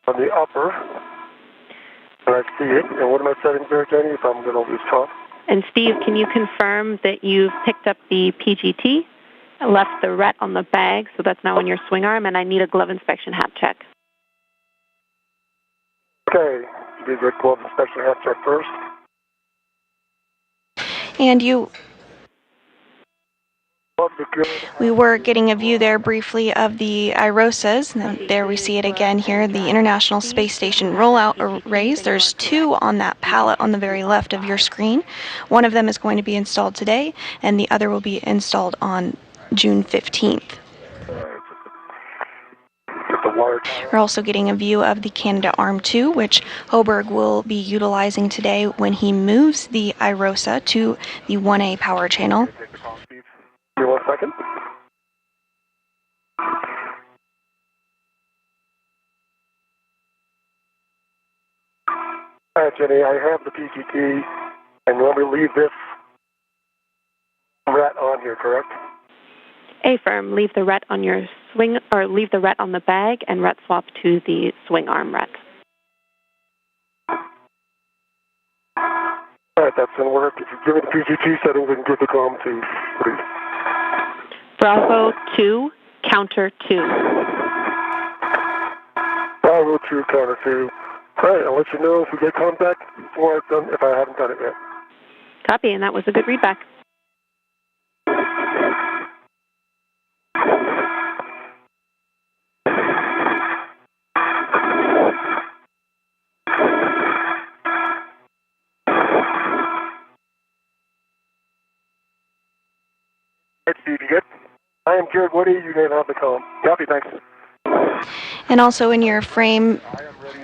on the upper. And I see it. And what am I setting there, Jenny, if I'm going to lose top? And Steve, can you confirm that you've picked up the PGT, left the RET on the bag, so that's now on your swing arm, and I need a glove inspection hat check. Okay, you did the glove inspection hat check first. And we were getting a view there briefly of the IROSAs, and there we see it again here, the International Space Station rollout arrays. There's two on that pallet on the very left of your screen. One of them is going to be installed today, and the other will be installed on June 15th. We're also getting a view of the Canadarm2, which Hoburg will be utilizing today when he moves the IROSA to the 1A power channel. Give me 1 second. All right, Jenny, I have the PGT, and you want me to leave this RET on here, correct? Affirm, leave the RET on your swing, or leave the RET on the bag and RET swap to the swing arm RET. All right, that's going to work. If you give me the PGT settings, I can give the comm to, please. Bravo 2, counter 2. Bravo 2, counter 2. All right, I'll let you know if we get contact before I've done, if I haven't done it yet. Copy, and that was a good readback. Steve, you good? I am Jared Woody. You may have the call. Copy, thanks. And also in your frame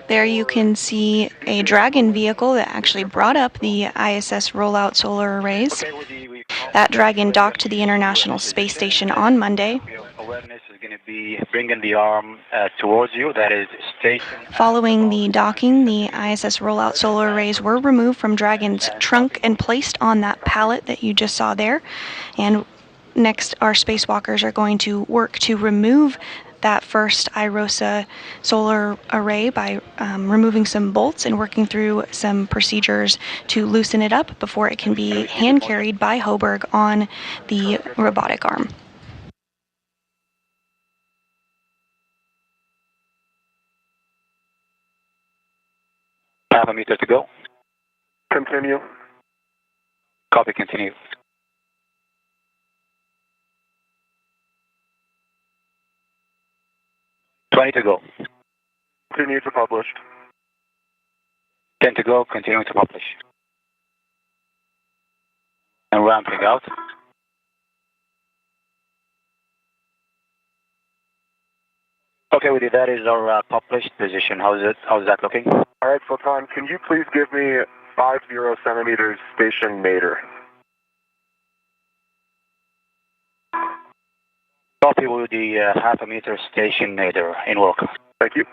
there you can see a Dragon vehicle that actually brought up the ISS rollout solar arrays. That Dragon docked to the International Space Station on Monday. Awareness is going to be bringing the arm towards you, that is station. Following the docking, the ISS rollout solar arrays were removed from Dragon's trunk and placed on that pallet that you just saw there. And next, our spacewalkers are going to work to remove that first IROSA solar array by removing some bolts and working through some procedures to loosen it up before it can be hand carried by Hoburg on the robotic arm. Half a meter to go. Continue. Copy, continue. $20 to go. Continue to publish. 10 to go, continuing to publish. And ramping out. Okay, Woody, that is our published position. How's that looking? All right, Sultan, can you please give me 50 centimeters station nadir? Copy with the half a meter station nadir in work. Thank you.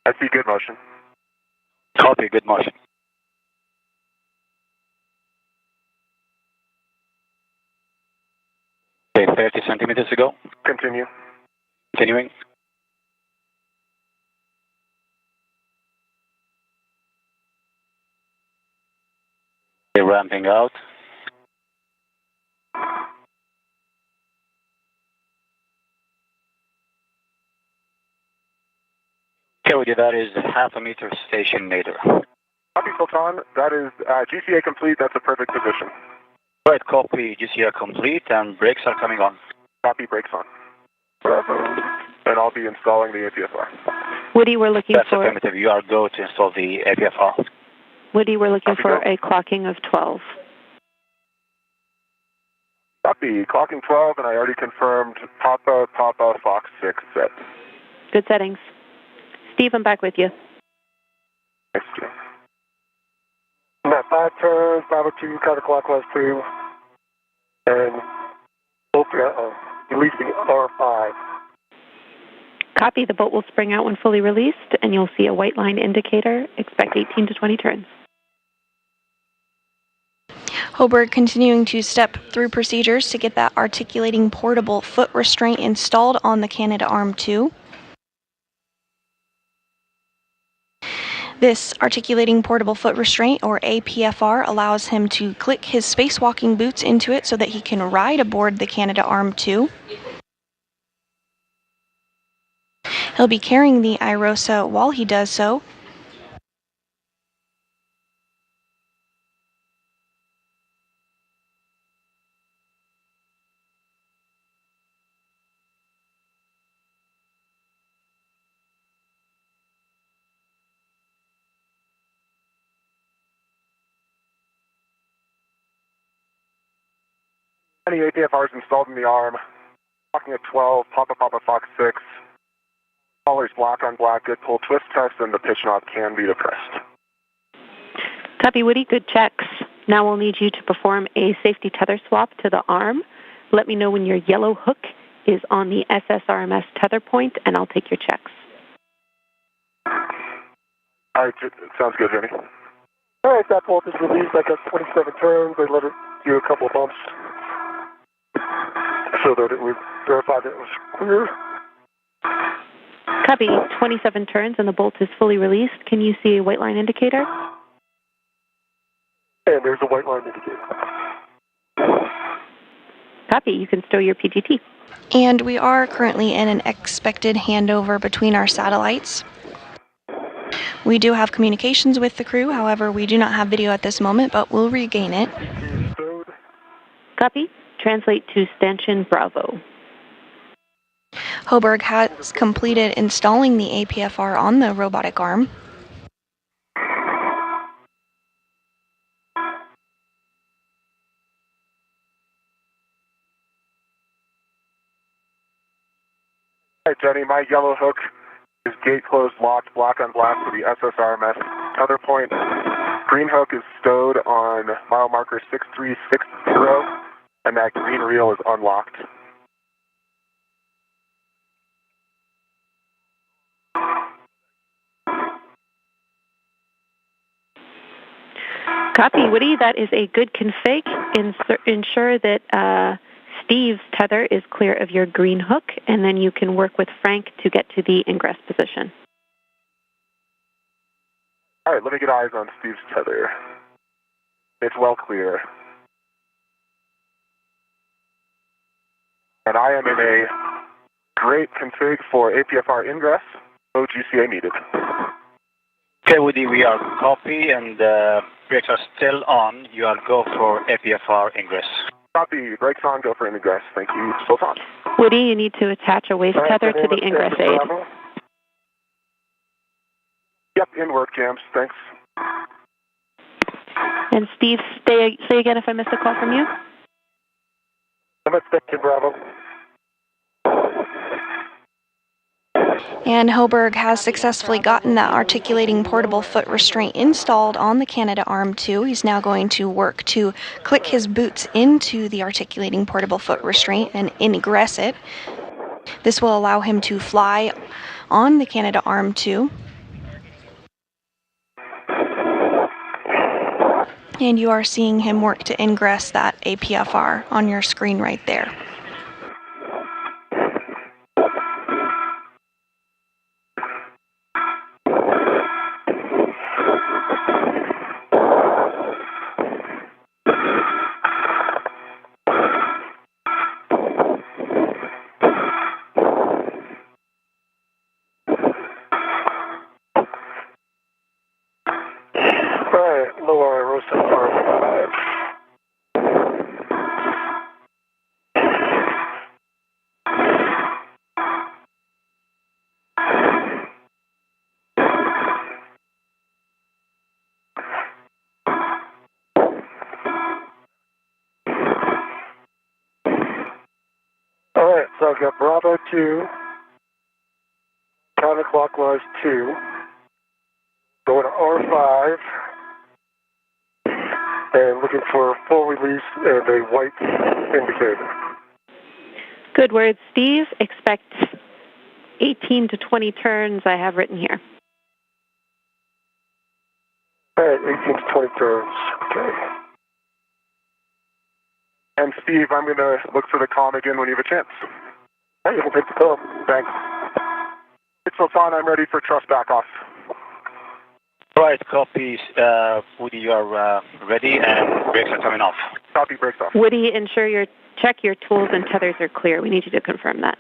I see good motion. Copy, good motion. Okay, 30 centimeters to go. Continue. Continuing. Okay, ramping out. Okay, Woody, that is half a meter station nadir. Copy, Sultan. That is GCA complete. That's a perfect position. Right, copy, GCA complete, and brakes are coming on. Copy, brakes on. And I'll be installing the APFR. Woody, we're looking That's for... affirmative. You are go to install the APFR. Woody, we're looking Copy, for go. a clocking of 12. Copy, clocking 12, and I already confirmed Papa, Fox 6 set. Good settings. Steve, I'm back with you. Thanks, Jim. I'm at 5 turns, 502, counterclockwise 2, and releasing R5. Copy. The boat will spring out when fully released, and you'll see a white line indicator. Expect 18 to 20 turns. Hoberg continuing to step through procedures to get that articulating portable foot restraint installed on the Canadarm 2. This articulating portable foot restraint, or APFR, allows him to click his spacewalking boots into it so that he can ride aboard the Canadarm 2. He'll be carrying the iROSA while he does so. Any APFRs installed in the arm. Walking at 12, Papa Papa Fox 6. Colors black on black, good pull twist test, and the pitch knob can be depressed. Copy, Woody. Good checks. Now we'll need you to perform a safety tether swap to the arm. Let me know when your yellow hook is on the SSRMS tether point, and I'll take your checks. All right, sounds good, Jenny. All right, that bolt is released. I got 27 turns. I let it do a couple of bumps so that it would verify that it was clear. Copy. 27 turns, and the bolt is fully released. Can you see a white line indicator? And there's a white line indicator. Copy. You can stow your PGT. And we are currently in an expected handover between our satellites. We do have communications with the crew, however, we do not have video at this moment, but we'll regain it. Copy. Translate to Stanchion Bravo. Hoberg has completed installing the APFR on the robotic arm. All right, Jenny, my yellow hook is gate closed, locked, black on black for the SSRMS tether point. Green hook is stowed on mile marker 6360, and that green reel is unlocked. Copy, Woody. That is a good config. Ensure that Steve's tether is clear of your green hook, and then you can work with Frank to get to the ingress position. All right, let me get eyes on Steve's tether. It's well clear. And I am in a great config for APFR ingress. No GCA needed. Okay, Woody, we are copy, and brakes are still on. You are go for APFR ingress. Copy. Brakes on, go for ingress. Thank you. Still on. Woody, you need to attach a waist tether to the ingress aid. Yep, in work, Jams. Thanks. And Steve, say again if I missed a call from you. I'm at Stanchion Bravo. And Hoberg has successfully gotten that articulating portable foot restraint installed on the Canadarm 2. He's now going to work to click his boots into the articulating portable foot restraint and ingress it. This will allow him to fly on the Canadarm 2. And you are seeing him work to ingress that APFR on your screen right there. So I've got Bravo 2, counterclockwise 2, going to R5, and looking for full release and a white indicator. Good words, Steve. Expect 18 to 20 turns I have written here. All right, 18 to 20 turns. Okay. And Steve, I'm going to look for the comm again when you have a chance. Hey, we'll take the call. Thanks. Sultan, I'm ready for thrust back off. Right, copy. Woody, you are ready and brakes are coming off. Copy, brakes off. Woody, ensure check your tools and tethers are clear. We need you to confirm that.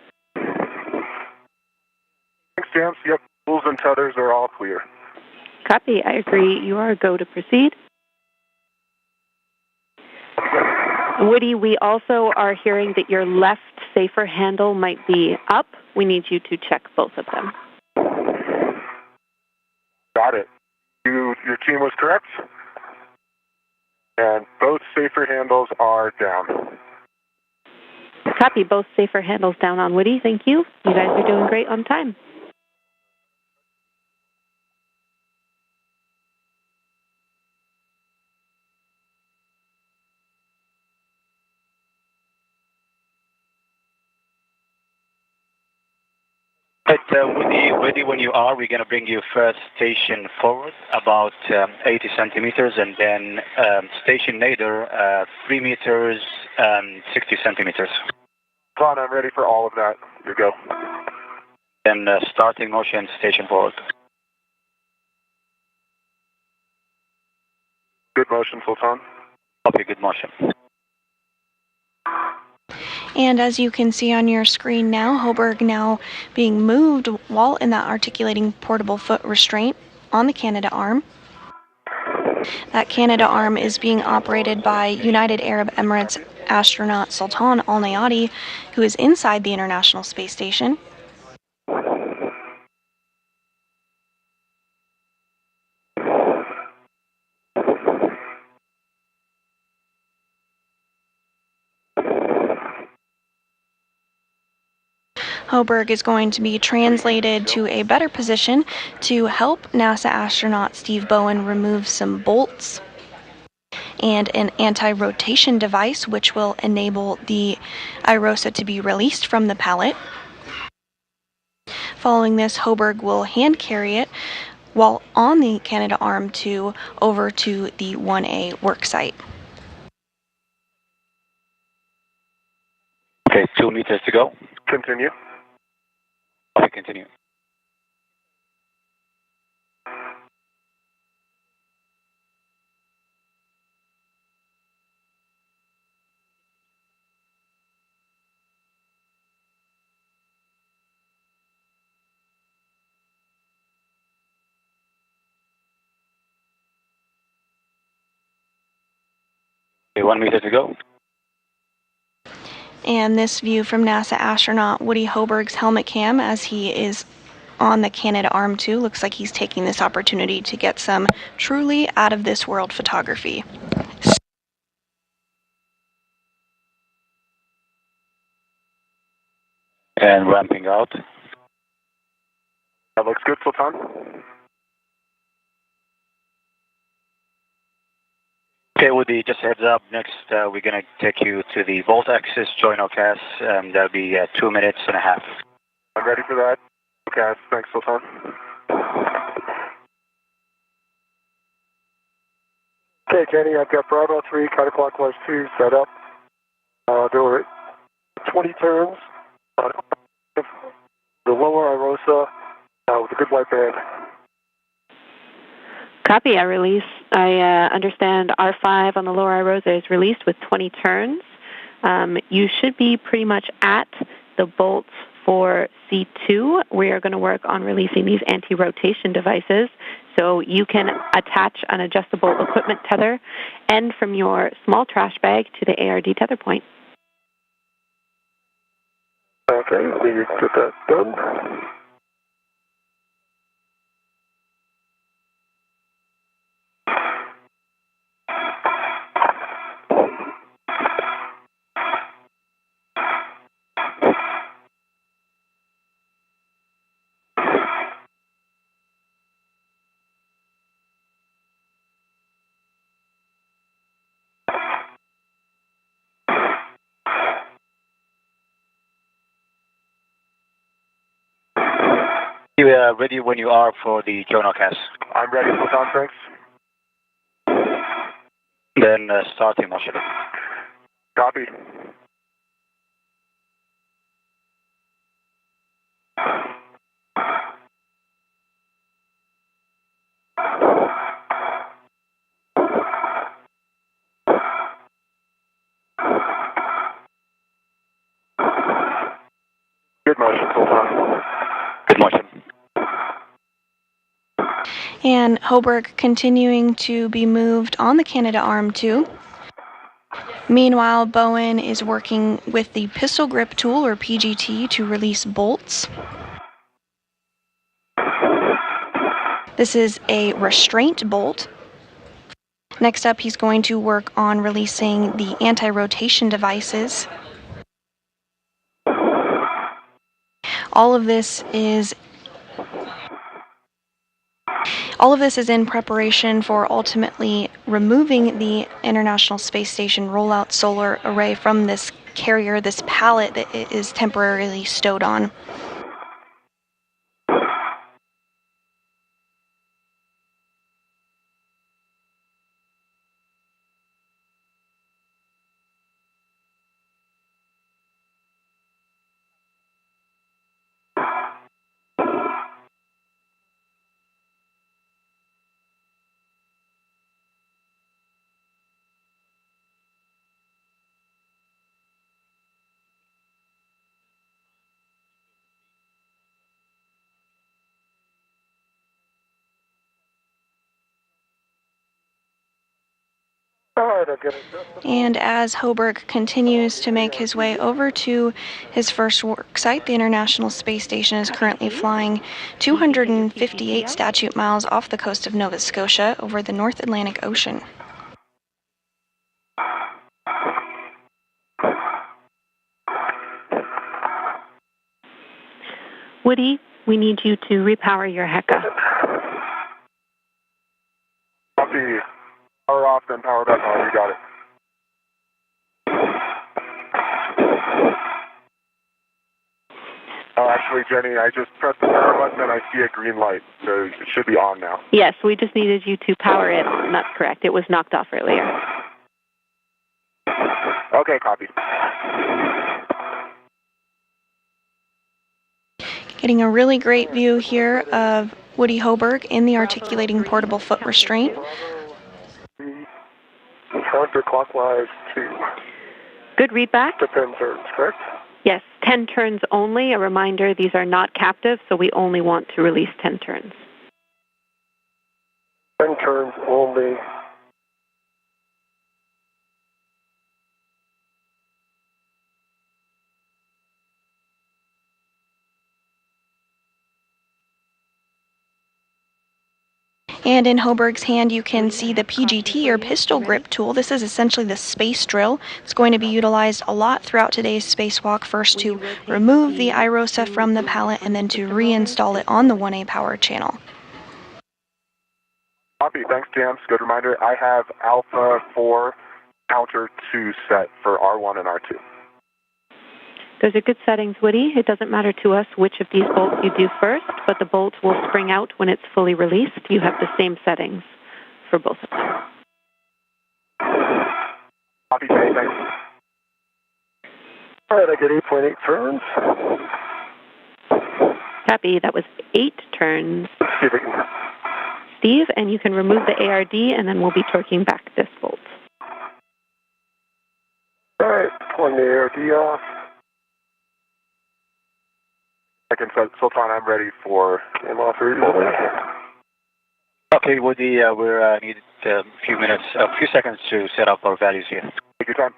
Thanks, James. Yep, tools and tethers are all clear. Copy. I agree. You are go to proceed. Woody, we also are hearing that your left safer handle might be up. We need you to check both of them. Got it. Your team was correct. And both safer handles are down. Copy. Both safer handles down on Woody. Thank you. You guys are doing great on time. Woody, ready when you are. We're going to bring you first station forward about 80 centimeters and then station later 3 meters and 60 centimeters. Ron, I'm ready for all of that. You go. Then starting motion, station forward. Good motion, Sultan. Copy, good motion. And as you can see on your screen now, Hoburg now being moved while in that articulating portable foot restraint on the Canadarm. That Canadarm is being operated by United Arab Emirates astronaut Sultan Al Nayati, who is inside the International Space Station. Hoburg is going to be translated to a better position to help NASA astronaut Steve Bowen remove some bolts and an anti-rotation device which will enable the IROSA to be released from the pallet. Following this, Hoburg will hand carry it while on the Canadarm2 over to the 1A worksite. Okay, 2 meters to go. Continue. Okay, continue. Okay, 1 meter to go. And this view from NASA astronaut Woody Hoburg's helmet cam as he is on the Canadarm2. Looks like he's taking this opportunity to get some truly out of this world photography. And ramping out. That looks good, Sultan. Okay, Woody, just heads up. Next, we're going to take you to the Volt Axis joinocast. That'll be 2 minutes and a half. I'm ready for that. Okay, thanks, Sultan. Okay, Jenny, I've got Bravo 3, counterclockwise 2 set up. There were 20 turns on the lower IROSA with a good white band. Copy. I understand R5 on the lower IROSA is released with 20 turns. You should be pretty much at the bolts for C2. We are going to work on releasing these anti-rotation devices so you can attach an adjustable equipment tether end from your small trash bag to the ARD tether point. Okay, let me get that done. You are ready when you are for the joinocast. I'm ready, Sultan, thanks. Then starting motion. Copy. Good motion, Sultan. Good motion. And Hoburg continuing to be moved on the Canada Arm 2. Meanwhile, Bowen is working with the pistol grip tool, or PGT, to release bolts. This is a restraint bolt. Next up, he's going to work on releasing the anti-rotation devices. All of this is in preparation for ultimately removing the International Space Station rollout solar array from this carrier, this pallet that it is temporarily stowed on. And as Hoburg continues to make his way over to his first work site, the International Space Station is currently flying 258 statute miles off the coast of Nova Scotia over the North Atlantic Ocean. Woody, we need you to repower your HECA. Copy. Power off, then power back on. You got it. Oh, actually, Jenny, I just pressed the power button and I see a green light, so it should be on now. Yes, we just needed you to power it on. That's correct. It was knocked off earlier. Okay, copy. Getting a really great view here of Woody Hoburg in the articulating portable foot restraint. Counterclockwise to Good readback. the 10 turns, correct? Yes, 10 turns only. A reminder, these are not captive, so we only want to release 10 turns. 10 turns only. And in Hoburg's hand, you can see the PGT, or pistol grip tool. This is essentially the space drill. It's going to be utilized a lot throughout today's spacewalk, first to remove the IROSA from the pallet and then to reinstall it on the 1A power channel. Copy. Thanks, James. Good reminder. I have Alpha 4 counter 2 set for R1 and R2. Those are good settings, Woody. It doesn't matter to us which of these bolts you do first, but the bolt will spring out when it's fully released. You have the same settings for both of them. Copy, Jenny. Thanks. All right, I get 8.8 turns. Copy. That was 8 turns. See if we can... Steve, and you can remove the ARD, and then we'll be torquing back this bolt. All right, pulling the ARD off. Second, Sultan, I'm ready for in-law 3. Okay, Woody, we need a few seconds to set up our values here. Take your time.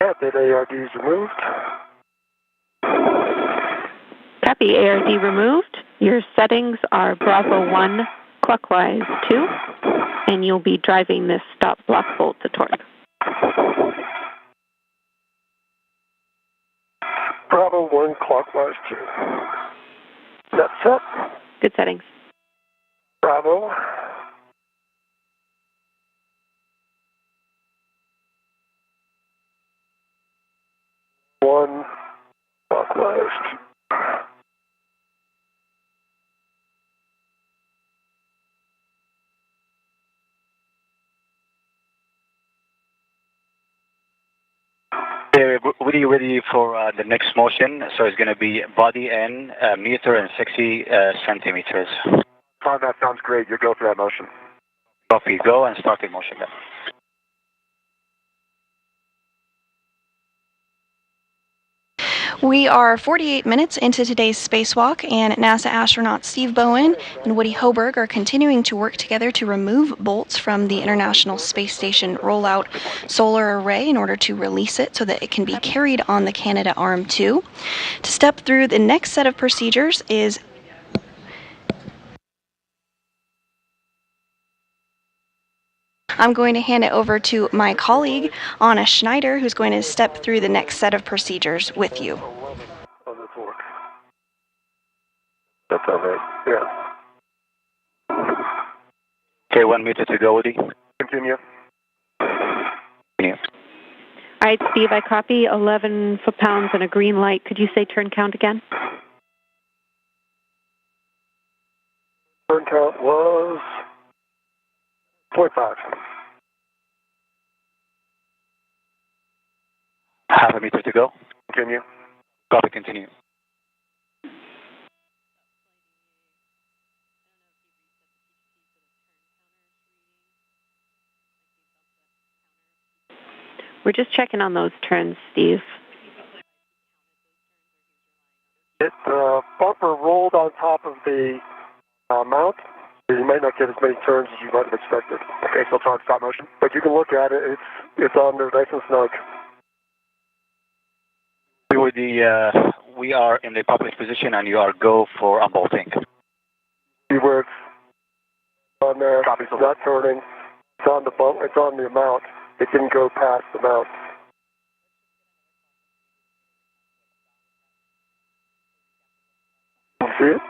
Yeah, that ARD is removed. Copy. ARD removed. Your settings are Bravo 1 clockwise 2, and you'll be driving this stop block bolt to torque. Bravo 1 clockwise 2. That's set. Good settings. Bravo. One clockwise 2. Woody, ready for the next motion? So it's going to be body in meter and 60 centimeters. Fine, that sounds great. You go for that motion. Copy. Go and start the motion then. We are 48 minutes into today's spacewalk, and NASA astronauts Steve Bowen and Woody Hoburg are continuing to work together to remove bolts from the International Space Station rollout solar array in order to release it so that it can be carried on the Canadarm2. To step through the next set of procedures is I'm going to hand it over to my colleague, Anna Schneider, who's going to step through the next set of procedures with you. That's all right. Yeah. Okay, 1 meter to go, Woody. Continue. Continue. All right, Steve, I copy 11 foot-pounds and a green light. Could you say turn count again? Turn count was 0.5. Half a meter to go. Continue. Copy, continue. We're just checking on those turns, Steve. The bumper rolled on top of the mount. You might not get as many turns as you might have expected. Okay, so it's on stop motion. But you can look at it. It's on there nice and snug. Woody, we are in the public position and you are go for unbolting. See where it's on there. It's not turning. It's on the bump. It's on the mount. It didn't go past the mount. You see it?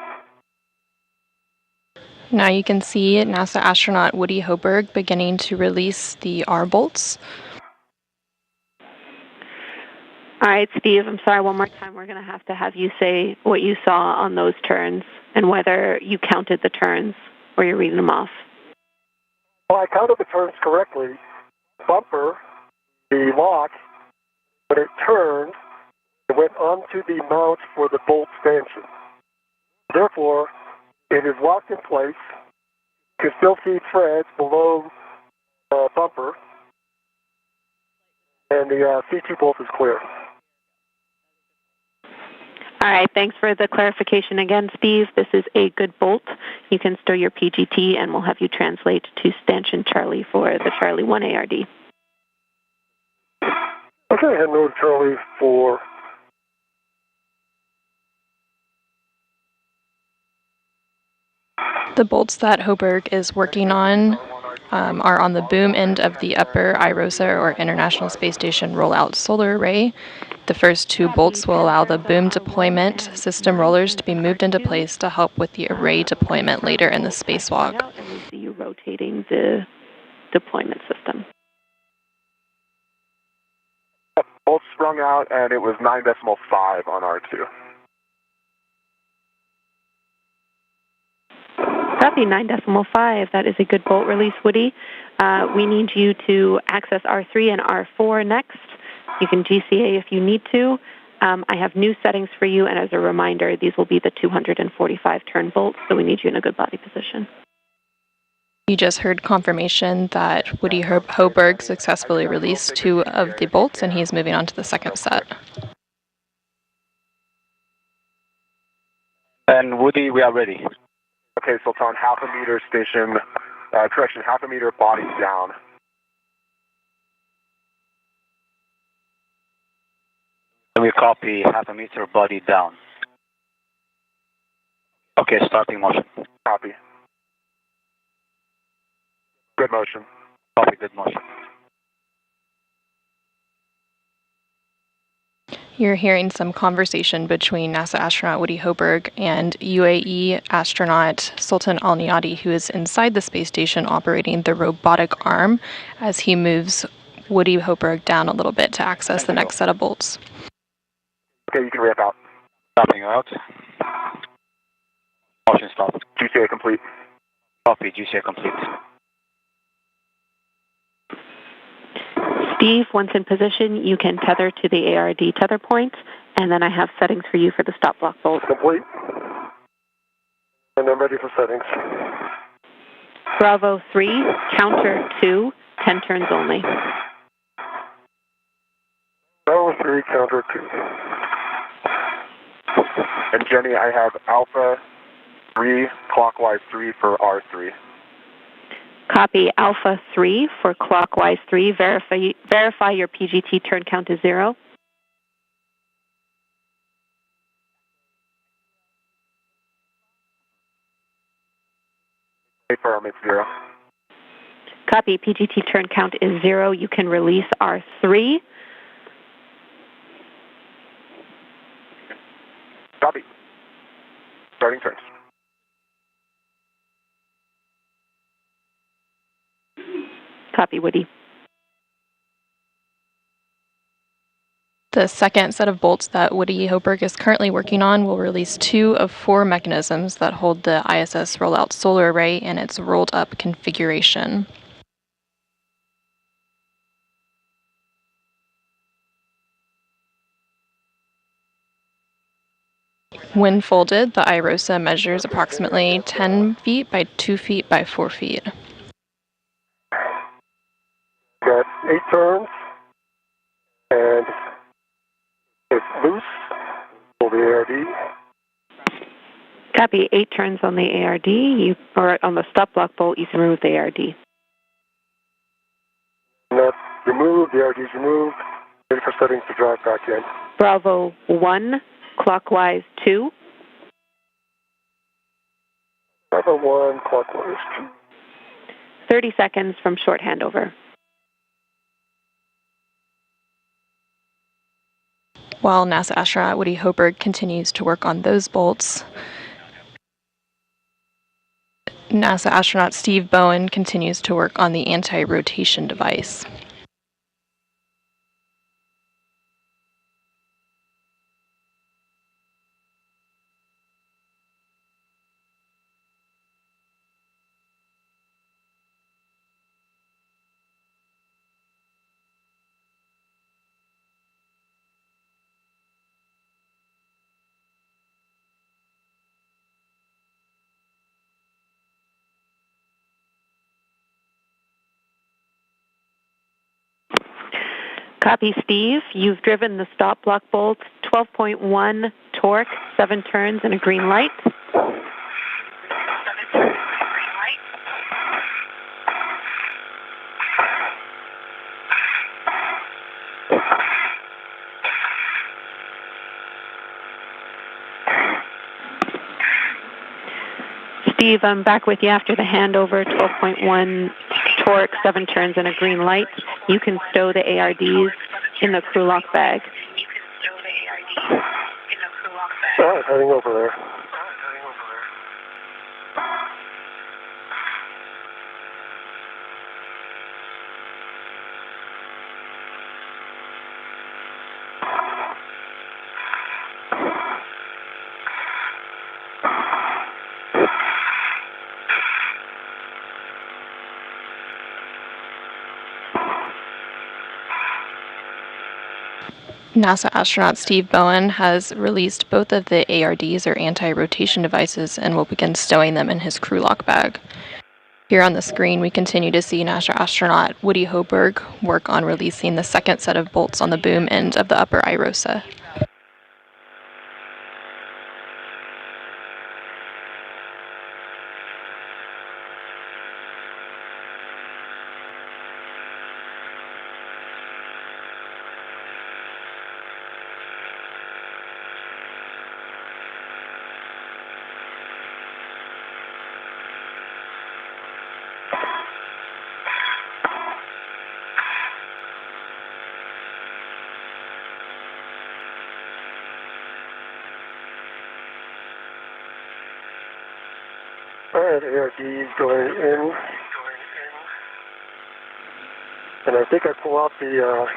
Now you can see NASA astronaut Woody Hoburg beginning to release the R bolts. All right, Steve, I'm sorry, one more time. We're going to have you say what you saw on those turns and whether you counted the turns or you're reading them off. Well, I counted the turns correctly. Bumper, the lock, when it turned, it went onto the mount for the bolt stanchion. Therefore, it is locked in place. You can still see threads below the bumper, and the C2 bolt is clear. All right, thanks for the clarification again, Steve. This is a good bolt. You can store your PGT, and we'll have you translate to stanchion Charlie for the Charlie 1 ARD. Okay, heading over to Charlie for... The bolts that Hoburg is working on are on the boom end of the upper IROSA, or International Space Station Rollout Solar Array. The first two bolts will allow the boom deployment system rollers to be moved into place to help with the array deployment later in the spacewalk. And we see you rotating the deployment system. Bolt sprung out, and it was 9.5 on R2. Copy, 9.5. That is a good bolt release, Woody. We need you to access R3 and R4 next. You can GCA if you need to. I have new settings for you, and as a reminder, these will be the 245 turn bolts, so we need you in a good body position. You just heard confirmation that Woody Hoburg successfully released 2 of the bolts, and he's moving on to the second set. And Woody, we are ready. Okay, Sultan, half a meter station, half a meter body down. We copy half a meter body down. Okay, starting motion. Copy. Good motion. Copy, good motion. You're hearing some conversation between NASA astronaut Woody Hoburg and UAE astronaut Sultan Al-Niyadi, who is inside the space station operating the robotic arm, as he moves Woody Hoburg down a little bit to access the next set of bolts. Okay, you can ramp out. Stopping out. Motion stop. GCA complete. Copy, GCA complete. Steve, once in position, you can tether to the ARD tether point, and then I have settings for you for the stop block bolt. Complete. And I'm ready for settings. Bravo 3, counter 2, 10 turns only. Bravo 3, counter 2. And Jenny, I have Alpha 3, clockwise 3 for R3. Copy Alpha 3 for clockwise 3. Verify your PGT turn count is 0. Confirm it's 0. Copy PGT turn count is 0. You can release R3. Copy. Starting turns. Copy, Woody. The second set of bolts that Woody Hoberg is currently working on will release 2 of 4 mechanisms that hold the ISS rollout solar array in its rolled up configuration. When folded, the IROSA measures approximately 10 feet by 2 feet by 4 feet. Got 8 turns, and it's loose for the ARD. Copy 8 turns on the ARD, or on the stop block bolt, you can remove the ARD. That's removed, the ARD is removed, ready for settings to drive back in. Bravo 1, clockwise 2. Bravo 1, clockwise 2. 30 seconds from short handover. While NASA astronaut Woody Hoberg continues to work on those bolts, NASA astronaut Steve Bowen continues to work on the anti-rotation device. Copy, Steve. You've driven the stop block bolt, 12.1 torque, 7 turns, and a green light. Steve, I'm back with you after the handover, 12.1 torque, 7 turns, and a green light. You can stow the ARDs in the crew lock bag. All right, heading over there. NASA astronaut Steve Bowen has released both of the ARDs, or anti-rotation devices, and will begin stowing them in his crew lock bag. Here on the screen, we continue to see NASA astronaut Woody Hoberg work on releasing the second set of bolts on the boom end of the upper IROSA. All right, ARD is going in. And I think I pull out the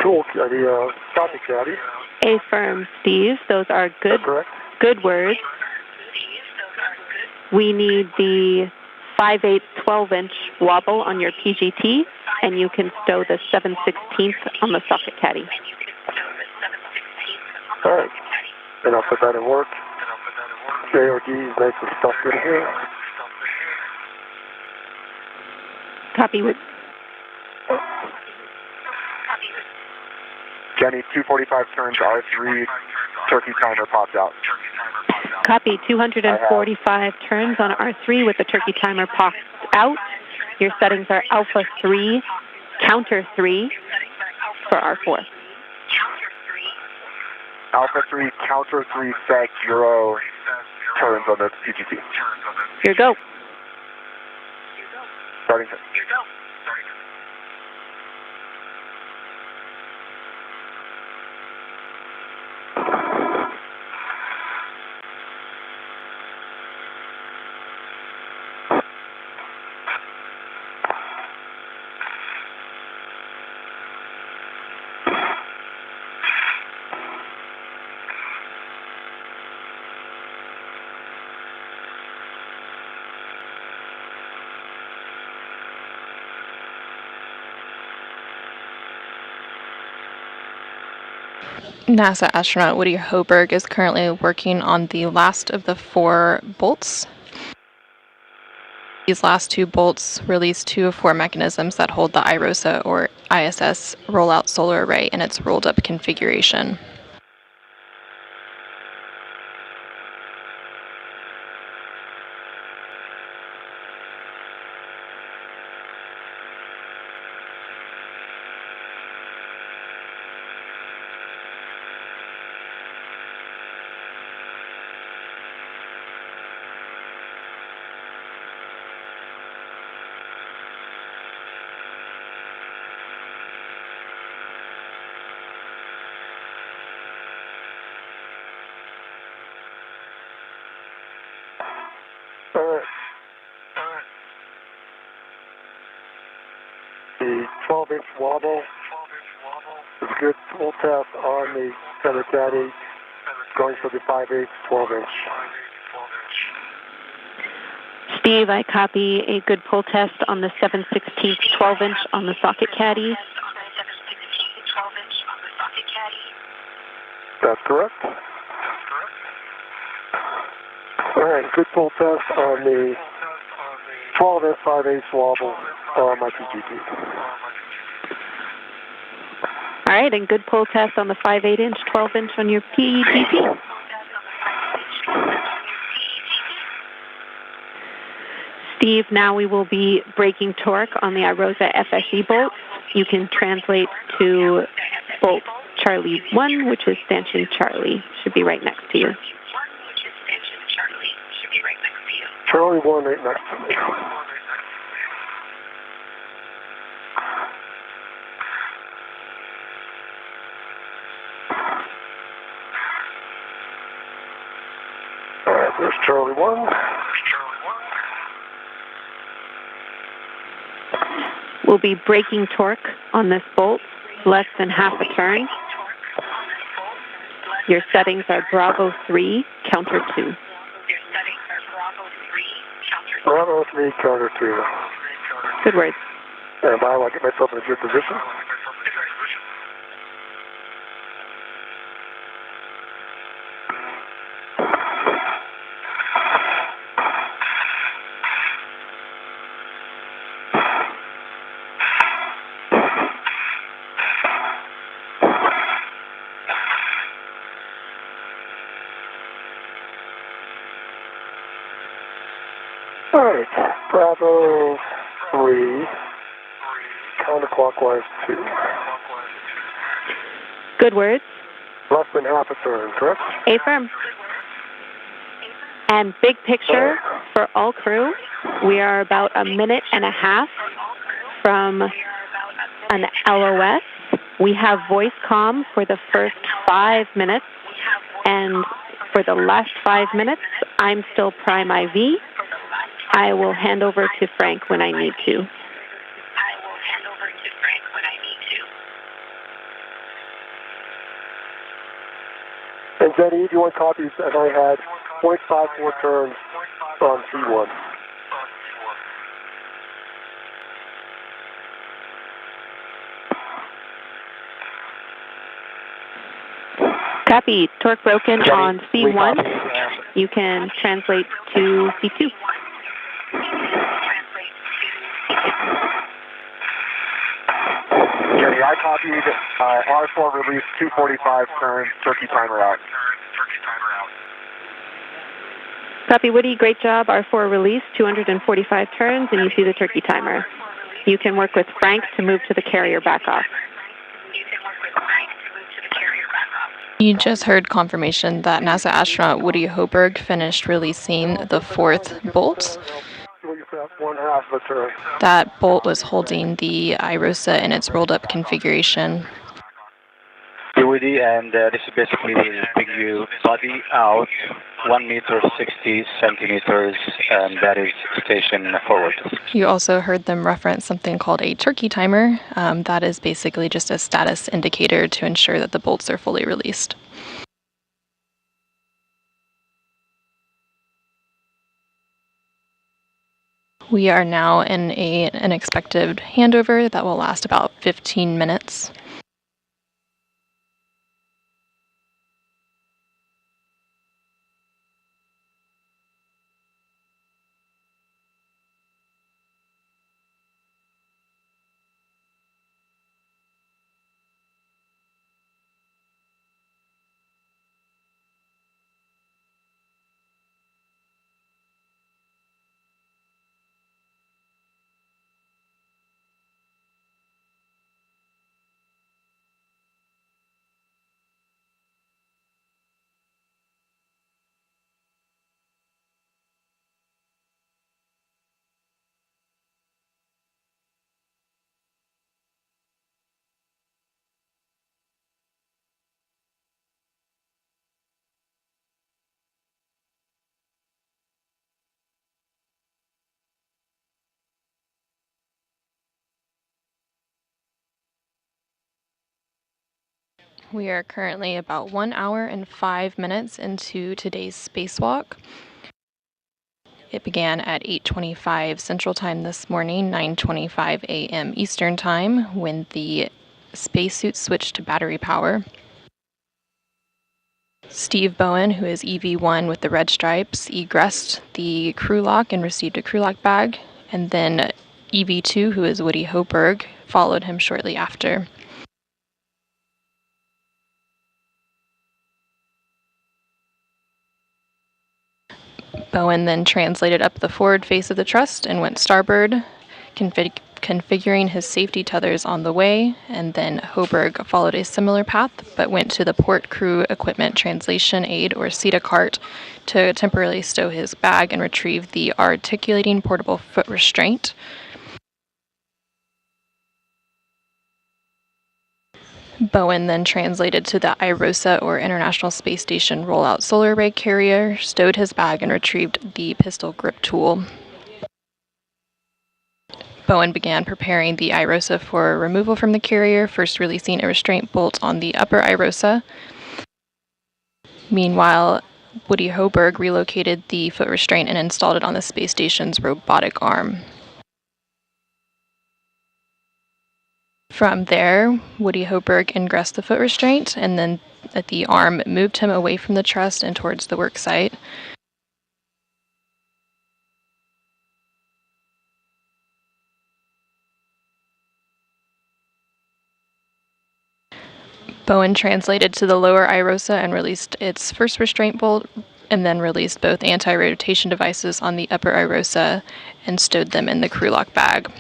tool, the copy caddy. Affirm, Steve. Those are good words. we need the 5/8 12-inch wobble on your PGT, and you can stow the 7/16 on the socket caddy. All right. And I'll put that in work. JOD is nice and stuffed in here. Copy. Jenny, 245 turns, R3, turkey timer popped out. Copy. 245 turns on R3 with the turkey timer popped out. Your settings are alpha 3, counter 3 for R4. Alpha 3, counter 3, set 0 turns on the PGT. Here go. Starting to. NASA astronaut Woody Hoberg is currently working on the last of the 4 bolts. These last 2 bolts release 2 of 4 mechanisms that hold the IROSA or ISS rollout solar array in its rolled up configuration. The 12-inch wobble is a good pull test on the tether caddy, going for the 5/8 12-inch. Steve, I copy a good pull test on the 7/16 12-inch on the socket caddy. That's correct. All right, good pull test on the 12-inch 5/8 wobble on my PGT. All right, and good pull test on the 5/8-inch 12-inch on your PGT. Steve, now we will be breaking torque on the IROSA FSE bolts. You can translate to bolt Charlie 1, which is stanchion Charlie. Should be right next to you. Charlie 1 right next to me. All right, there's Charlie 1. We'll be breaking torque on this bolt, less than half a turn. Your settings are Bravo 3, counter 2. Bravo 3, counter 2. Good words. And I want to get myself in a good position. All right, Bravo 3, counterclockwise 2. Good words. Less than half a turn, correct? Affirm. And big picture for all crew, we are about a minute and a half from an LOS. We have voice comm for the first 5 minutes, and for the last 5 minutes, I'm still prime IV. I will hand over to Frank when I need to. And Jenny, if you want copies, and I had 0.54 turns on C1. Copy. Torque broken on C1. You can translate to C2. Jenny, I copied R4 release 245 turns, turkey timer out. Copy, Woody. Great job. R4 release, 245 turns, and you see the turkey timer. You can work with Frank to move to the carrier back off. You just heard confirmation that NASA astronaut Woody Hoberg finished releasing the fourth bolt. That bolt was holding the IROSA in its rolled up configuration. Hey, Woody, and this is basically bring you body out 1 meter 60 centimeters, and that is station forward. You also heard them reference something called a turkey timer. That is basically just a status indicator to ensure that the bolts are fully released. We are now in an expected handover that will last about 15 minutes. We are currently about 1 hour and 5 minutes into today's spacewalk. It began at 8:25 Central Time this morning, 9:25 a.m. Eastern Time, when the spacesuit switched to battery power. Steve Bowen, who is EV1 with the red stripes, egressed the crew lock and received a crew lock bag, and then EV2, who is Woody Hoberg, followed him shortly after. Bowen then translated up the forward face of the truss and went starboard, configuring his safety tethers on the way, and then Hoberg followed a similar path, but went to the port crew equipment translation aid, or CETA cart, to temporarily stow his bag and retrieve the articulating portable foot restraint. Bowen then translated to the IROSA, or International Space Station Rollout Solar Array carrier, stowed his bag, and retrieved the pistol grip tool. Bowen began preparing the IROSA for removal from the carrier, first releasing a restraint bolt on the upper IROSA. Meanwhile, Woody Hoberg relocated the foot restraint and installed it on the space station's robotic arm. From there, Woody Hoberg ingressed the foot restraint, and then the arm moved him away from the truss and towards the work site. Bowen translated to the lower IROSA and released its first restraint bolt, and then released both anti-rotation devices on the upper IROSA and stowed them in the crew lock bag.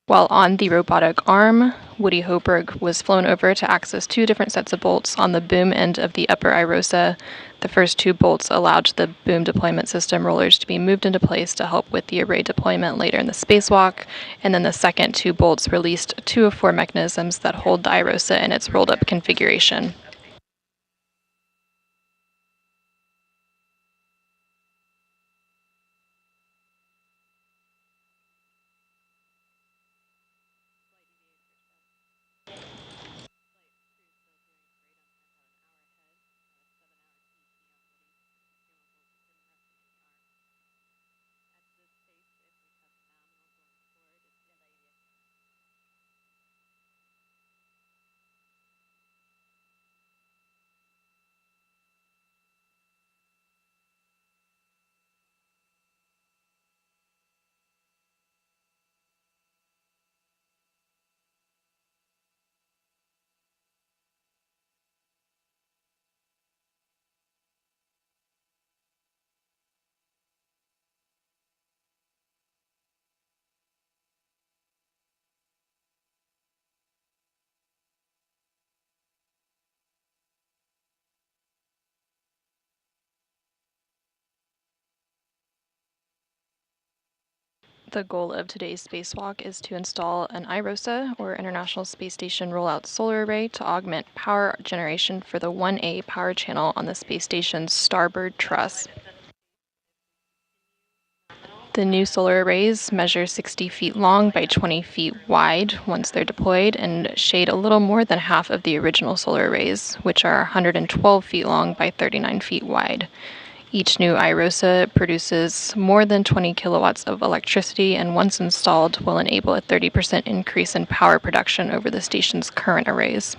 While on the robotic arm, Woody Hoberg was flown over to access two different sets of bolts on the boom end of the upper IROSA. The first two bolts allowed the boom deployment system rollers to be moved into place to help with the array deployment later in the spacewalk, and then the second two bolts released 2 of 4 mechanisms that hold the IROSA in its rolled-up configuration. The goal of today's spacewalk is to install an IROSA, or International Space Station Rollout Solar Array, to augment power generation for the 1A power channel on the space station's starboard truss. The new solar arrays measure 60 feet long by 20 feet wide once they're deployed, and shade a little more than half of the original solar arrays, which are 112 feet long by 39 feet wide. Each new IROSA produces more than 20 kilowatts of electricity, and once installed will enable a 30% increase in power production over the station's current arrays.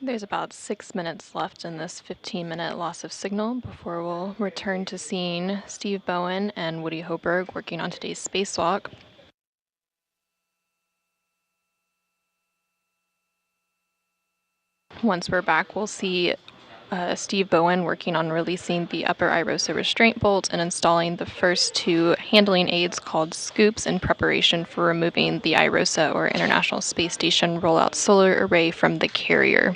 There's about 6 minutes left in this 15-minute loss of signal before we'll return to seeing Steve Bowen and Woody Hoberg working on today's spacewalk. Once we're back, we'll see Steve Bowen working on releasing the upper IROSA restraint bolt and installing the first two handling aids called scoops in preparation for removing the IROSA, or International Space Station Rollout Solar Array, from the carrier.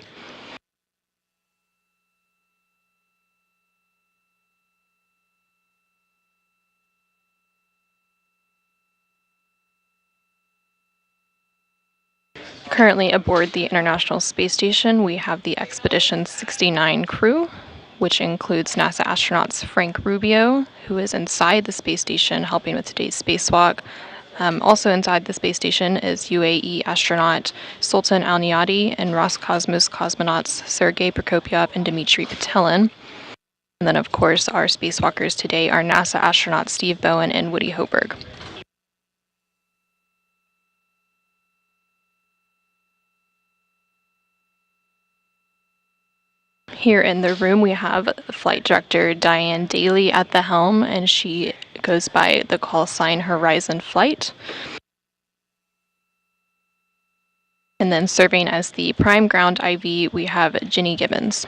Currently aboard the International Space Station, we have the Expedition 69 crew, which includes NASA astronauts Frank Rubio, who is inside the space station helping with today's spacewalk. Also inside the space station is UAE astronaut Sultan Al-Niyadi and Roscosmos cosmonauts Sergei Prokopyev and Dmitry Petelin. And then, of course, our spacewalkers today are NASA astronauts Steve Bowen and Woody Hoberg. Here in the room, we have Flight Director Diane Daly at the helm, and she goes by the call sign Horizon Flight. And then serving as the prime ground IV, we have Ginny Gibbons.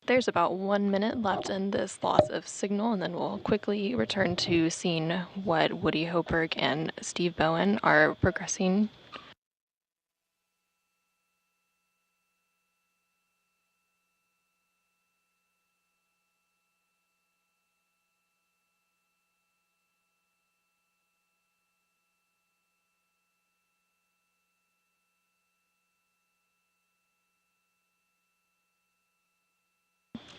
There's about 1 minute left in this loss of signal, and then we'll quickly return to seeing what Woody Hoberg and Steve Bowen are progressing.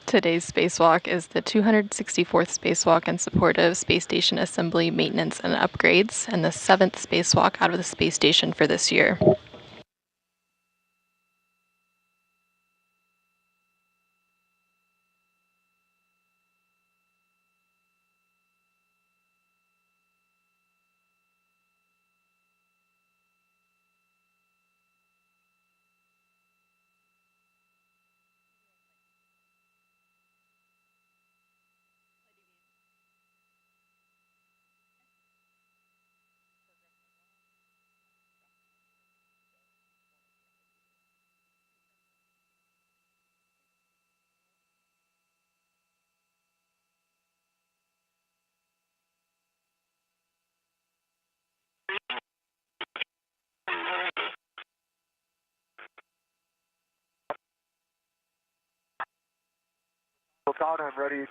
Today's spacewalk is the 264th spacewalk in support of space station assembly, maintenance, and upgrades, and the 7th spacewalk out of the space station for this year. Sultan, I'm ready to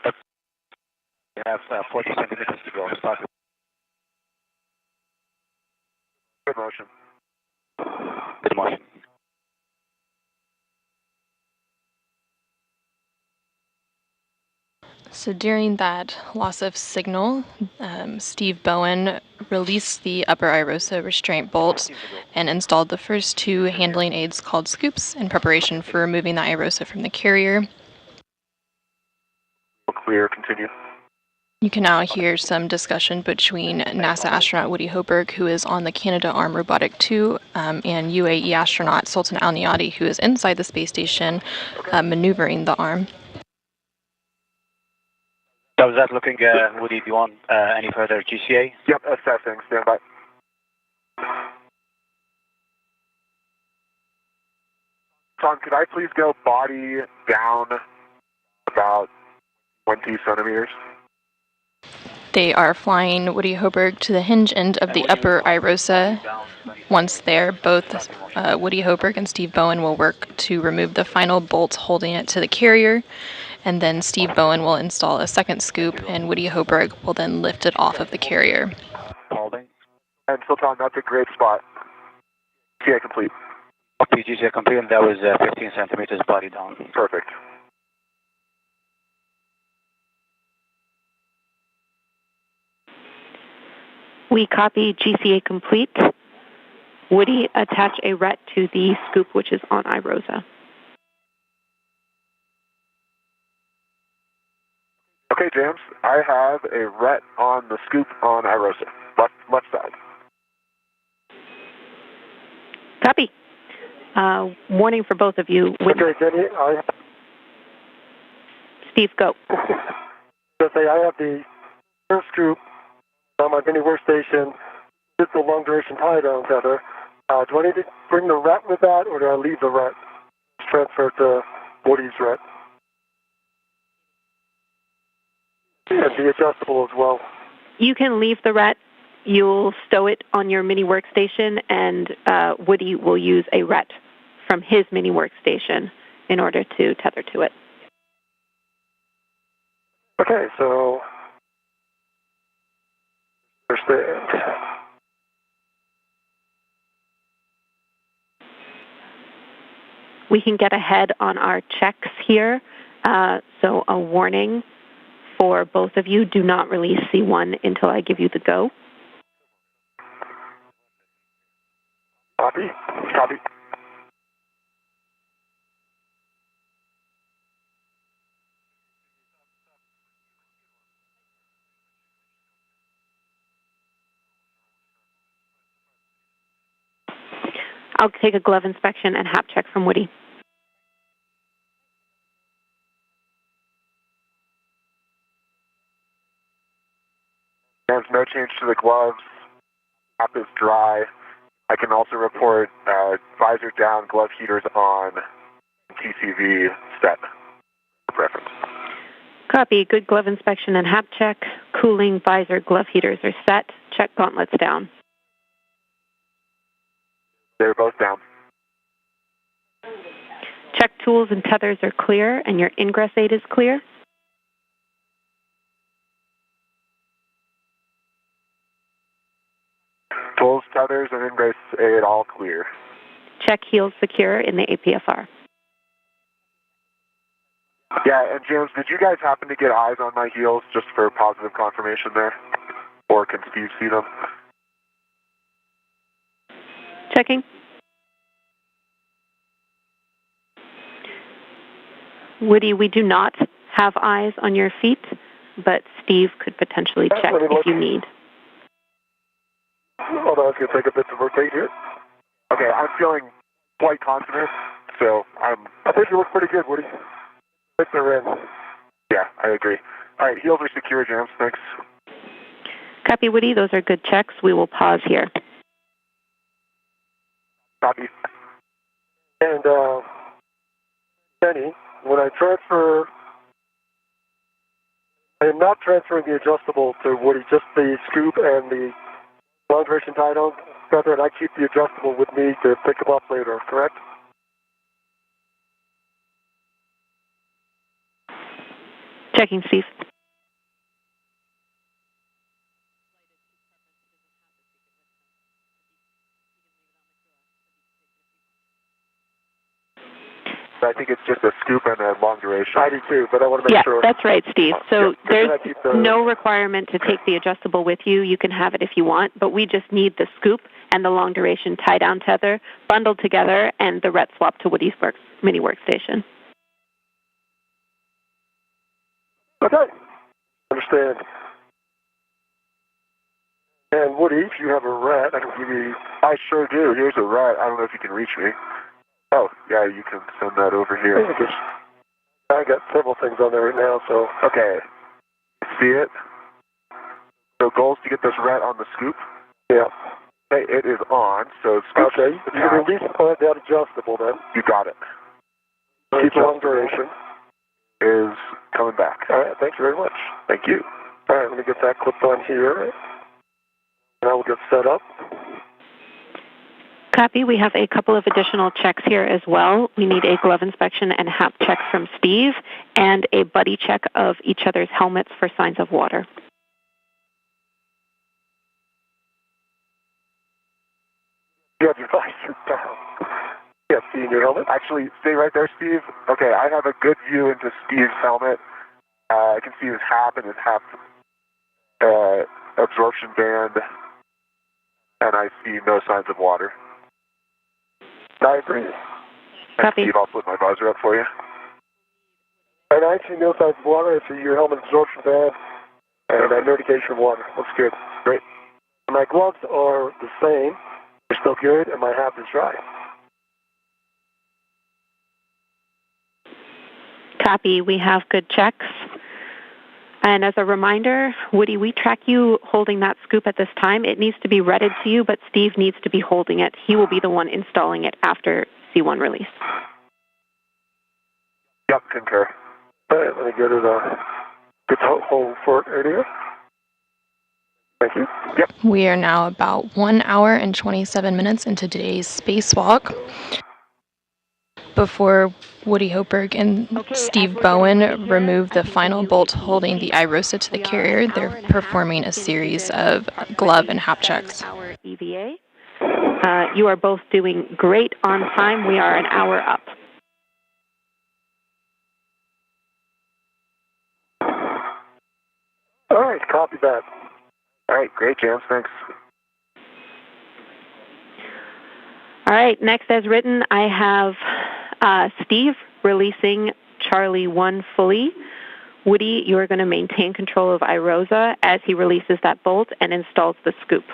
continue. We have 40 centimeters to go. Start. Good motion. Good motion. So during that loss of signal, Steve Bowen released the upper iROSA restraint bolts and installed the first two handling aids called scoops in preparation for removing the iROSA from the carrier. Clear, continue. You can now hear some discussion between NASA astronaut Woody Hoburg, who is on the Canadarm Robotic 2, and UAE astronaut Sultan Al Niyadi, who is inside the space station maneuvering the arm. So is that looking, Woody, do you want any further GCA? Yep, assessing. Stand by. Tom, could I please go body down about 20 centimeters? They are flying Woody Hoburg to the hinge end of the upper iROSA. Once there, both Woody Hoburg and Steve Bowen will work to remove the final bolts holding it to the carrier, and then Steve Bowen will install a second scoop, and Woody Hoburg will then lift it off of the carrier. Holding. And Sultan, that's a great spot. GCA complete. Okay, GCA complete, and that was 15 centimeters body down. Perfect. We copy GCA complete. Woody, attach a RET to the scoop, which is on iROSA. Okay, James, I have a RET on the scoop on iROSA, left side. Copy. Warning for both of you. Okay, Jenny, Steve, go. I have the first scoop on my mini workstation. It's a long duration tie down tether. Do I need to bring the RET with that, or do I leave the RET? Transfer to Woody's RET. And the adjustable as well. You can leave the RET. You'll stow it on your mini workstation, and Woody will use a RET from his mini workstation in order to tether to it. Okay, so understand. We can get ahead on our checks here. So a warning for both of you, do not release C1 until I give you the go. Copy. Copy. I'll take a glove inspection and hap check from Woody. There's no change to the gloves. Hap is dry. I can also report visor down, glove heaters on, TCV set reference. Copy. Good glove inspection and hap check. Cooling, visor, glove heaters are set. Check gauntlets down. They're both down. Check tools and tethers are clear, and your ingress aid is clear. Tools, tethers, and ingress aid all clear. Check heels secure in the APFR. Yeah, and James, did you guys happen to get eyes on my heels just for positive confirmation there? Or can Steve see them? Checking. Woody, we do not have eyes on your feet, but Steve could potentially check if you need. Hold on, it's going to take a bit to rotate here. Okay, I'm feeling quite confident, so I think you look pretty good, Woody. I think they're in. Yeah, I agree. All right, heels are secure, James. Thanks. Copy, Woody. Those are good checks. We will pause here. Copy. And, Benny, when I transfer, I am not transferring the adjustable to Woody, just the scoop and the long duration tie down feather, and I keep the adjustable with me to pick them up later, correct? Checking, Steve. I think it's just a scoop and a long duration. I do too, but I want to make sure. Yeah, that's right, Steve. So there's the... no requirement to take the adjustable with you. You can have it if you want, but we just need the scoop and the long duration tie-down tether bundled together and the ret swap to Woody's mini workstation. Okay. Understand. And Woody, if you have a ret, I can give you... I sure do. Here's a ret. I don't know if you can reach me. Oh, yeah, you can send that over here. I got several things on there right now, so... Okay. See it? So goal is to get this ret on the scoop? Yeah. Okay, it is on, so scoop. Okay, you can release that adjustable then. You got it. Keep long duration. Is coming back. All right, thank you very much. Thank you. All right, let me get that clipped on here. And I will get set up. Copy. We have a couple of additional checks here as well. We need a glove inspection and HAP check from Steve and a buddy check of each other's helmets for signs of water. You have your visor down. Yeah, see in your helmet? Actually, stay right there, Steve. Okay, I have a good view into Steve's helmet. I can see his HAP and his HAP absorption band, and I see no signs of water. I agree. Copy. Steve, I'll flip my visor up for you. And I see no signs of water. I see your helmet absorption band and notification of water. Looks good. Great. My gloves are the same. They're still good, and my HAP is dry. Copy. We have good checks. And as a reminder, Woody, we track you holding that scoop at this time. It needs to be redded to you, but Steve needs to be holding it. He will be the one installing it after C1 release. Yep, concur. All right, let me go to the home fort area. Thank you. Yep. We are now about 1 hour and 27 minutes into today's spacewalk. Before Woody Hopeberg and Steve Bowen remove the final bolt holding the IROSA to the carrier, they're performing a series of glove and HAP checks. EVA. You are both doing great on time. We are an hour up. All right, copy that. All right, great, James. Thanks. All right, next as written, I have Steve releasing Charlie 1 fully. Woody, you are going to maintain control of IROSA as he releases that bolt and installs the scoop.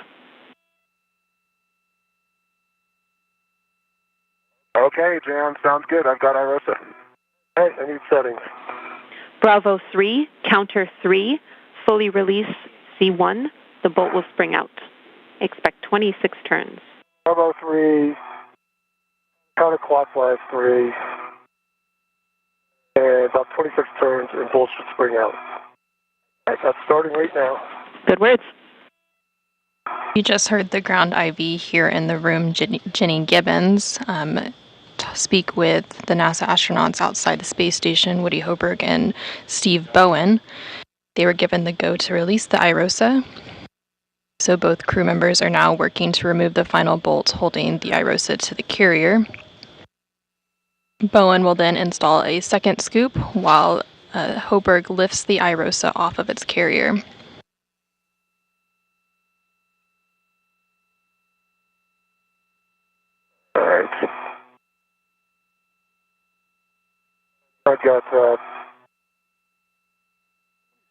Okay, Jan, sounds good. I've got IROSA. Hey, I need settings. Bravo 3, counter 3, fully release C1. The bolt will spring out. Expect 26 turns. Bravo 3, counterclockwise 3, and about 26 turns, and bolt should spring out. All right, that's starting right now. Good words. You just heard the ground IV here in the room, Jenny Gibbons, speak with the NASA astronauts outside the space station, Woody Hopeberg and Steve Bowen. They were given the go to release the IROSA. So both crew members are now working to remove the final bolt holding the IROSA to the carrier. Bowen will then install a second scoop while Hopeberg lifts the IROSA off of its carrier. All right. I've got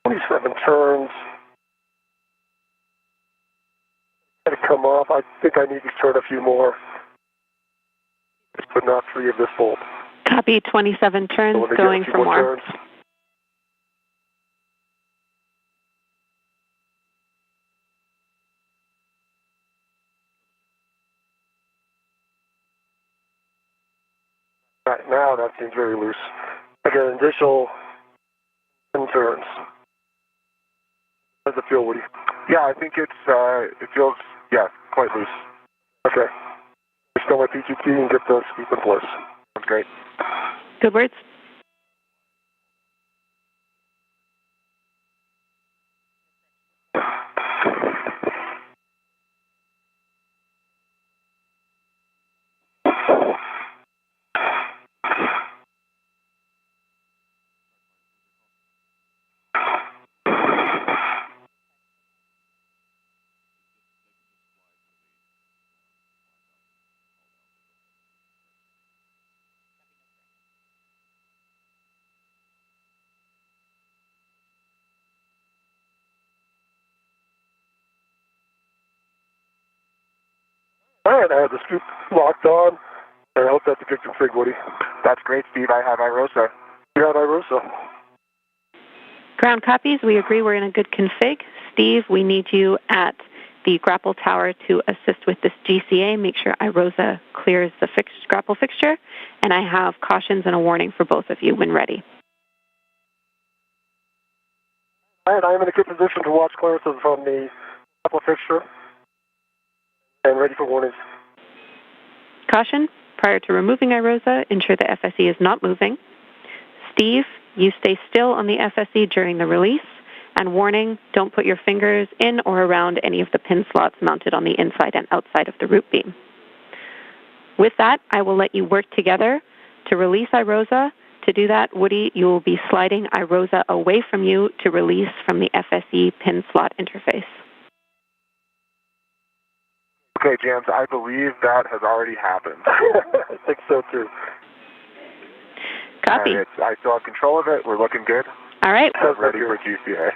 27 turns. To come off. I think I need to turn a few more, but not 3 of this bolt. Copy. 27 turns, So going for more. Turns. Right now, that seems very loose. I got an additional 10 turns. How does it feel, Woody? Yeah, I think it feels, quite loose. Okay. Install my PGT and get the scoop in place. Sounds great. Good words. All right, I have the scoop locked on, and I hope that's a good config, Woody. That's great, Steve. I have IROSA. You have IROSA. Ground copies. We agree we're in a good config. Steve, we need you at the grapple tower to assist with this GCA. Make sure IROSA clears the grapple fixture. And I have cautions and a warning for both of you when ready. All right, I am in a good position to watch clearances from the grapple fixture and ready for warnings. Caution, prior to removing IROSA, ensure the FSE is not moving. Steve, you stay still on the FSE during the release. And warning, don't put your fingers in or around any of the pin slots mounted on the inside and outside of the root beam. With that, I will let you work together to release IROSA. To do that, Woody, you will be sliding IROSA away from you to release from the FSE pin slot interface. Okay, James, I believe that has already happened. I think so, too. Copy. I still have control of it. We're looking good. All right. I'm ready for GCA.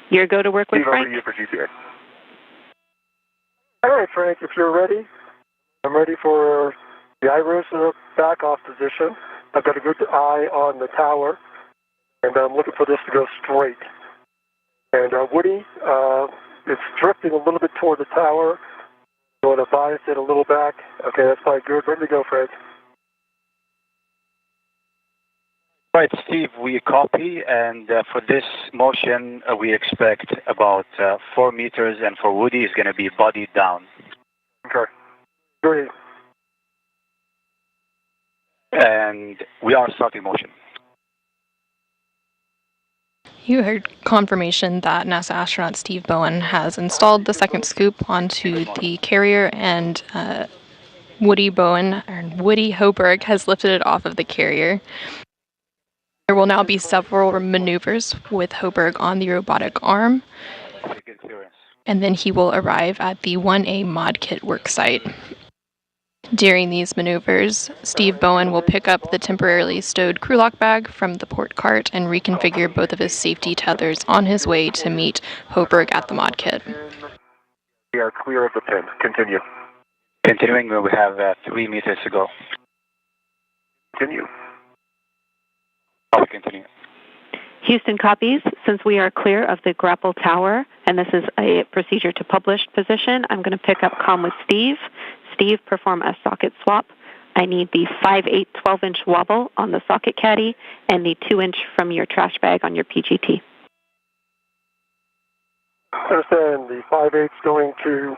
You're go to work with Steve, Frank? over to you for GCA. All right, Frank, if you're ready, I'm ready for the IROSA back-off position. I've got a good eye on the tower, and I'm looking for this to go straight. And Woody, it's drifting a little bit toward the tower. You want to bias it a little back. Okay, that's probably good. Ready to go, Frank. Right, Steve, we copy, and for this motion, we expect about 4 meters, and for Woody, it's going to be body down. Okay. Great. And we are starting motion. You heard confirmation that NASA astronaut Steve Bowen has installed the second scoop onto the carrier, and Woody Hoberg has lifted it off of the carrier. There will now be several maneuvers with Hoberg on the robotic arm, and then he will arrive at the 1A mod kit worksite. During these maneuvers, Steve Bowen will pick up the temporarily stowed crew lock bag from the port cart and reconfigure both of his safety tethers on his way to meet Hoberg at the mod kit. We are clear of the pin. Continue. Continuing, we have 3 meters to go. Continue. We continue. Houston copies. Since we are clear of the grapple tower, and this is a procedure to published position, I'm going to pick up comm with Steve. Steve, perform a socket swap. I need the 5/8 12-inch wobble on the socket caddy and the 2-inch from your trash bag on your PGT. I understand the 5/8 going to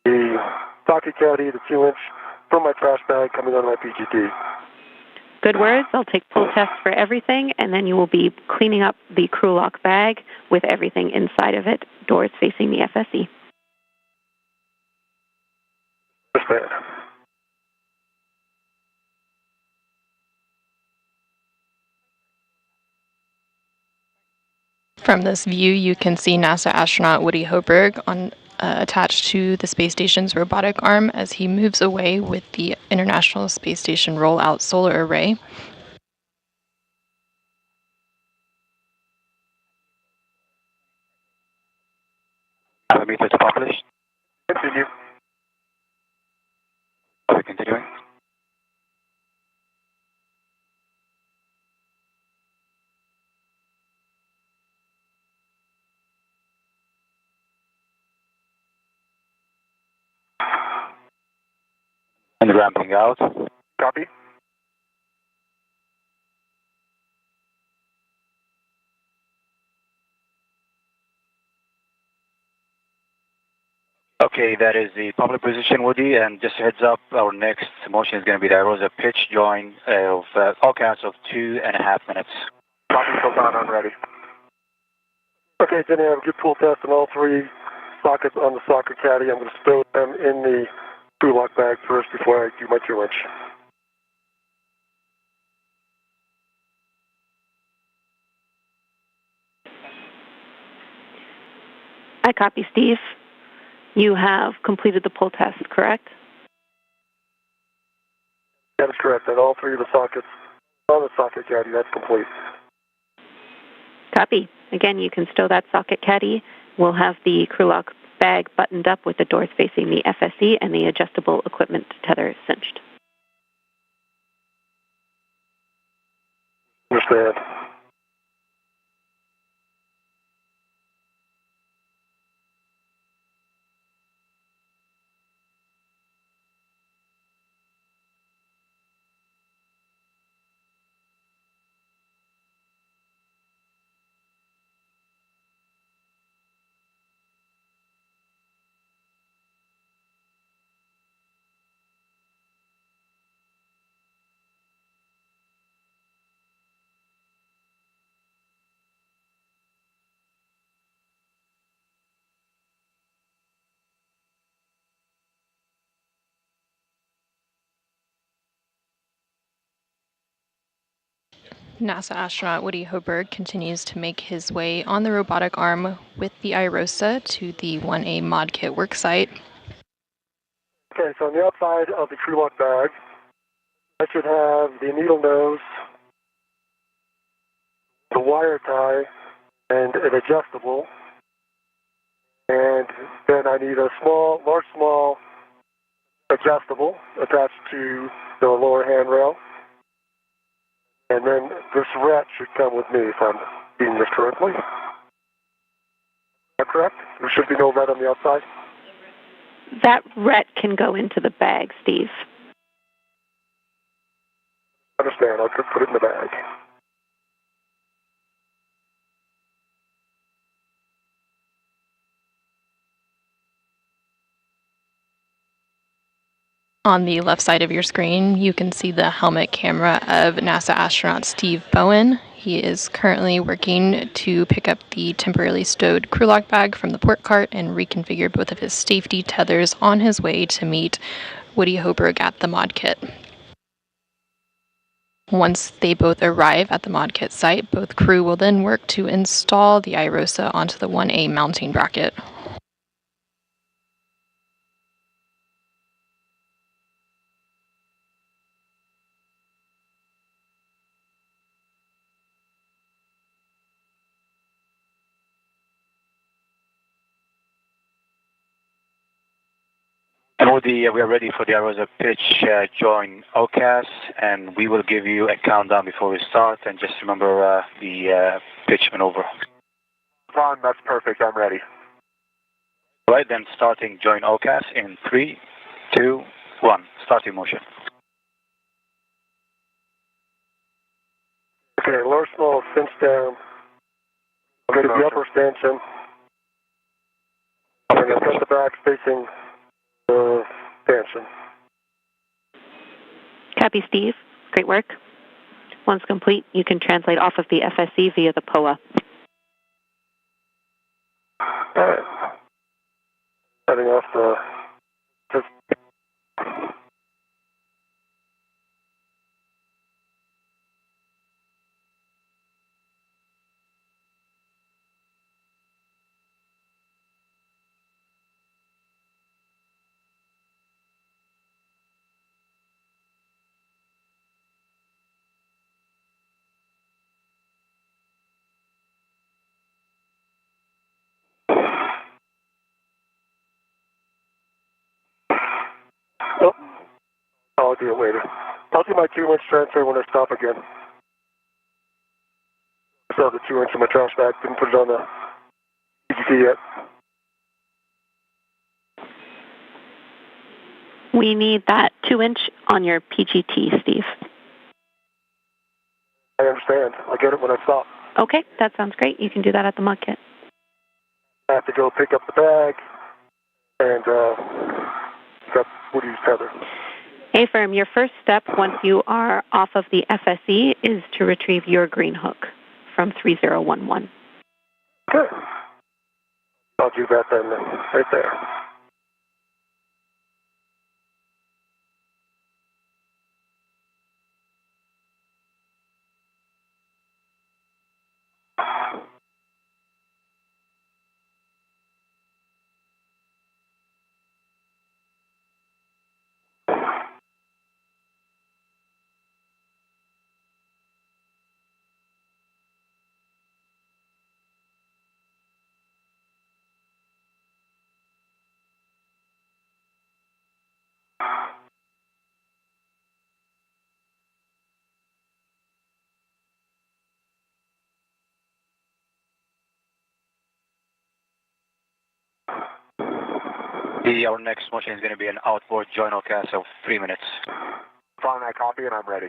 the socket caddy, the 2-inch from my trash bag coming on my PGT. Good words. I'll take pull tests for everything, and then you will be cleaning up the crew lock bag with everything inside of it, doors facing the FSE. Understand. From this view, you can see NASA astronaut Woody Hoberg attached to the space station's robotic arm as he moves away with the International Space Station rollout solar array. Have a meter to publish. Continue. Are we continuing? And ramping out. Copy. Okay, that is the public position, Woody, and just a heads up, our next motion is going to be the IROSA pitch join of all counts of 2.5 minutes. Copy, Sultan, I'm ready. Okay, Jenny, I have a good pull test on all 3 sockets on the socket caddy. I'm going to stow them in the crew lock bag first before I do my 2-inch. I copy, Steve. You have completed the pull test, correct? That is correct. And all 3 of the sockets on the socket caddy, that's complete. Copy. Again, you can stow that socket caddy. We'll have the crew lock bag buttoned up with the doors facing the FSE and the adjustable equipment tether cinched. Understand. NASA astronaut Woody Hoberg continues to make his way on the robotic arm with the iROSA to the 1A mod kit worksite. Okay, so on the outside of the crew lock bag, I should have the needle nose, the wire tie, and an adjustable. And then I need a small adjustable attached to the lower handrail. And then this rat should come with me if I'm reading this correctly. Is that correct? There should be no rat on the outside? That ret can go into the bag, Steve. Understand. I'll just put it in the bag. On the left side of your screen, you can see the helmet camera of NASA astronaut Steve Bowen. He is currently working to pick up the temporarily stowed crew lock bag from the port cart and reconfigure both of his safety tethers on his way to meet Woody Hoberg at the mod kit. Once they both arrive at the mod kit site, both crew will then work to install the iROSA onto the 1A mounting bracket. And we are ready for the iROSA pitch. Join OCAS, and we will give you a countdown before we start. And just remember the pitch maneuver. Ron, that's perfect. I'm ready. All right, then starting join OCAS in 3, 2, 1. Start your motion. Okay, lower small cinch down. I'll go to the upper stanchion. And then cut the back facing the stanchion. Copy, Steve. Great work. Once complete, you can translate off of the FSE via the POA. All right. Setting off the... Oh, I'll do it later. I'll do my 2-inch transfer when I stop again. I still have the 2-inch in my trash bag. Didn't put it on the PGT yet. We need that 2-inch on your PGT, Steve. I understand. I'll get it when I stop. Okay, that sounds great. You can do that at the mod kit. I have to go pick up the bag and got Woody's tether. A-firm, your first step once you are off of the FSE is to retrieve your green hook from 3011. Okay. I'll do that then, right there. Our next motion is going to be an outboard journal cast of 3 minutes. Following that copy, and I'm ready.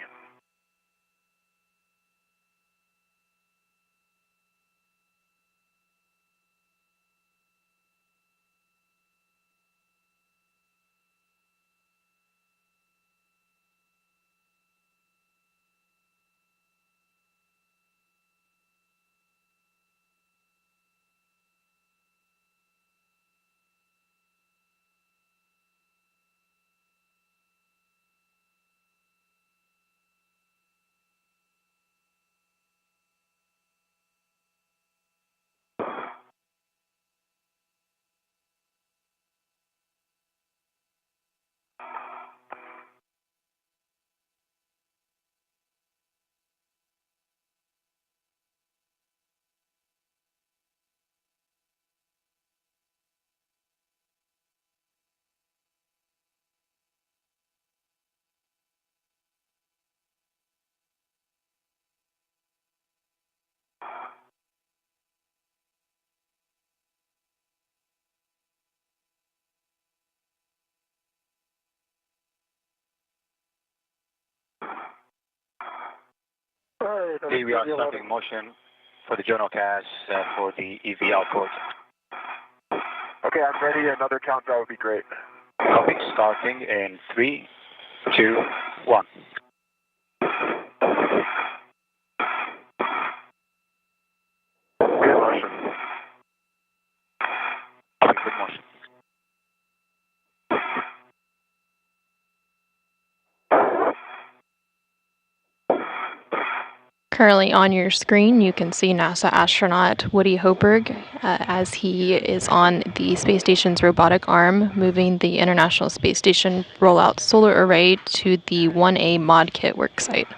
Okay, we are starting motion for the journal cast for the EV outboard. Okay, I'm ready. Another countdown would be great. Copy, starting in 3, 2, 1. Good motion. Copy, good motion. Currently on your screen, you can see NASA astronaut Woody Hoberg as he is on the space station's robotic arm, moving the International Space Station rollout solar array to the 1A mod kit worksite.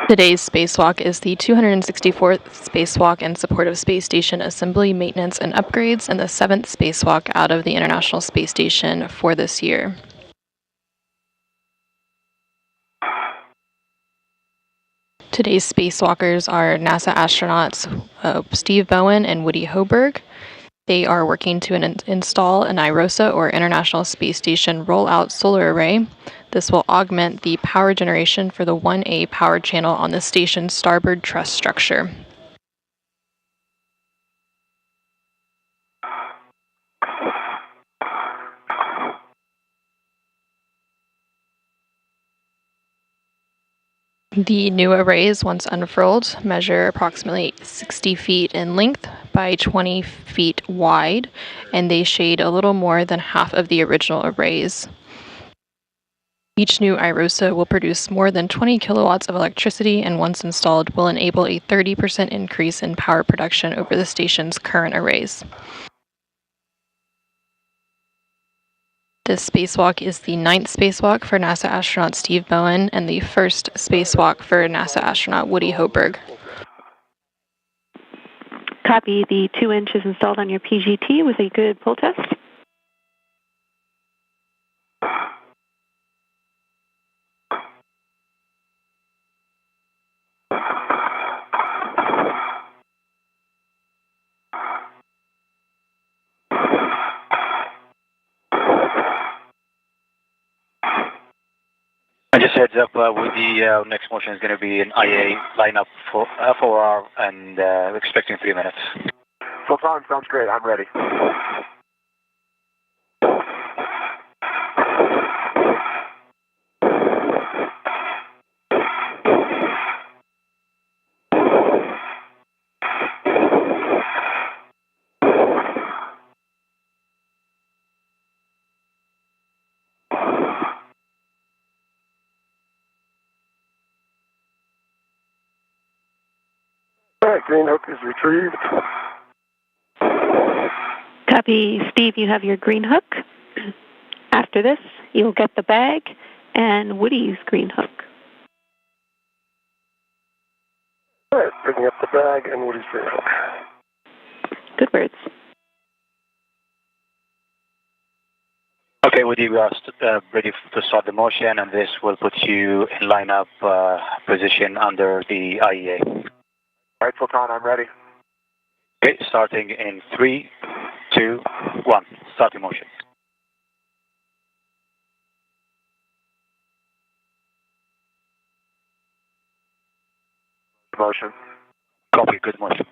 Today's spacewalk is the 264th spacewalk in support of space station assembly, maintenance, and upgrades, and the 7th spacewalk out of the International Space Station for this year. Today's spacewalkers are NASA astronauts Steve Bowen and Woody Hoberg. They are working to install an IROSA, or International Space Station Rollout Solar Array. This will augment the power generation for the 1A power channel on the station's starboard truss structure. The new arrays, once unfurled, measure approximately 60 feet in length by 20 feet wide, and they shade a little more than half of the original arrays. Each new IROSA will produce more than 20 kilowatts of electricity, and once installed will enable a 30% increase in power production over the station's current arrays. This spacewalk is the 9th spacewalk for NASA astronaut Steve Bowen and the 1st spacewalk for NASA astronaut Woody Hoberg. Copy. The 2-inch is installed on your PGT with a good pull test. Heads up, Woody, next motion is going to be an IA lineup for 4 hours and expecting 3 minutes. Sultan, sounds great. I'm ready. All right, green hook is retrieved. Copy, Steve, you have your green hook. After this, you'll get the bag and Woody's green hook. All right, picking up the bag and Woody's green hook. Good words. Okay, Woody, we are ready to start the motion, and this will put you in lineup position under the IEA. All right, Sultan, I'm ready. Okay, starting in 3, 2, 1. Starting motion. Motion. Copy, good motion.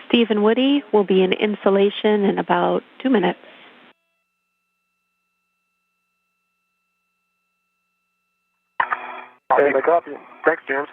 Steve and Woody will be in installation in about 2 minutes. Hey, I copy. Thanks, James.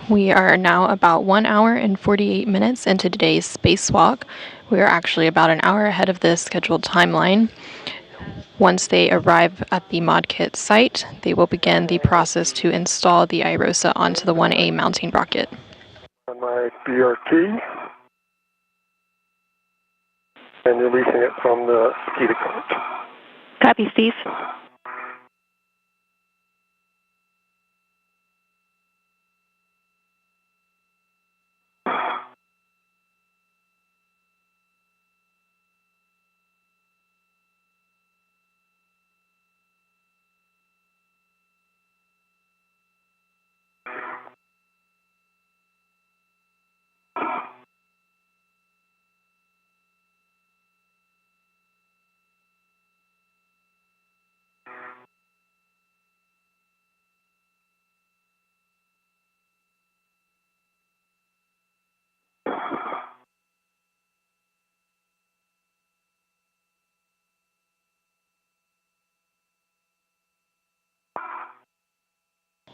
We are now about 1 hour and 48 minutes into today's spacewalk. We are actually about an hour ahead of the scheduled timeline. Once they arrive at the ModKit site, they will begin the process to install the IROSA onto the 1A mounting rocket. On my BRT and releasing it from the SCADA code. Copy, Steve.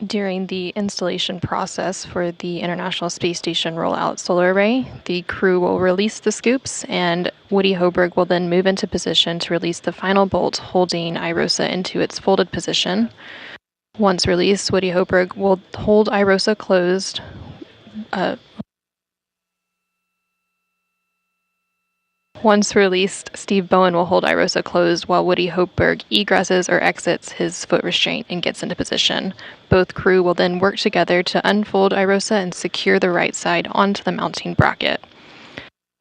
During the installation process for the International Space Station Rollout Solar Array, the crew will release the scoops, and Woody Hoberg will then move into position to release the final bolt holding IROSA into its folded position. Once released, Woody Hoberg will hold IROSA closed. Once released, Steve Bowen will hold IROSA closed while Woody Hoberg egresses or exits his foot restraint and gets into position. Both crew will then work together to unfold IROSA and secure the right side onto the mounting bracket.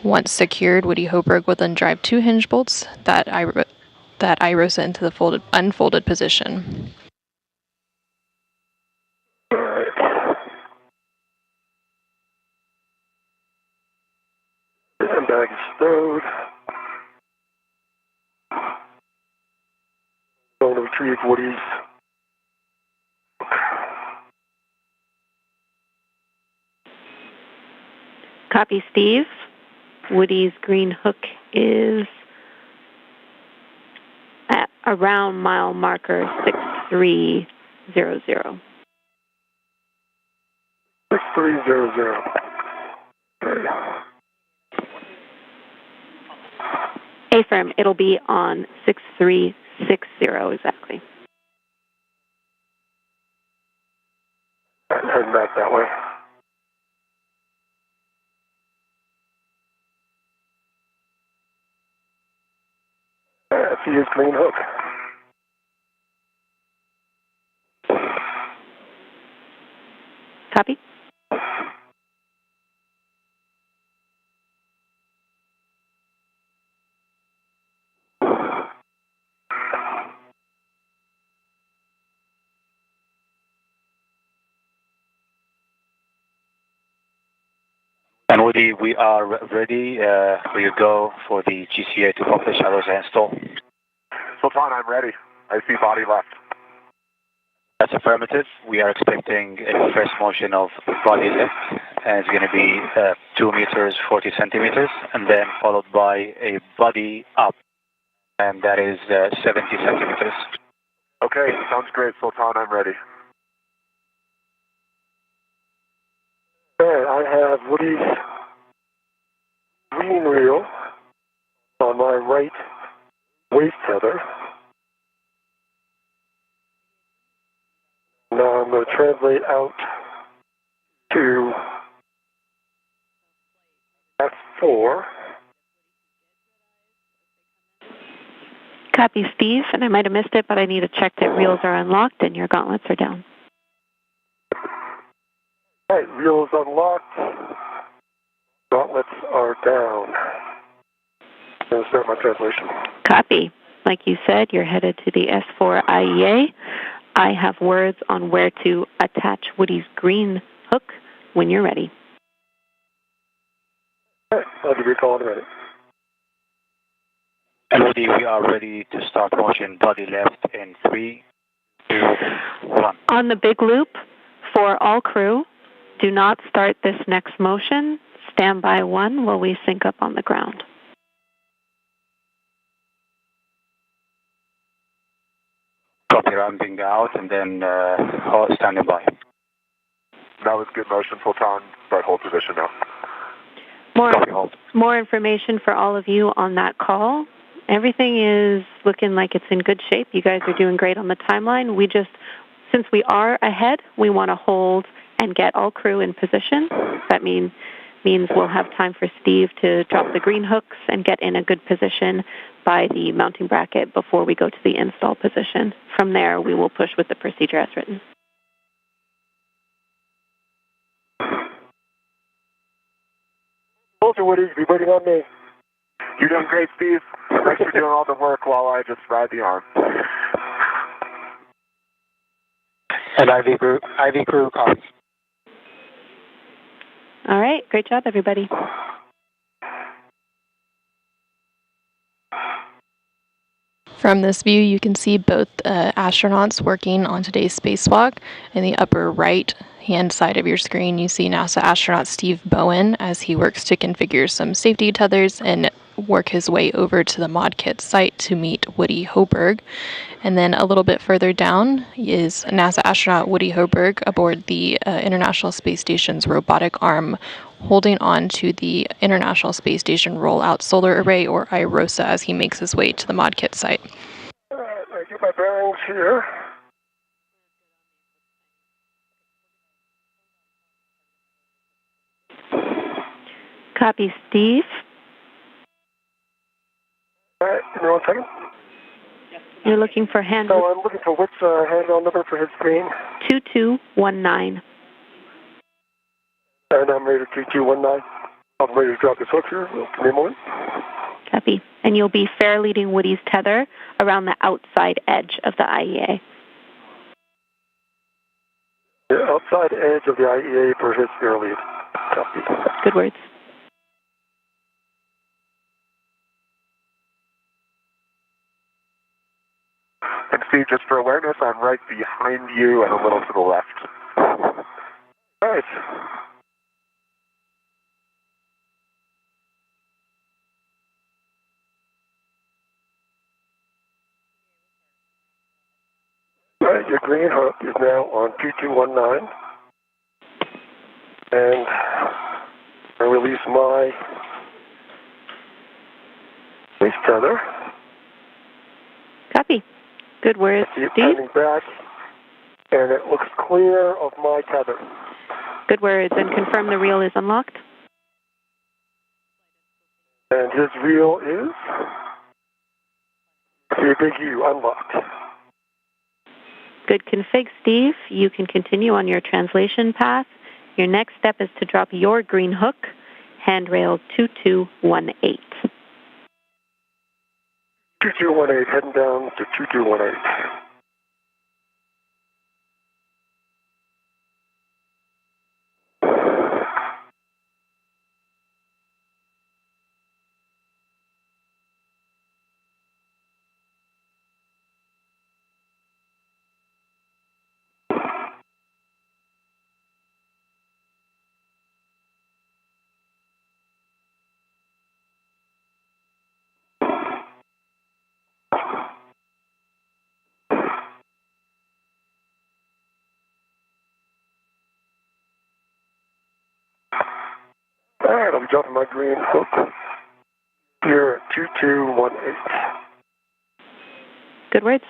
Once secured, Woody Hoberg will then drive 2 hinge bolts that IROSA into the unfolded position. All right. And bag is stowed. Going to retrieve Woody's. Copy, Steve. Woody's green hook is at around mile marker 6300. 6300. Okay. Affirm, it'll be on 6360 exactly. Heading back that way. That's his green hook. Copy. And Woody, we are ready for you go for the GCA to publish our install. Sultan, I'm ready. I see body left. That's affirmative. We are expecting a first motion of body left, and it's going to be 2 meters, 40 centimeters, and then followed by a body up, and that is 70 centimeters. Okay, sounds great, Sultan. I'm ready. Okay, I have Woody's green reel on my right waist tether. Now I'm going to translate out to F4. Copy, Steve, and I might have missed it, but I need to check that reels are unlocked and your gauntlets are down. All right, reels unlocked. Gauntlets are down. I'm going to start my translation. Copy. Like you said, you're headed to the S4 IEA. I have words on where to attach Woody's green hook when you're ready. All right, I'll give you a call in a minute. And Woody, we are ready to start motion body left in 3, 2, 1. On the big loop, for all crew, do not start this next motion. Stand by 1 while we sync up on the ground. Copy, ramping out, and then standing by. That was good motion, Sultan, but hold position now. Copy, hold. More information for all of you on that call. Everything is looking like it's in good shape. You guys are doing great on the timeline. Since we are ahead, we want to hold and get all crew in position. That means we'll have time for Steve to drop the green hooks and get in a good position by the mounting bracket before we go to the install position. From there, we will push with the procedure as written. Soldier Woody, be waiting on me. You're doing great, Steve. Thanks for doing all the work while I just ride the arm. And IV crew, copy. All right. Great job, everybody. From this view, you can see both astronauts working on today's spacewalk. In the upper right-hand side of your screen, you see NASA astronaut Steve Bowen as he works to configure some safety tethers and work his way over to the mod kit site to meet Woody Hoburg. And then a little bit further down is NASA astronaut Woody Hoburg aboard the International Space Station's robotic arm, holding on to the International Space Station Rollout Solar Array, or IROSA, as he makes his way to the mod kit site. All right, I get my bearings here. Copy, Steve. All right, give me 1 second. You're looking for hand So I'm looking for which handle number for his screen? 2219. And I'm ready to 3219. I'm ready to drop this hook here. Give me a moment. Copy. And you'll be fair leading Woody's tether around the outside edge of the IEA. The outside edge of the IEA for his fair lead. Copy. Good words. And Steve, just for awareness, I'm right behind you and a little to the left. All right. green hook is now on 2219. And I release my base tether. Copy. Good words, It's Steve. heading back, and it looks clear of my tether. Good words. And confirm the reel is unlocked. And his reel is, I see a big U, unlocked. Good config, Steve. You can continue on your translation path. Your next step is to drop your green hook, handrail 2218. 2218, heading down to 2218. All right, I'll be dropping my green hook here at 2218. Good words.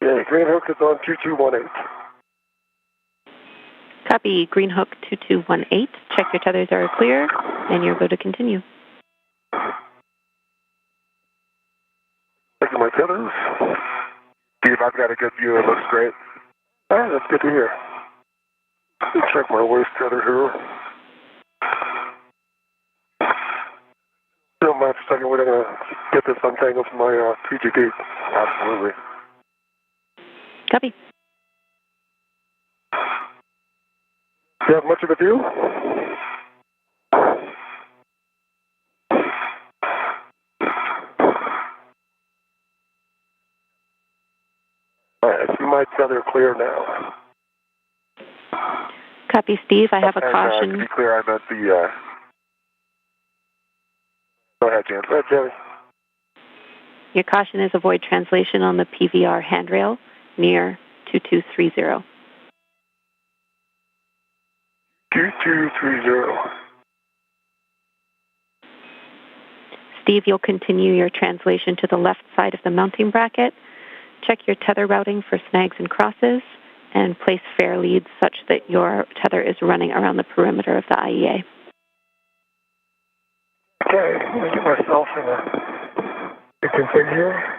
Yeah, green hook is on 2218. Copy. Green hook 2218. Check your tethers are clear, and you're good to continue. Checking my tethers. Steve, I've got a good view. It looks great. All right, that's good to hear. Check my worst tether here. Don't mind for a second, we're going to get this untangled from my PGD. Absolutely. Copy. Do you have much of a view? All right, I see my tether clear now. Copy, Steve. I have a And, caution. to be clear, I meant the... Go ahead, James. Go ahead, Jerry. Your caution is avoid translation on the PVR handrail near 2230. 2230. Steve, you'll continue your translation to the left side of the mounting bracket. Check your tether routing for snags and crosses, and place fair leads such that your tether is running around the perimeter of the IEA. Okay, I'm going to get myself in a config here.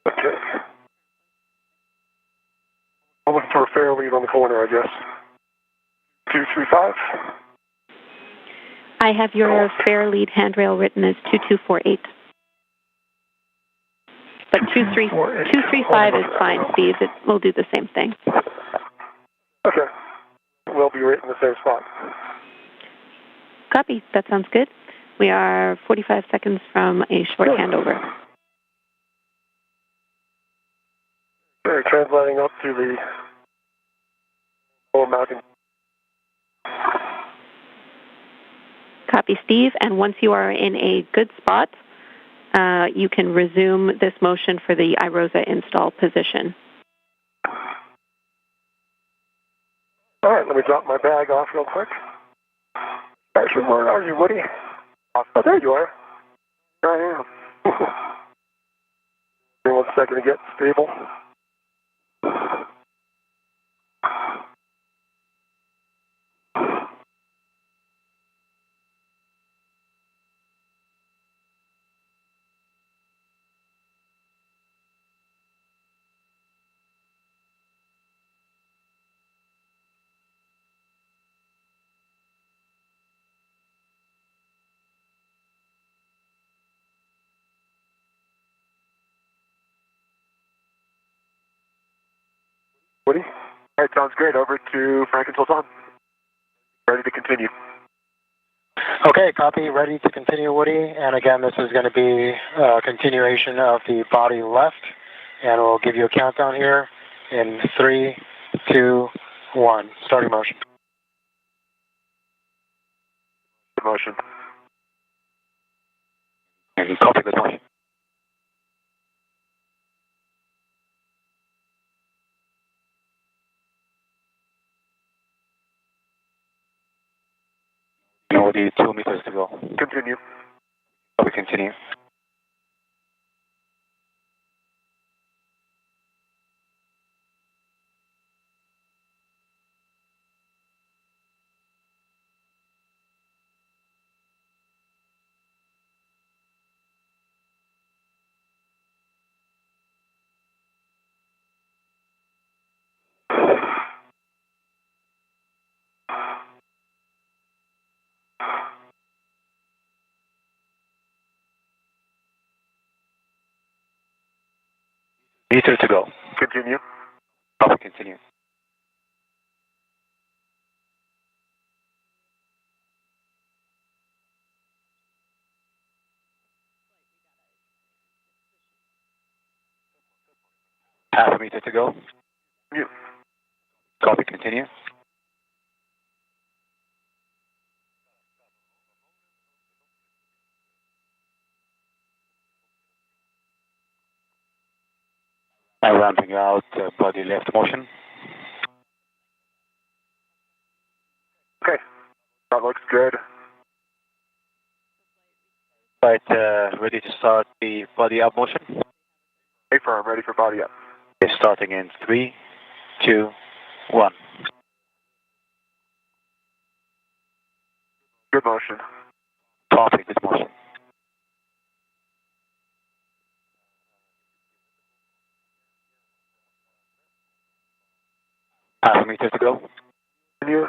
Okay. I'm looking for a fair lead on the corner, I guess. 235. I have your fair lead handrail written as 2248. But 235 is fine, Steve. It will do the same thing. Okay. We'll be right in the same spot. Copy. That sounds good. We are 45 seconds from a short handover. Okay, translating up to the lower mountain. Copy, Steve. And once you are in a good spot, you can resume this motion for the iROSA install position. All right, let me drop my bag off real quick. Actually, where are you, Woody? Oh, there you are. There I am. Give me 1 second to get stable. Woody? All right, sounds great. Over to Frank and Sultan. Ready to continue. Okay, copy. Ready to continue, Woody. And again, this is going to be a continuation of the body left. And we'll give you a countdown here in 3, 2, 1. Starting motion. Good motion. And copy the motion. Already 2 meters to go. Continue. We continue. Meter to go. Continue. We continue. Half a meter to go. Continue. Copy, continue. Now ramping out body left motion. Okay, that looks good. Right, ready to start the body up motion. Hey, firm, ready for body up. Okay, starting in 3, 2, 1. Good motion. Copy, good motion. Half a meter to go. Continue.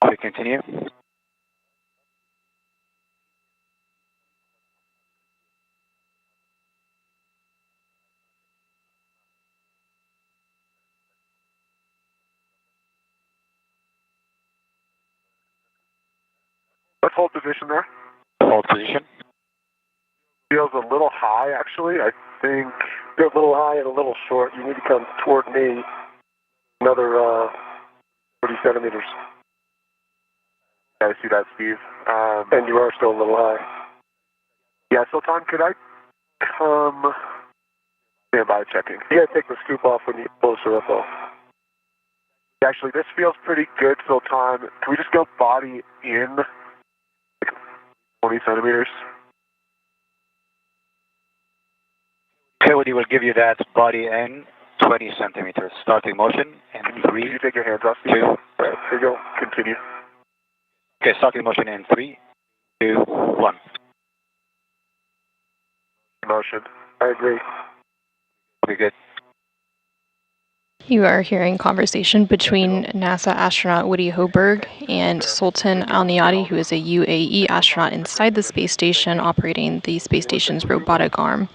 We continue. Let's hold position there. Hold position. Feels a little high, actually. I think. Feels a little high and a little short. You need to come toward me another 40 centimeters. I see that, Steve. And you are still a little high. Yeah, Sultan, could I come? Stand by checking. You got to take the scoop off when you get closer, that's all. Actually, this feels pretty good, Sultan. Can we just go body in? 20 centimeters. Woody will give you that body in 20 centimeters. Starting motion in 3, Can you take your hands off, Steve? 2. All right, here you go. Continue. Okay, starting motion in 3, 2, 1. Motion. I agree. Okay, good. You are hearing conversation between NASA astronaut Woody Hoburg and Sultan Al-Niyadi, who is a UAE astronaut inside the space station operating the space station's robotic arm.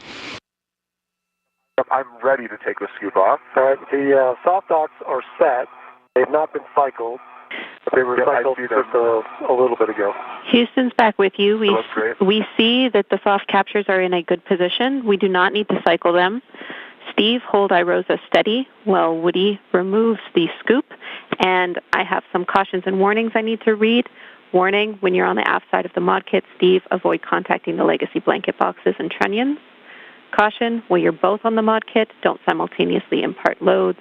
I'm ready to take the scoop off. All right, the soft docks are set. They've not been cycled, but they were cycled just a little bit ago. Houston's back with you. That looks great. We see that the soft captures are in a good position. We do not need to cycle them. Steve, hold iROSA steady while Woody removes the scoop. And I have some cautions and warnings I need to read. Warning, when you're on the aft side of the mod kit, Steve, avoid contacting the legacy blanket boxes and trunnions. Caution, when you're both on the mod kit, don't simultaneously impart loads.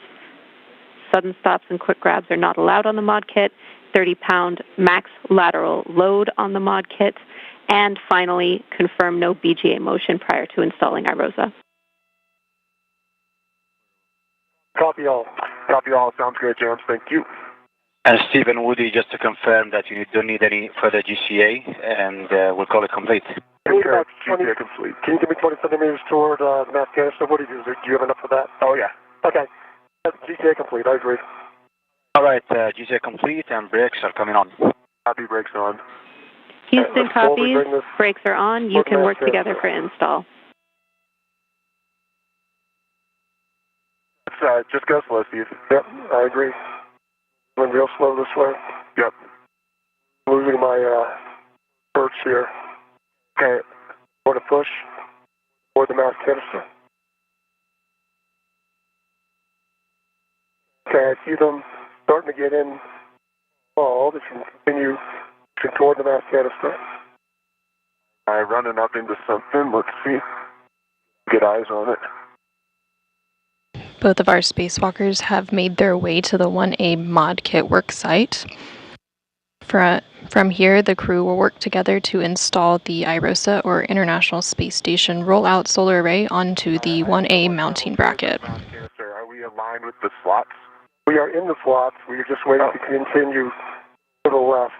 Sudden stops and quick grabs are not allowed on the mod kit. 30-pound max lateral load on the mod kit. And finally, confirm no BGA motion prior to installing iROSA. Copy all. Copy all. Sounds great, James. Thank you. And Stephen, Woody, just to confirm that you don't need any further GCA, and we'll call it complete. Okay, GCA complete. Can you give me 20 centimeters toward the mass canister? What do you have enough for that? Oh, yeah. Okay. GCA complete, I agree. All right, GCA complete, and brakes are coming on. Copy, brakes on. Houston copies, brakes are on. You can work together for install. just go slow, Steve. Yep, I agree. Going real slow this way. Yep. Moving my perch here. Okay. Want to push toward the mass canister. Okay, I see them starting to get in. Oh, they can continue toward the mass canister. Running up into something. Let's see. Get eyes on it. Both of our spacewalkers have made their way to the 1A mod kit work site. From here, the crew will work together to install the IROSA, or International Space Station Rollout Solar Array, onto the 1A mounting bracket. Are we aligned with the slots? We are in the slots. We are just waiting to continue to the left.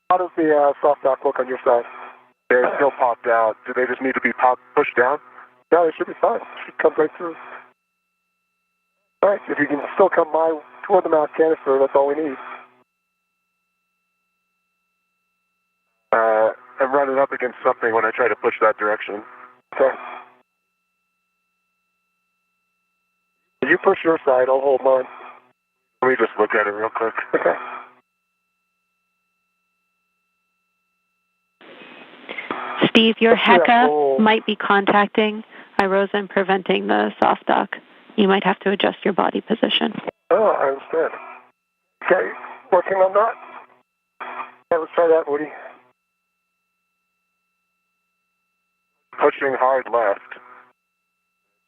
How does the soft dock look on your side? They're still popped out. Do they just need to be pushed down? Yeah, they should be fine. Should come right through. All right, if you can still come toward the mass canister, that's all we need. I'm running up against something when I try to push that direction. Okay. If you push your side, I'll hold mine. Let me just look at it real quick. Okay. Steve, your HECA might be contacting IROSA and preventing the soft dock. You might have to adjust your body position. Oh, I understand. Okay, working on that. Yeah, let's try that, Woody. Pushing hard left.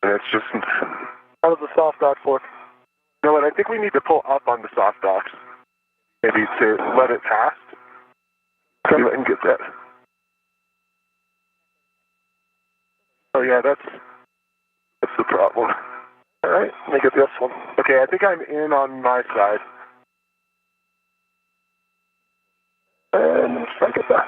And it's just... How does the soft dock look? You know what, I think we need to pull up on the soft docks. Maybe to let it pass. See if I can get that. Oh yeah, that's the problem. All right, let me get this one. Okay, I think I'm in on my side. And try to get that.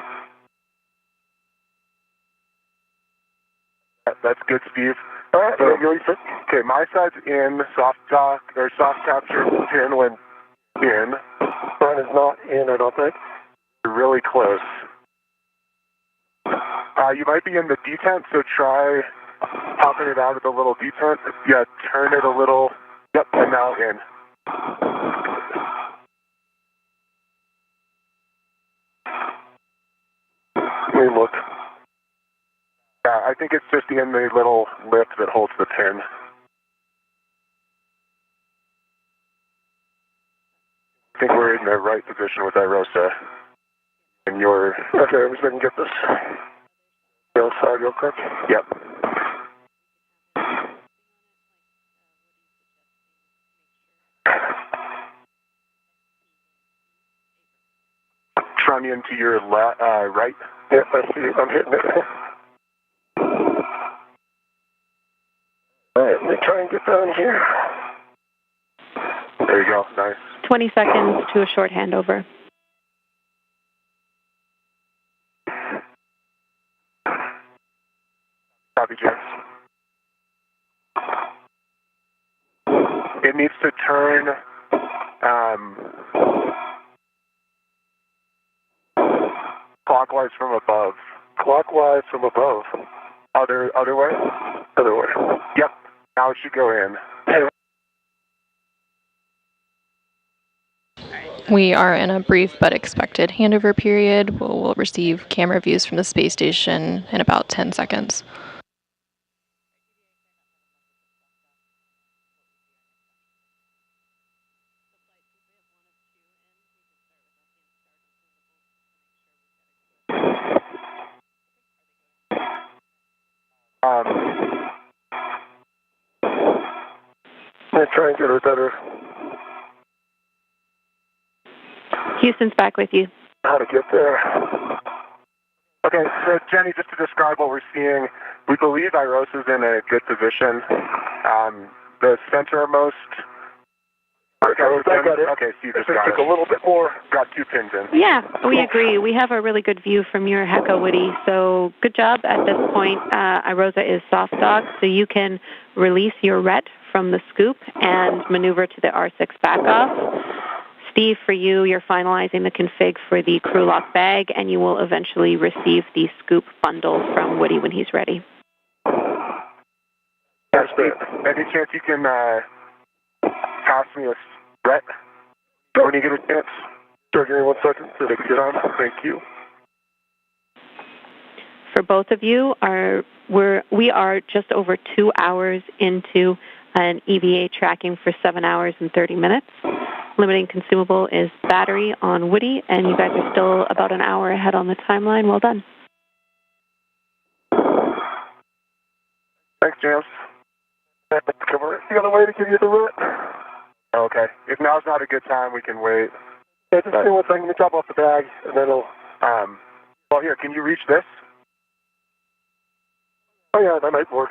That's good, Steve. All right, okay, my side's in, soft dock, or soft capture pin went in. Mine is not in, I don't think. Really close. You might be in the detent, so try popping it out of the little detent. Yeah, turn it a little. Yep, and now in. Let me look. Yeah, I think it's just in the little lip that holds the pin. I think we're in the right position with IROSA. And you're... Okay, I'm just going to get this outside real quick. Yep. Try me into your right. Yep, I see. I'm hitting it. All right, let me try and get down here. There you go. Nice. 20 seconds to a short handover. Copy, James. It needs to turn clockwise from above. Clockwise from above. Other way? Other way. Yep. Now it should go in. We are in a brief but expected handover period. We'll receive camera views from the space station in about 10 seconds. I'm try and get her better. Houston's back with you. How to get there. Okay, so Jenny, just to describe what we're seeing, we believe IROSA is in a good position. The centermost... I got it. Okay, so you just got it. A little bit more. Got 2 pins in. Yeah, we agree. We have a really good view from your HECA, Woody. So good job at this point. IROSA is soft docked, so you can release your RET from the scoop and maneuver to the R6 backoff. Steve, for you, you're finalizing the config for the crew lock bag, and you will eventually receive the scoop bundle from Woody when he's ready. Steve, any chance you can pass me a threat when you get a chance? Sure, give me 1 second to get on. Thank you. For both of you, we are just over 2 hours into an EVA tracking for 7 hours and 30 minutes. Limiting consumable is battery on Woody, and you guys are still about an hour ahead on the timeline. Well done. Thanks, James. Come on. You got a way to give you the route? Okay. If now's not a good time, we can wait. Yeah, just give me 1 second. Let me drop off the bag, and then it'll... Well, here, can you reach this? Oh, yeah, that might work.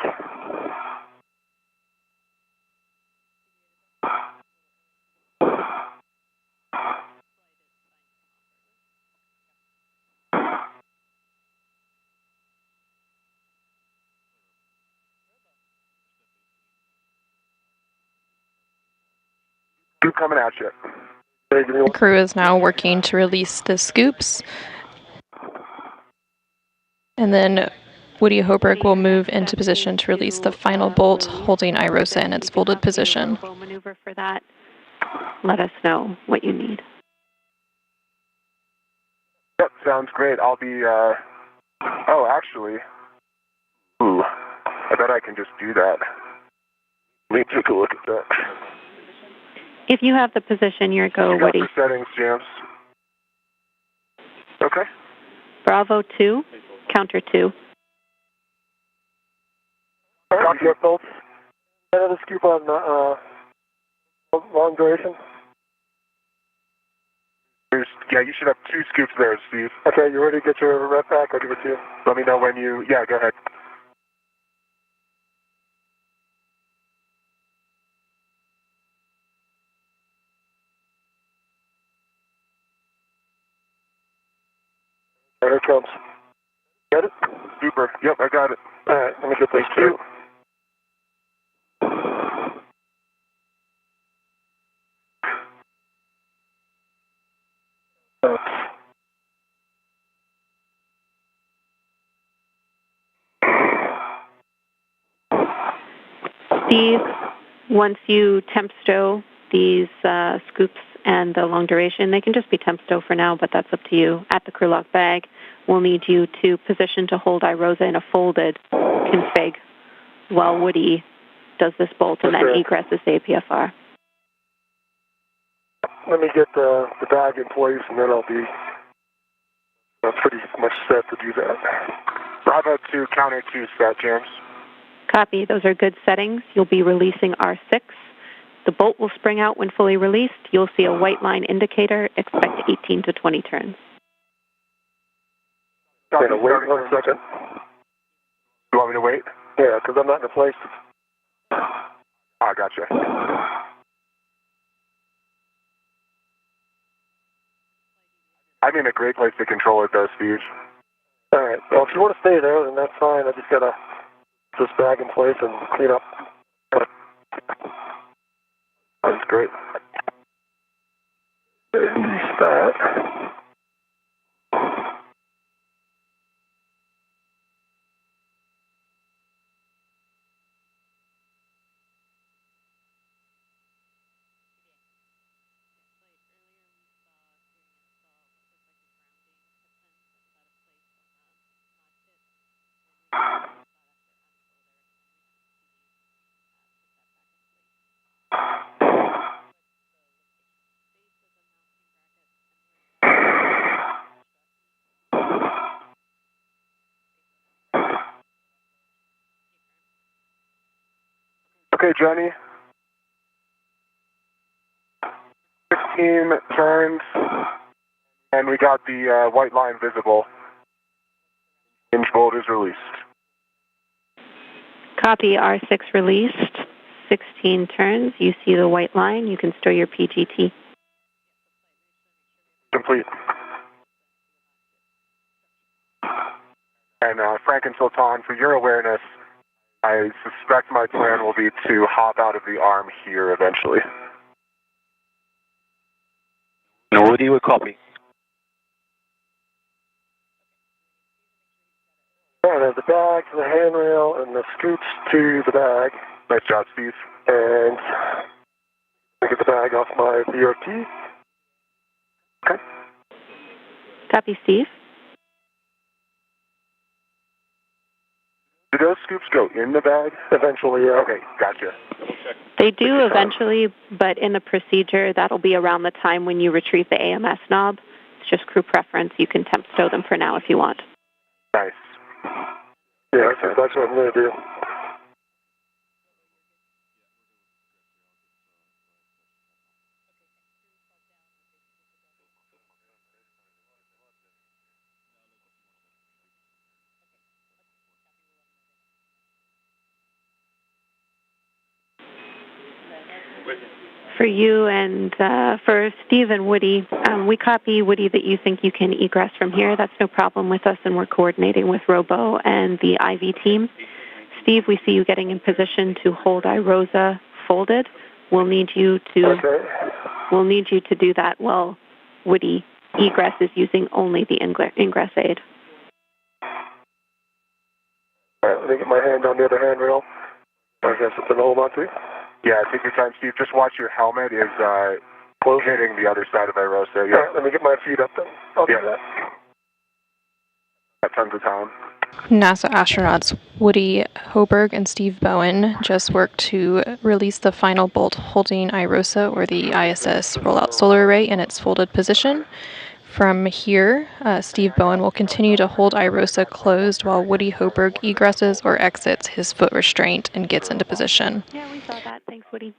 Scoop coming at you. The crew is now working to release the scoops. And then Woody Hoberg will move into position to release the final bolt, holding IROSA in its folded position. Maneuver for that. Let us know what you need. Yep, sounds great. I'll be, oh, actually, I bet I can just do that. Let me take a look at that. If you have the position, your go, Woody. The settings, James. Okay. Bravo 2, counter 2. All right, you have bolts. Another scoop on long duration. Yeah, you should have 2 scoops there, Steve. Okay, you ready to get your rep back? I'll give it to you. Let me know when you... Yeah, go ahead. Here it comes. Got it? Super. Yep, I got it. All right, let me get this too. Steve, once you temp stow these scoops and the long duration, they can just be temp stow for now, but that's up to you. At the crew lock bag, we'll need you to position to hold IROSA in a folded config while Woody does this bolt and then egresses the APFR. Let me get the bag in place, and then I'll be pretty much set to do that. Bravo 2, counter 2 set, James. Copy. Those are good settings. You'll be releasing R6. The bolt will spring out when fully released. You'll see a white line indicator. Expect 18 to 20 turns. Wait 1 second. You want me to wait? Yeah, because I'm not in a place. I gotcha. I'm in a great place to control it, though, Steve. All right. Well, if you want to stay there, then that's fine. I just got to put this bag in place and clean up. That's great. Release that. Okay, Jenny. 15 turns, and we got the white line visible. Hinge bolt is released. Copy. R6 released. 16 turns. You see the white line. You can store your PGT. Complete. And Frank and Sultan, for your awareness, I suspect my plan will be to hop out of the arm here eventually. Woody will copy. All right, I have the bag to the handrail and the scoops to the bag. Nice job, Steve. And I get get the bag off my VRT. Okay. Copy, Steve. Do those scoops go in the bag? Eventually, yeah. Okay, gotcha. They do eventually, but in the procedure, that'll be around the time when you retrieve the AMS knob. It's just crew preference. You can temp stow them for now if you want. Nice. Yeah, that's what I'm going to do. For you and for Steve and Woody, we copy, Woody, that you think you can egress from here. That's no problem with us, and we're coordinating with Robo and the IV team. Steve, we see you getting in position to hold iRosa folded. We'll need you to do that while Woody egresses using only the ingress aid. All right, let me get my hand on the other handrail. I guess it's an hold on to. Yeah, take your time, Steve. Just watch your helmet is hitting the other side of iRosa. Yeah. All right, let me get my feet up then. I'll do that. Got tons of time. NASA astronauts Woody Hoberg and Steve Bowen just worked to release the final bolt holding iRosa, or the ISS rollout solar array, in its folded position. From here, Steve Bowen will continue to hold iRosa closed while Woody Hoberg egresses or exits his foot restraint and gets into position. Yeah, we saw that. Thanks, Woody.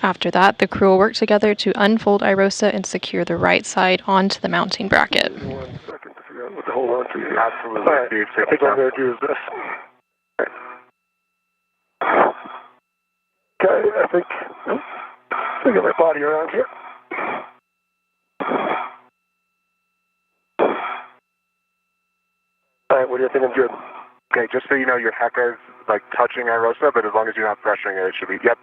After that, the crew will work together to unfold iRosa and secure the right side onto the mounting bracket. 1 second to figure out what to hold on to. Absolutely, All right, Steve. I think what I'm going to do is this. Okay, I think I get my body around here. All right, what do you think I'm good? Okay, just so you know, your HECA is like touching iRosa, but as long as you're not pressuring it, it should be, yep.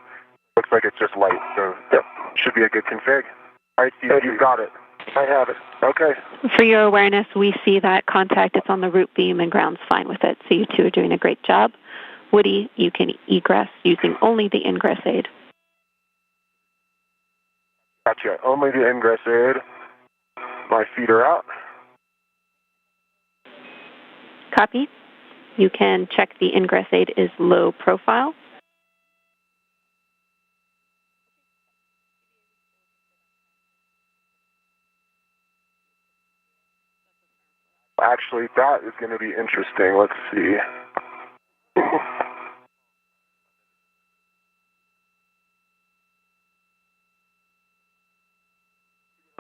Looks like it's just light, so yep. Should be a good config. All right, Steve, you've got it. I have it. Okay. For your awareness, we see that contact. It's on the root beam and ground's fine with it, so you two are doing a great job. Woody, you can egress using only the ingress aid. Gotcha. Only the ingress aid. My feet are out. Copy. You can check the ingress aid is low profile. Actually, that is going to be interesting. Let's see.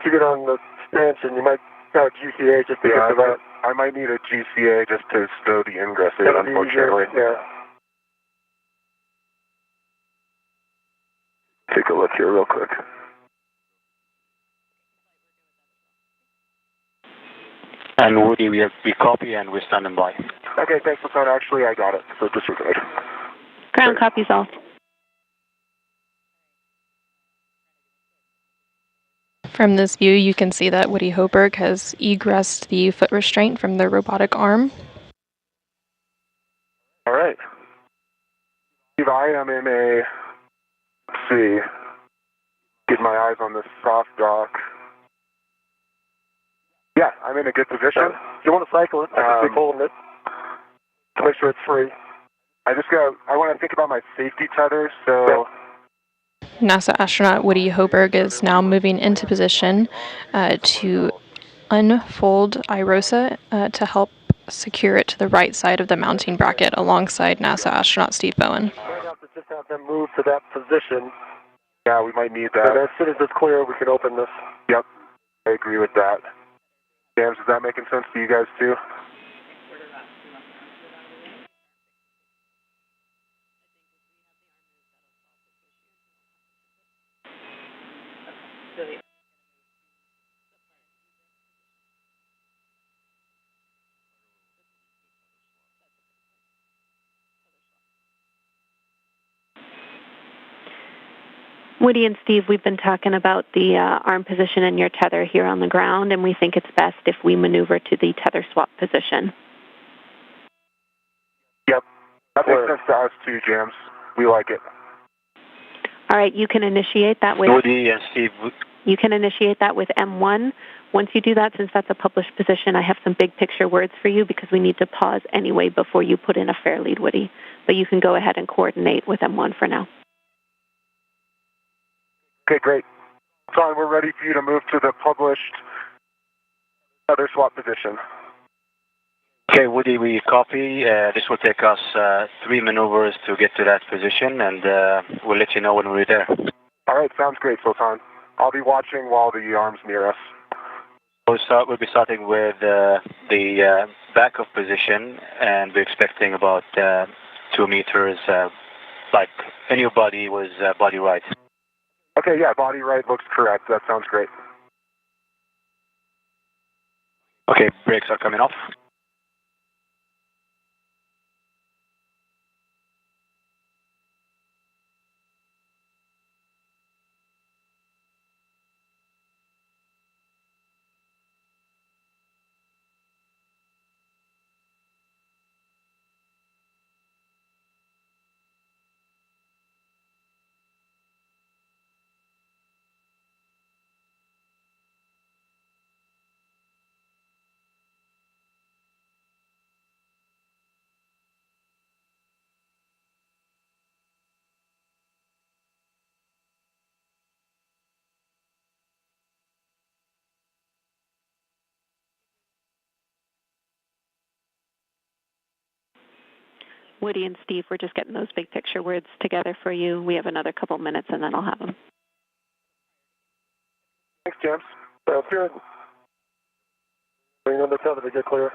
To get on the stanchion, you might have GCA just to get to that. I might need a GCA just to stow the ingress aid, unfortunately. Yeah. Take a look here real quick. And Woody, we copy and we're standing by. Okay, thanks for phone. Actually, I got it, so disregard. Ground copies all. From this view, you can see that Woody Hoberg has egressed the foot restraint from the robotic arm. All right. Steve, I am in a, let's see, get my eyes on this soft dock. Yeah, I'm in a good position. You want to cycle it? I keep holding it to make sure it's free. I want to think about my safety tether, so... Yeah. NASA astronaut Woody Hoberg is now moving into position to unfold iRosa to help secure it to the right side of the mounting bracket alongside NASA astronaut Steve Bowen. We might have to just have them move to that position. Yeah, we might need that. And as soon as it's clear, we can open this. Yep, I agree with that. James, is that making sense to you guys too? Woody and Steve, we've been talking about the arm position and your tether here on the ground, and we think it's best if we maneuver to the tether swap position. Yep, that makes sense to us too, James. We like it. All right, you can initiate that with Woody and Steve. You can initiate that with M1. Once you do that, since that's a published position, I have some big picture words for you because we need to pause anyway before you put in a fair lead, Woody. But you can go ahead and coordinate with M1 for now. Okay, great. John, we're ready for you to move to the published tether swap position. Okay, Woody, we copy. This will take us 3 maneuvers to get to that position, and we'll let you know when we're there. All right, sounds great, Sultan. I'll be watching while the arm's near us. We'll be starting with the backup position, and we're expecting about 2 meters, like in your body was body right. Okay, yeah, body right looks correct. That sounds great. Okay, brakes are coming off. Woody and Steve, we're just getting those big picture words together for you. We have another couple minutes, and then I'll have them. Thanks, James. Sounds good. Bring on the tether to get clear.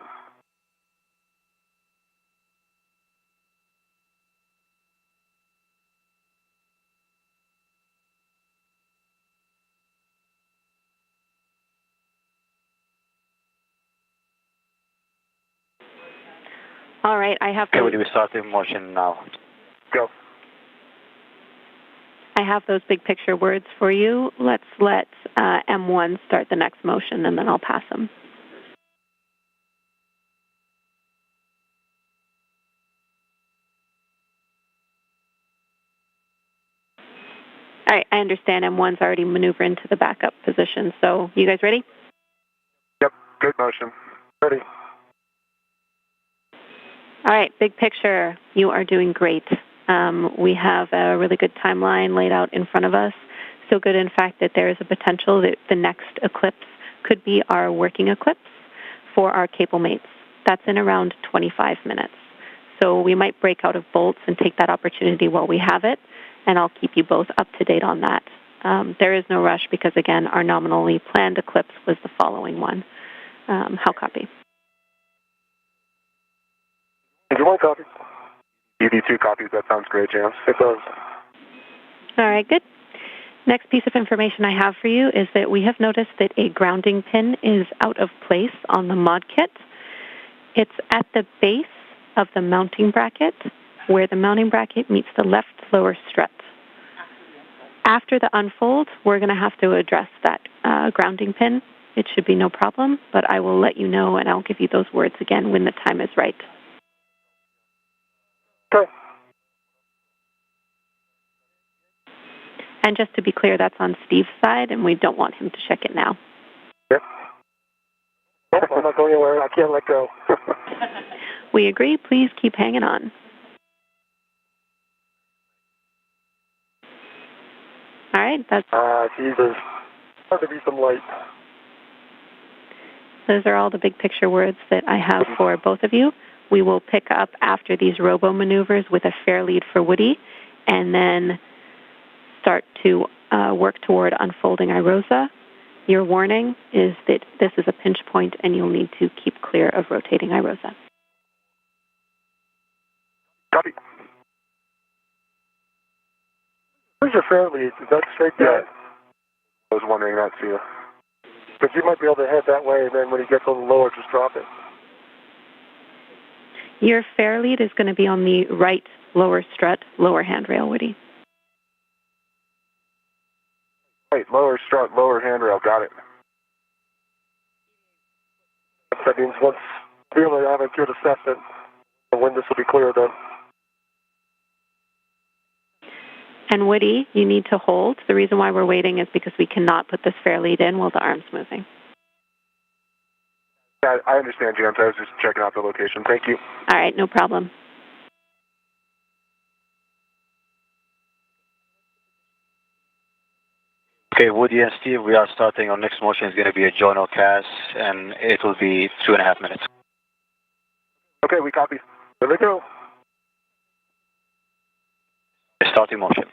All right, I have. Okay, Woody, we start in motion now. Go. I have those big picture words for you. Let's let M1 start the next motion, and then I'll pass them. All right, I understand M1's already maneuvering to the backup position. So you guys ready? Yep, good motion. Ready. All right, big picture. You are doing great. We have a really good timeline laid out in front of us. So good, in fact, that there is a potential that the next eclipse could be our working eclipse for our cable mates. That's in around 25 minutes. So we might break out of bolts and take that opportunity while we have it, and I'll keep you both up to date on that. There is no rush because, again, our nominally planned eclipse was the following one. How copy? Did you want copies? ED2 copies. That sounds great, James. It does. All right, good. Next piece of information I have for you is that we have noticed that a grounding pin is out of place on the mod kit. It's at the base of the mounting bracket where the mounting bracket meets the left lower strut. After the unfold, we're going to have to address that grounding pin. It should be no problem, but I will let you know and I'll give you those words again when the time is right. Okay. And just to be clear, that's on Steve's side, and we don't want him to check it now. Yep. Nope, I'm not going anywhere. I can't let go. We agree. Please keep hanging on. All right. That's. Jesus. Hard to be some light. Those are all the big picture words that I have for both of you. We will pick up after these robo maneuvers with a fair lead for Woody, and then start to work toward unfolding IROSA. Your warning is that this is a pinch point and you'll need to keep clear of rotating IROSA. Copy. Where's your fair lead? Is that straight Yeah. down? I was wondering that too. Because you might be able to head that way, and then when he gets a little lower, just drop it. Your fair lead is going to be on the right lower strut, lower handrail, Woody. Right, lower strut, lower handrail. Got it. That means once we really have a good assessment of when this will be clear, then. And Woody, you need to hold. The reason why we're waiting is because we cannot put this fair lead in while the arm's moving. Yeah, I understand, James. I was just checking out the location. Thank you. All right, no problem. Okay, Woody and Steve, we are starting. Our next motion is going to be a journal cast, and it will be 2.5 minutes. Okay, we copy. There we go. Starting motion.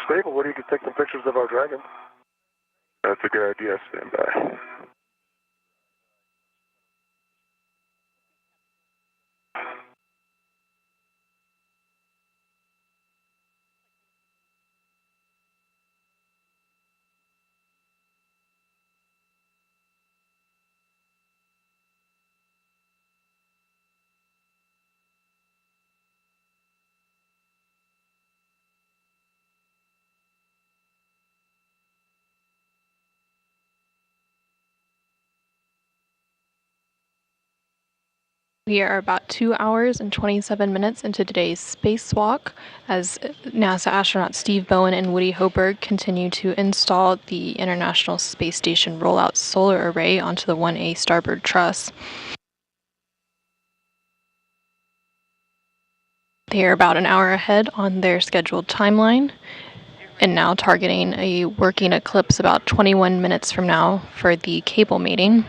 Stable, Woody, you could take some pictures of our Dragon. That's a good idea. Stand by. We are about 2 hours and 27 minutes into today's spacewalk as NASA astronauts Steve Bowen and Woody Hoburg continue to install the International Space Station rollout solar array onto the 1A starboard truss. They are about an hour ahead on their scheduled timeline and now targeting a working eclipse about 21 minutes from now for the cable mating.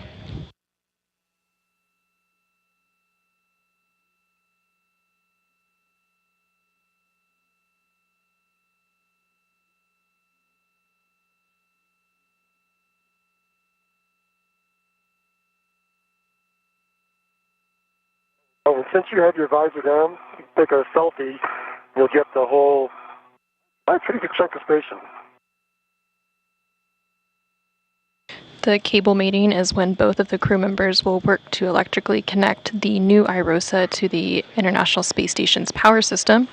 Oh, and since you have your visor down, take a selfie, you'll get the whole, pretty good chunk of station. The cable mating is when both of the crew members will work to electrically connect the new IROSA to the International Space Station's power system.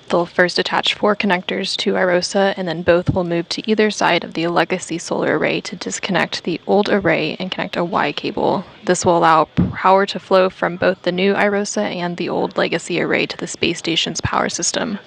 They'll first attach 4 connectors to IROSA, and then both will move to either side of the legacy solar array to disconnect the old array and connect a Y cable. This will allow power to flow from both the new IROSA and the old legacy array to the space station's power system.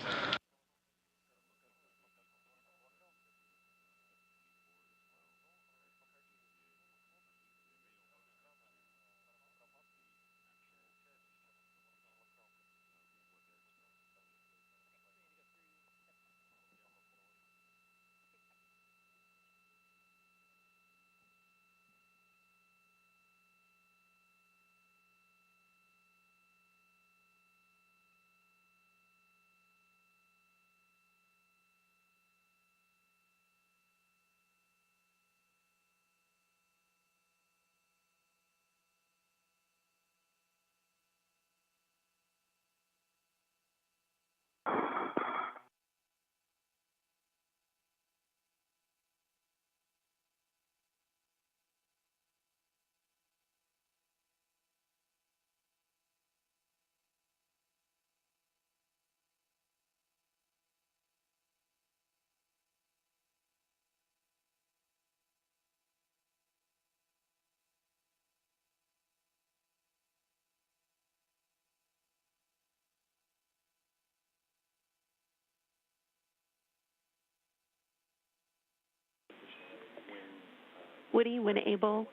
Woody, when able,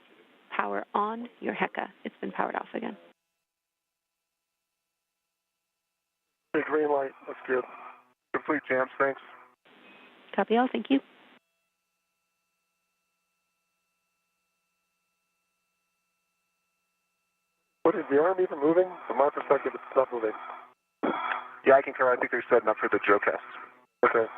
power on your HECA. It's been powered off again. Green light, that's good. Complete, James. Thanks. Copy all. Thank you. What is the arm even moving? From my perspective, it's not moving. Yeah, I concur. I think they're setting up for the Joe cast. Okay.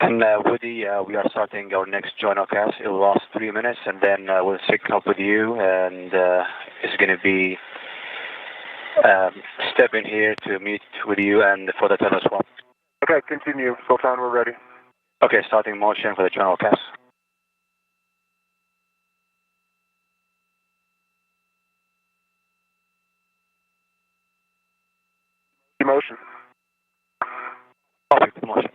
And Woody, we are starting our next journal cast. It will last 3 minutes, and then we'll sync up with you, and it's going to be step in here to meet with you and for the tether swap. Okay, continue. Sultan, we're ready. Okay, starting motion for the journal cast. Motion. Copy, motion.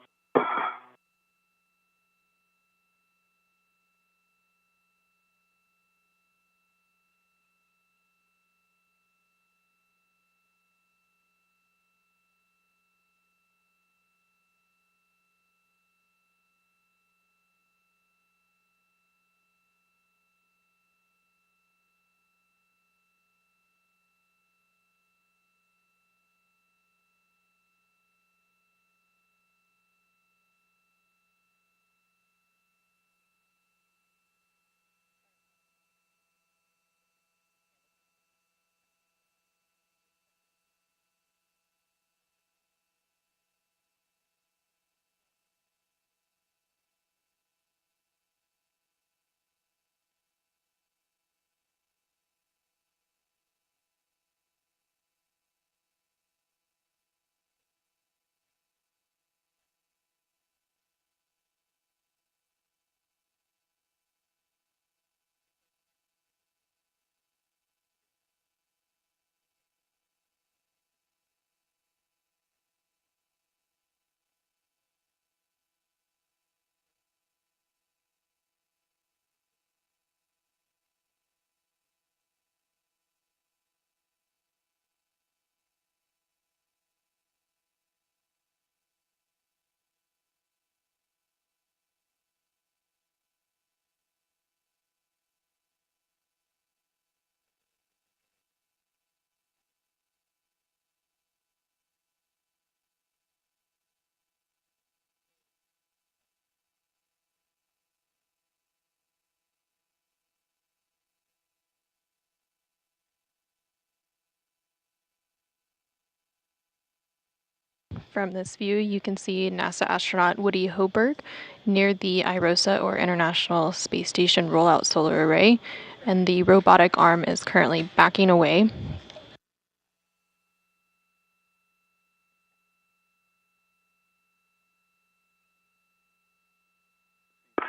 From this view, you can see NASA astronaut Woody Hoberg near the IROSA, or International Space Station Rollout Solar Array, and the robotic arm is currently backing away.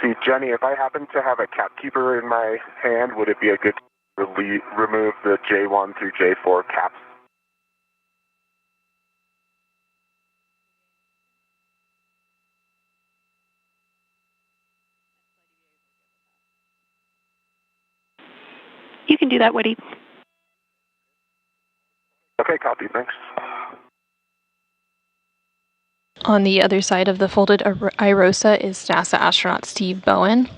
See, Jenny, if I happen to have a cap keeper in my hand, would it be a good to remove the J1 through J4 caps? You can do that, Woody. Okay, copy, thanks. On the other side of the folded IROSA is NASA astronaut Steve Bowen.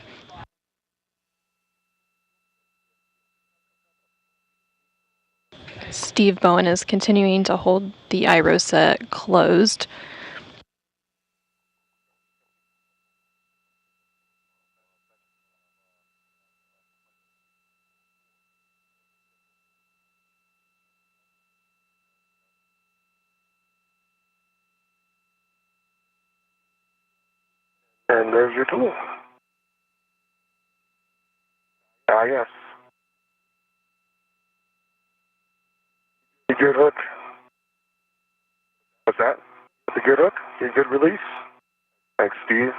Steve Bowen is continuing to hold the IROSA closed. And there's your tool. Yes. A good hook. What's that? A good hook. A good release. Thanks, Steve.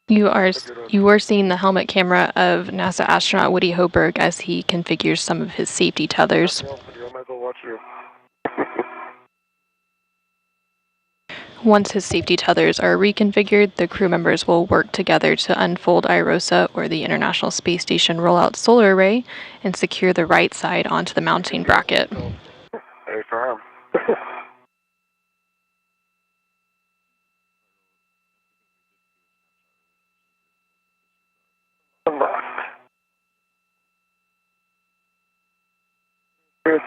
You are seeing the helmet camera of NASA astronaut Woody Hoberg as he configures some of his safety tethers. Once his safety tethers are reconfigured, the crew members will work together to unfold IROSA, or the International Space Station Rollout Solar Array, and secure the right side onto the mounting bracket. Hey, firm. Good.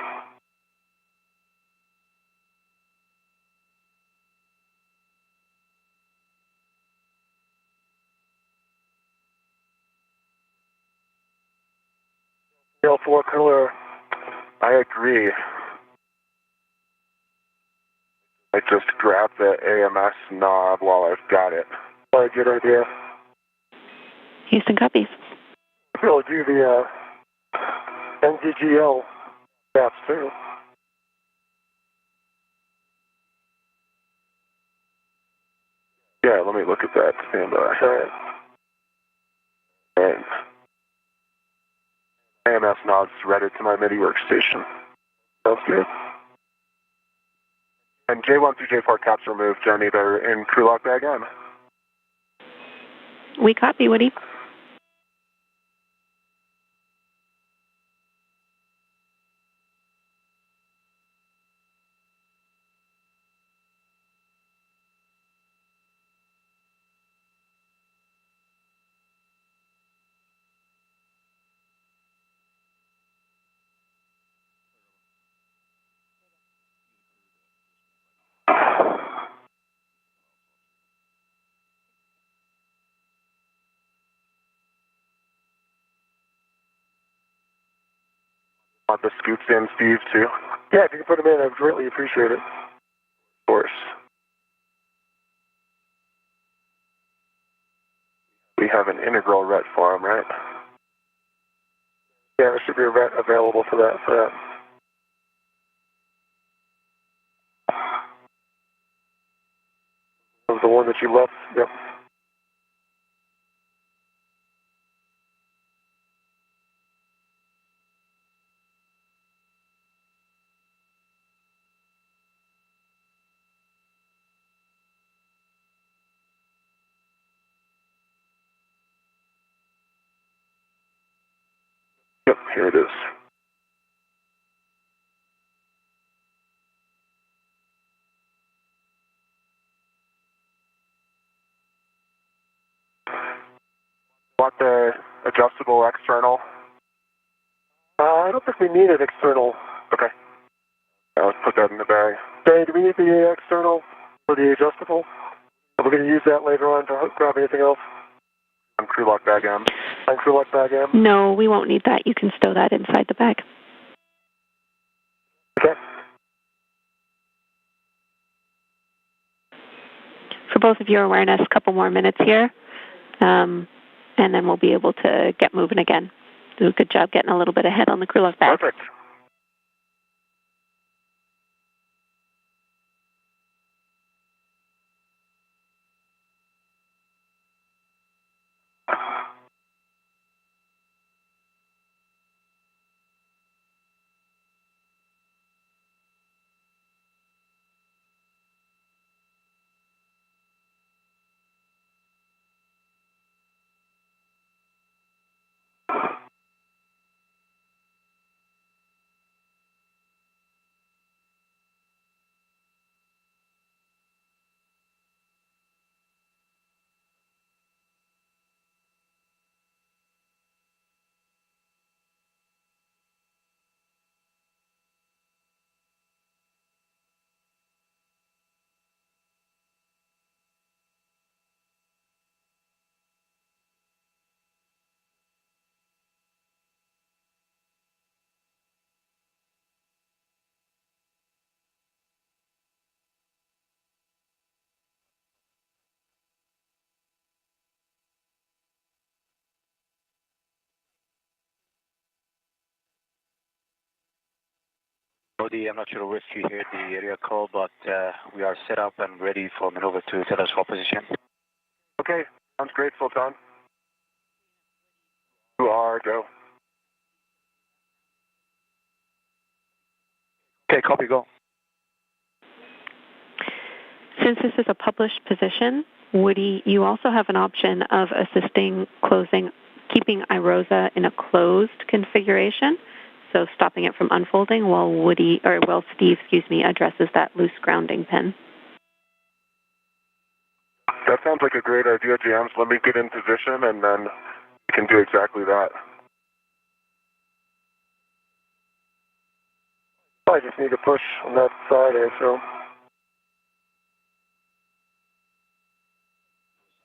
L4 color I agree. I just grab the AMS knob while I've got it. Probably a good idea. Houston copies. We'll do the NZGL maps too. Yeah, let me look at that. Stand by. And AMS knobs routed to my MIDI workstation. Sounds good. And J1 through J4 caps removed, Johnny. They're in crew lock bag M. We copy, Woody. Want the scoops in, Steve, too? Yeah, if you can put them in, I'd greatly appreciate it. Of course. We have an integral ret for them, right? Yeah, there should be a ret available for that. That was the one that you left. Yep. Yep, here it is. Want the adjustable external? I don't think we need an external. Okay. Yeah, let's put that in the bag. Hey, do we need the external for the adjustable? Are we going to use that later on to grab anything else? On crew lock bag M. On crew lock bag M? No, we won't need that. You can stow that inside the bag. Okay. For both of your awareness, a couple more minutes here, and then we'll be able to get moving again. Do a good job getting a little bit ahead on the crew lock bag. Perfect. Woody, I'm not sure if you heard the area call, but we are set up and ready for maneuver to telescope position. Okay, sounds great, Sultan. You are, go. Okay, copy, go. Since this is a published position, Woody, you also have an option of assisting keeping iROSA in a closed configuration, so stopping it from unfolding while Steve, addresses that loose grounding pin. That sounds like a great idea, Jams. Let me get in position, and then we can do exactly that. I just need to push on that side there, so.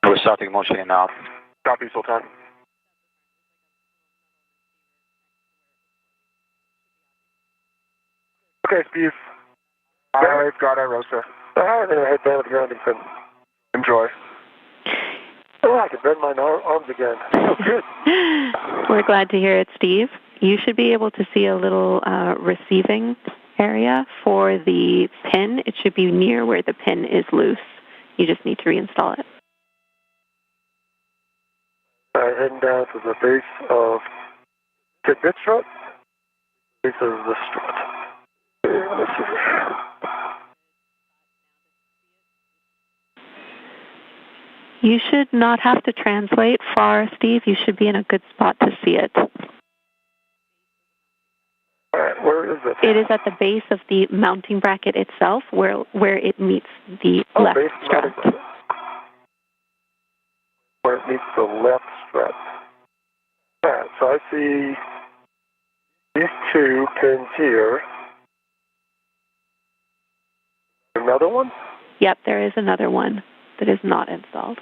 We're starting motion now. Copy, Sultan. Okay, Steve. I've got Irosa. Alright, then I head down to the grounding pin. Enjoy. Oh, I can bend my arms again. Oh, good. We're glad to hear it, Steve. You should be able to see a little receiving area for the pin. It should be near where the pin is loose. You just need to reinstall it. Alright, heading down to the base of tidbit strut. Base of the strut. Let's see. You should not have to translate far, Steve. You should be in a good spot to see it. Alright, where is it? It is at the base of the mounting bracket itself, where it meets the left strut. Where it meets the left strut. Alright, so I see these two pins here. Another one? Yep, there is another one that is not installed.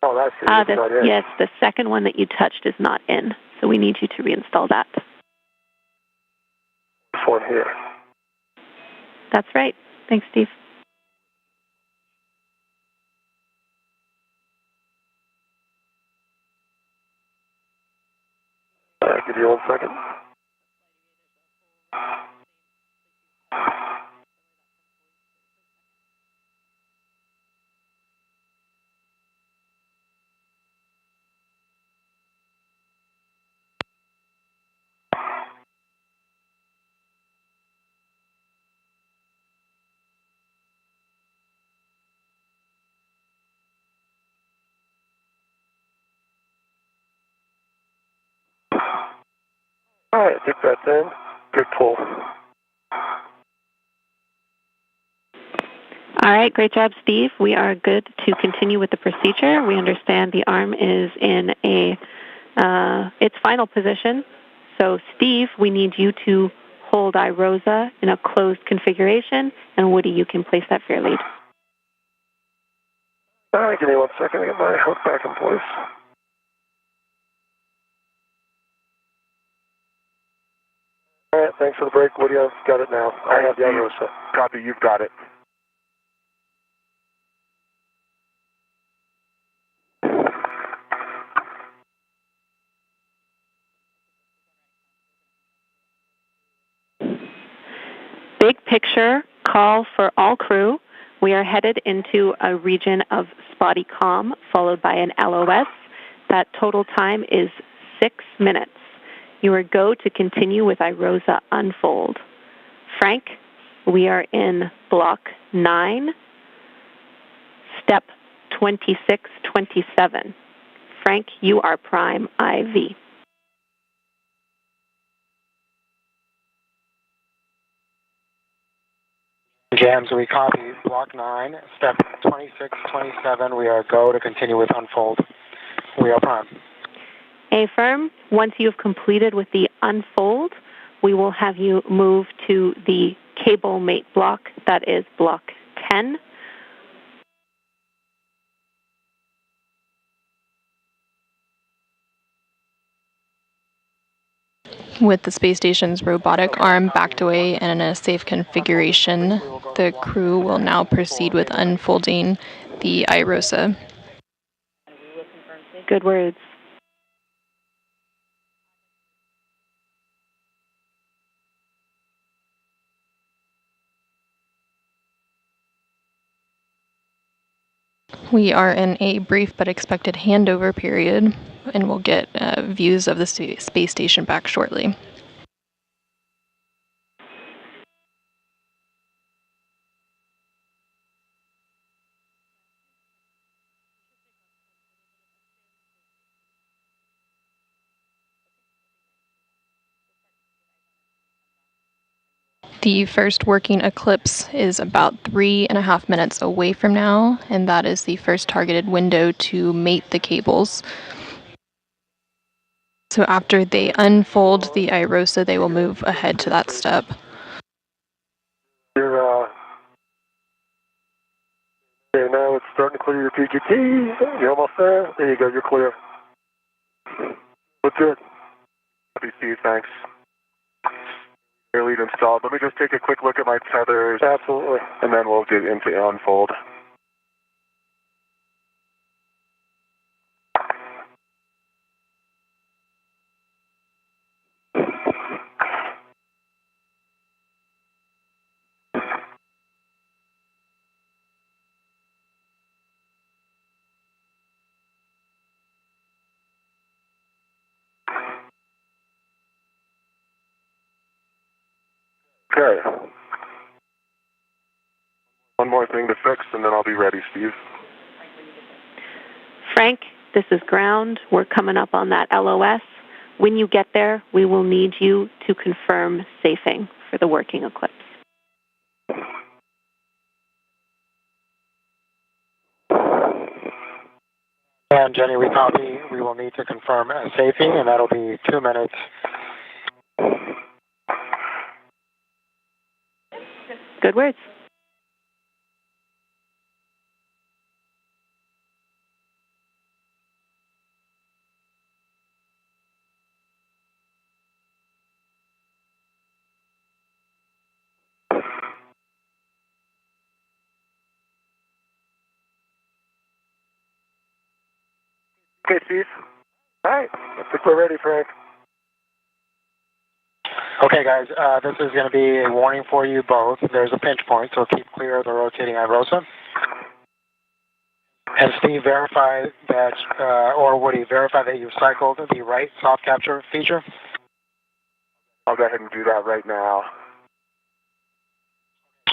Oh, that's it. Not in. Yes, the second one that you touched is not in, so we need you to reinstall that. This one here. That's right. Thanks, Steve. Give you 1 second. Alright, I think that's in. Good pull. All right, great job, Steve. We are good to continue with the procedure. We understand the arm is in its final position. So, Steve, we need you to hold Irosa in a closed configuration, and Woody, you can place that for your lead. All right, give me 1 second to get my hook back in place. All right, thanks for the break, Woody. I've got it now. I have the Irosa. Copy, you've got it. Big picture call for all crew. We are headed into a region of spotty calm, followed by an LOS. That total time is 6 minutes. You are go to continue with Irosa unfold. Frank, we are in block 9, step 2627. Frank, you are prime IV. Jams, we copy block 9, step 2627. We are go to continue with unfold. We are prime. Affirm. Once you have completed with the unfold, we will have you move to the cable mate block. That is block 10. With the space station's robotic arm backed away and in a safe configuration, the crew will now proceed with unfolding the Irosa. Good words. We are in a brief but expected handover period, and we'll get views of the space station back shortly. The first working eclipse is about 3.5 minutes away from now, and that is the first targeted window to mate the cables. So after they unfold the Irosa, they will move ahead to that step. Okay, now it's starting to clear your PGT. You're almost there. There you go, you're clear. What's good? Copy, Steve, thanks. Air lead installed. Let me just take a quick look at my tethers. Absolutely. And then we'll get into unfold. Okay. One more thing to fix, and then I'll be ready, Steve. Frank, this is ground. We're coming up on that LOS. When you get there, we will need you to confirm safing for the working eclipse. And Jenny, we copy. We will need to confirm safety, and that'll be 2 minutes. Good words. Okay, Steve. All right. I think we're ready, Frank. Okay, guys, this is going to be a warning for you both. There's a pinch point, so keep clear of the rotating iROSA. And Steve, verify that, or Woody, verify that you've cycled the right soft capture feature. I'll go ahead and do that right now.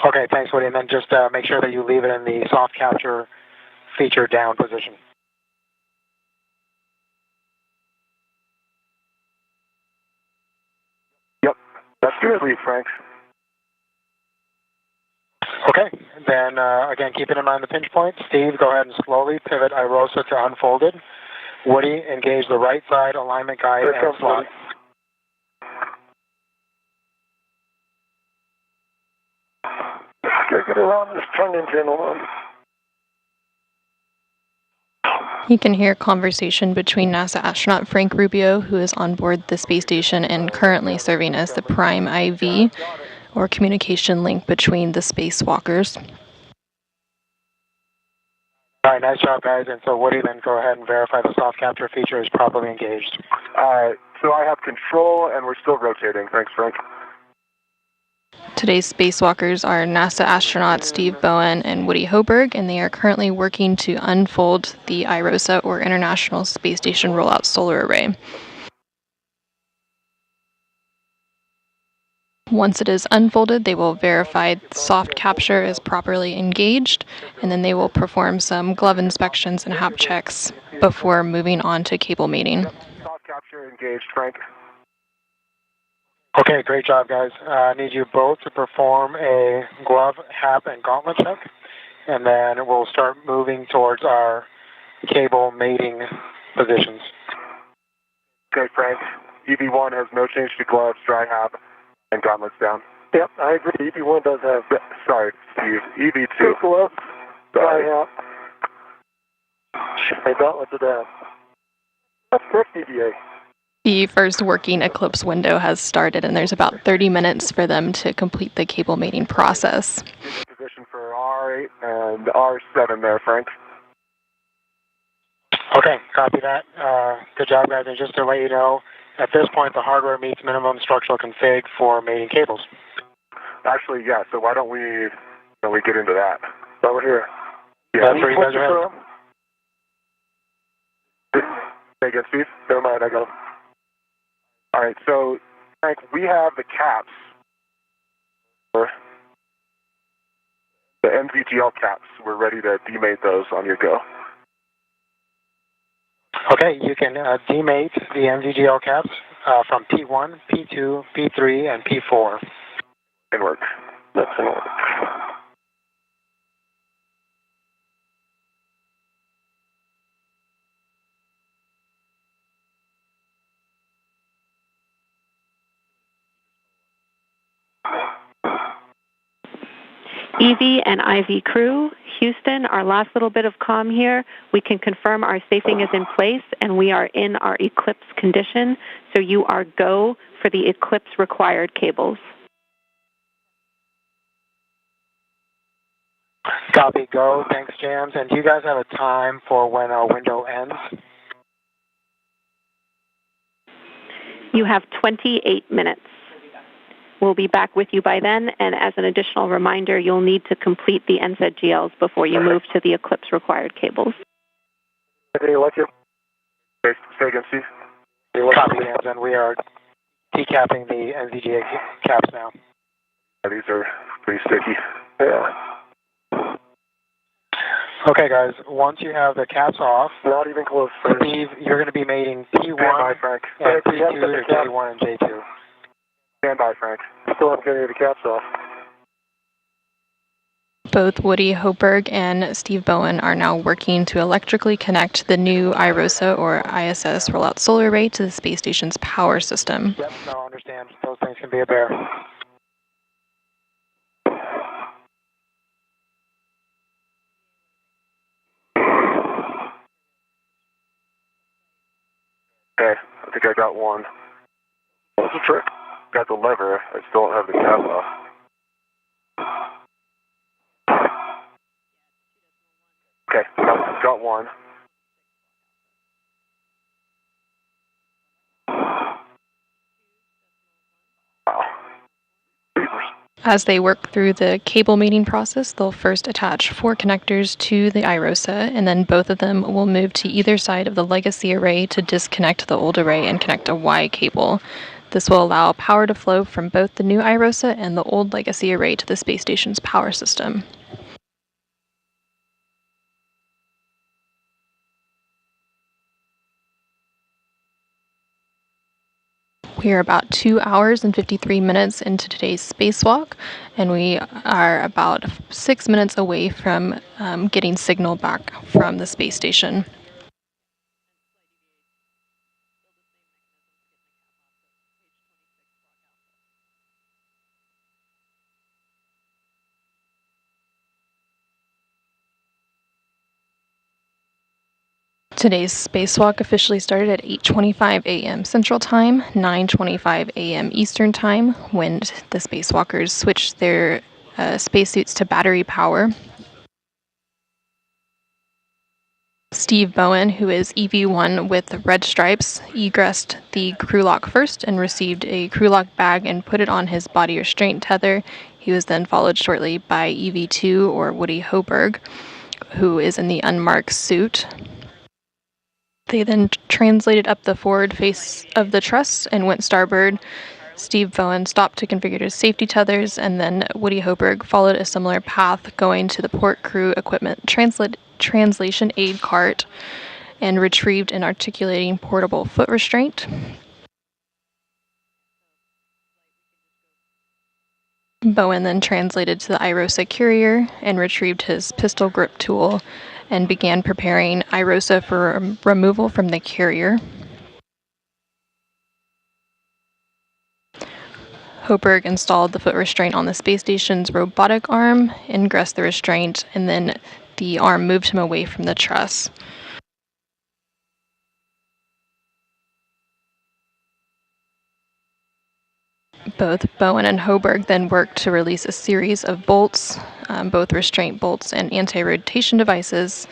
Okay, thanks, Woody. And then just make sure that you leave it in the soft capture feature down position. Yep, that's good, Frank. Okay, then again, keeping in mind the pinch point, Steve, go ahead and slowly pivot iROSA to unfolded. Woody, engage the right side alignment guide and slot. Get around this turn-in, gentlemen. You can hear conversation between NASA astronaut Frank Rubio, who is on board the space station and currently serving as the prime IV, or communication link between the spacewalkers. All right, nice job, guys. And so Woody, then go ahead and verify the soft capture feature is properly engaged. So I have control, and we're still rotating. Thanks, Frank. Today's spacewalkers are NASA astronauts Steve Bowen and Woody Hoberg, and they are currently working to unfold the iROSA, or International Space Station Rollout Solar Array. Once it is unfolded, they will verify soft capture is properly engaged, and then they will perform some glove inspections and hap checks before moving on to cable mating. Soft capture engaged, Frank. Okay, great job, guys. I need you both to perform a glove, hap, and gauntlet check, and then we'll start moving towards our cable mating positions. Okay, Frank. EV1 has no change to gloves, dry hap, and gauntlets down. Yep, I agree. EV1 does have. Sorry, Steve. EV2. Gloves, dry Sorry. hap, and gauntlets are down. That's correct, EVA. The first working eclipse window has started, and there's about 30 minutes for them to complete the cable mating process. Position for R8 and R7 there, Frank. Okay, copy that. Good job, guys. And just to let you know, at this point, the hardware meets minimum structural config for mating cables. Actually, yeah, so why don't we get into that? While we're here. Yeah, That's where you guys are headed. Say again, Steve? Never mind, I got them. All right, so, Frank, we have the caps, or the MVGL caps. We're ready to demate those on your go. Okay, you can demate the MVGL caps from P1, P2, P3, and P4. In work. That's in order. EV and IV crew, Houston, our last little bit of comm here. We can confirm our safing is in place and we are in our eclipse condition, so you are go for the eclipse required cables. Copy, go. Thanks, Jams. And do you guys have a time for when our window ends? You have 28 minutes. We'll be back with you by then, and as an additional reminder, you'll need to complete the NZGLs before you move to the Eclipse required cables. Any electric? Say again, Steve. Copy, Jams, and we are decapping the NZGA caps now. These are pretty sticky. Yeah. Okay, guys, once you have the caps off, Not even close. Steve, you're going to be mating Stand by, P1 Frank. and P2 to J1 and J2. Stand by, Frank. Still haven't getting the caps off. Both Woody Hoberg and Steve Bowen are now working to electrically connect the new IROSA or ISS rollout solar array to the space station's power system. Yep, no, I understand. Those things can be a bear. Okay, I think I got one. What's the trick? Got the lever. I still don't have the cap off. Okay, got one. Wow. As they work through the cable mating process, they'll first attach 4 connectors to the IROSA, and then both of them will move to either side of the legacy array to disconnect the old array and connect a Y cable. This will allow power to flow from both the new IROSA and the old legacy array to the space station's power system. We are about 2 hours and 53 minutes into today's spacewalk, and we are about 6 minutes away from getting signal back from the space station. Today's spacewalk officially started at 8:25 a.m. Central Time, 9:25 a.m. Eastern Time, when the spacewalkers switched their spacesuits to battery power. Steve Bowen, who is EV1 with red stripes, egressed the crew lock first and received a crew lock bag and put it on his body restraint tether. He was then followed shortly by EV2, or Woody Hoberg, who is in the unmarked suit. They then translated up the forward face of the truss and went starboard. Steve Bowen stopped to configure his safety tethers, and then Woody Hoberg followed a similar path, going to the port crew equipment translation aid cart and retrieved an articulating portable foot restraint. Bowen then translated to the IROSA carrier and retrieved his pistol grip tool and began preparing IROSA for removal from the carrier. Hoberg installed the foot restraint on the space station's robotic arm, ingressed the restraint, and then the arm moved him away from the truss. Both Bowen and Hoberg then worked to release a series of bolts, both restraint bolts and anti-rotation devices.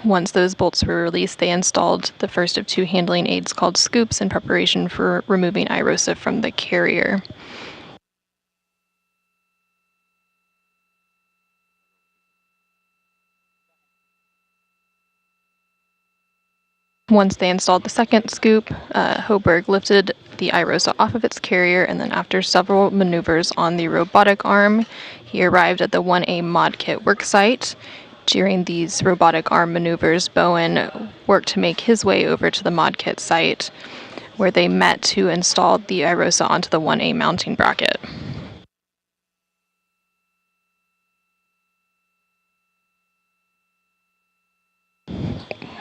Once those bolts were released, they installed the first of 2 handling aids called scoops in preparation for removing IROSA from the carrier. Once they installed the second scoop, Hoberg lifted the IROSA off of its carrier, and then after several maneuvers on the robotic arm, he arrived at the 1A mod kit worksite. During these robotic arm maneuvers, Bowen worked to make his way over to the mod kit site, where they met to install the IROSA onto the 1A mounting bracket.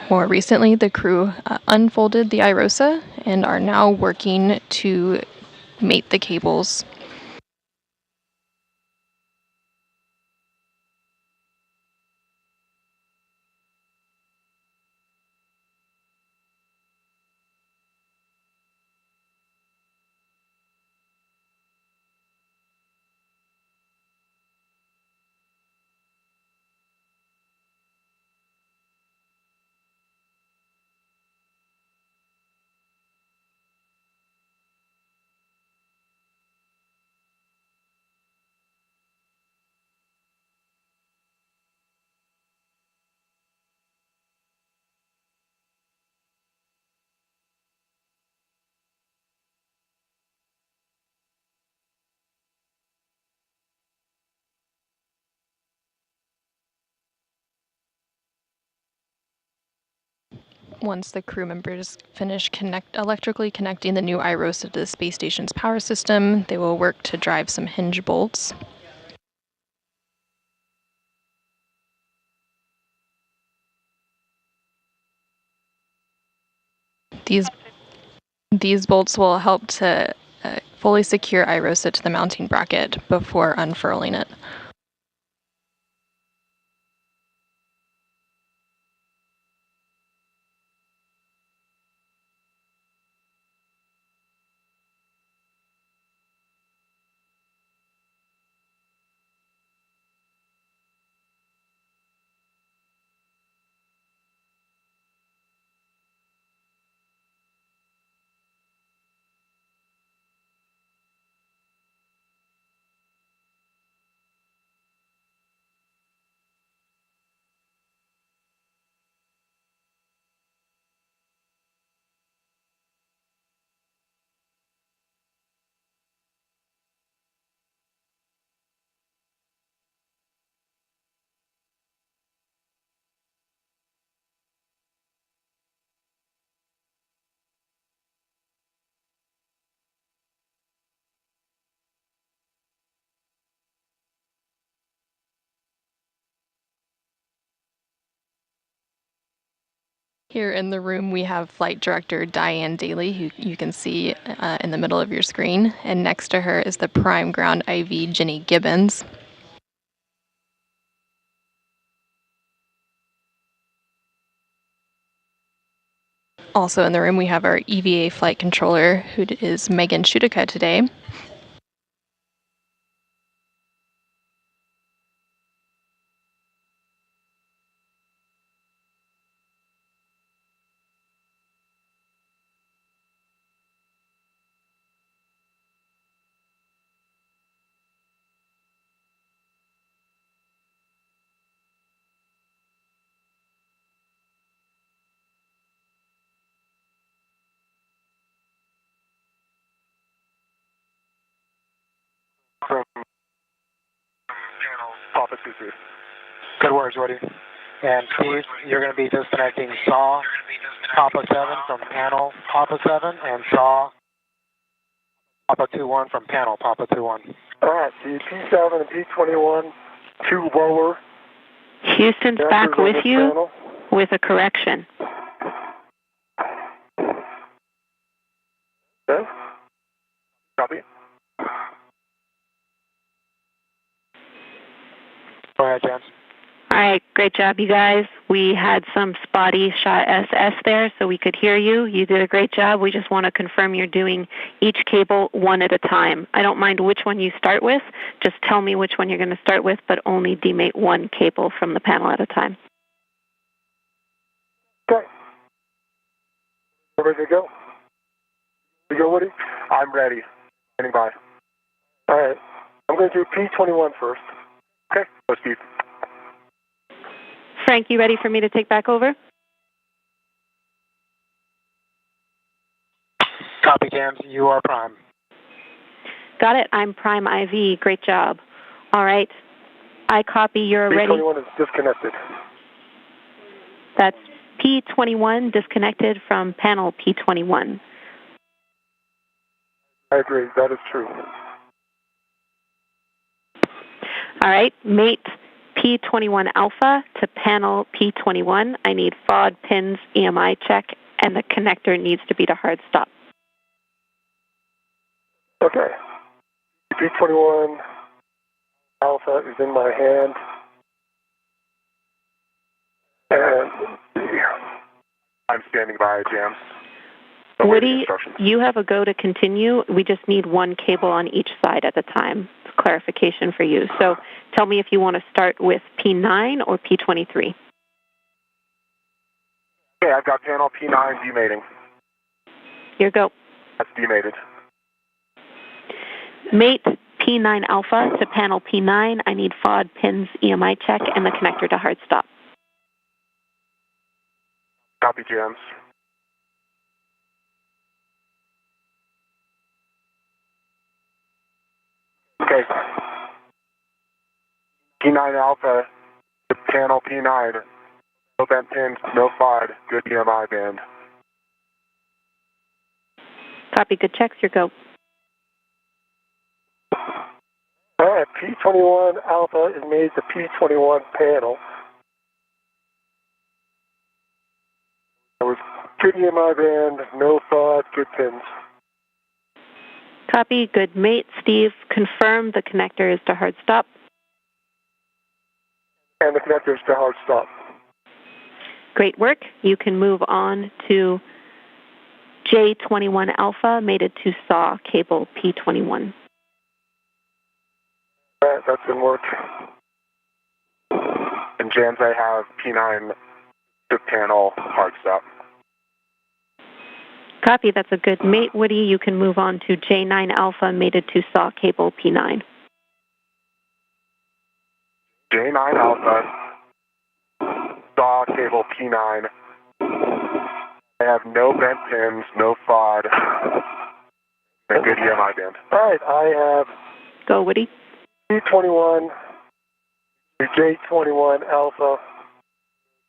More recently, the crew unfolded the IROSA and are now working to mate the cables. Once the crew members finish electrically connecting the new iRosa to the space station's power system, they will work to drive some hinge bolts. These bolts will help to fully secure iRosa to the mounting bracket before unfurling it. Here in the room, we have Flight Director Diane Daly, who you can see in the middle of your screen. And next to her is the Prime Ground IV, Jenny Gibbons. Also in the room, we have our EVA Flight Controller, who is Megan Shudica today. From Papa 2-3. Good words, Woody. And Steve, you're going to be disconnecting SAW Papa 7 from panel Papa 7 and SAW Papa 2-1 from panel Papa 2-1. All right, the P7 and P21, 2 lower. Houston's back with you panel. with a correction. Okay. Copy. Go ahead, James. All right, great job, you guys. We had some spotty shot SS there, so we could hear you. You did a great job. We just want to confirm you're doing each cable one at a time. I don't mind which one you start with. Just tell me which one you're going to start with, but only demate one cable from the panel at a time. Okay. Ready to go? You go, Woody? I'm ready. Standing by. All right. I'm going to do P21 first. Okay. Go, Steve. Frank, you ready for me to take back over? Copy, James. You are prime. Got it. I'm Prime IV. Great job. All right. I copy. You're ready. P21 is disconnected. That's P21 disconnected from panel P21. I agree. That is true. All right. Mate P21 alpha to panel P21. I need FOD, pins, EMI check, and the connector needs to be to hard stop. Okay. P21 alpha is in my hand. And I'm standing by, James. Woody, you have a go to continue. We just need one cable on each side at a time. It's clarification for you. So tell me if you want to start with P9 or P23. Okay, I've got panel P9 demating. Your go. That's demated. Mate P9 alpha to panel P9. I need FOD, pins, EMI check, and the connector to hard stop. Copy, James. Okay. P9 alpha to panel P9. no bent pins, no FOD, good EMI band. Copy, good checks, your go. All right, P21 Alpha is made to P21 panel. There was good EMI band, no FOD, good pins. Copy, good mate. Steve, confirm the connector is to hard stop. And the connector is to hard stop. Great work. You can move on to J21 Alpha, mated to SAW cable P21. All right, that's in work. And Jams, I have P9 to panel hard stop. Copy, that's a good mate. Woody, you can move on to J9 Alpha, mated to SAW cable P9. J9 Alpha, SAW cable P9. I have no bent pins, no FOD, and good EMI band. All right, I have Go, Woody. P21 to J21 Alpha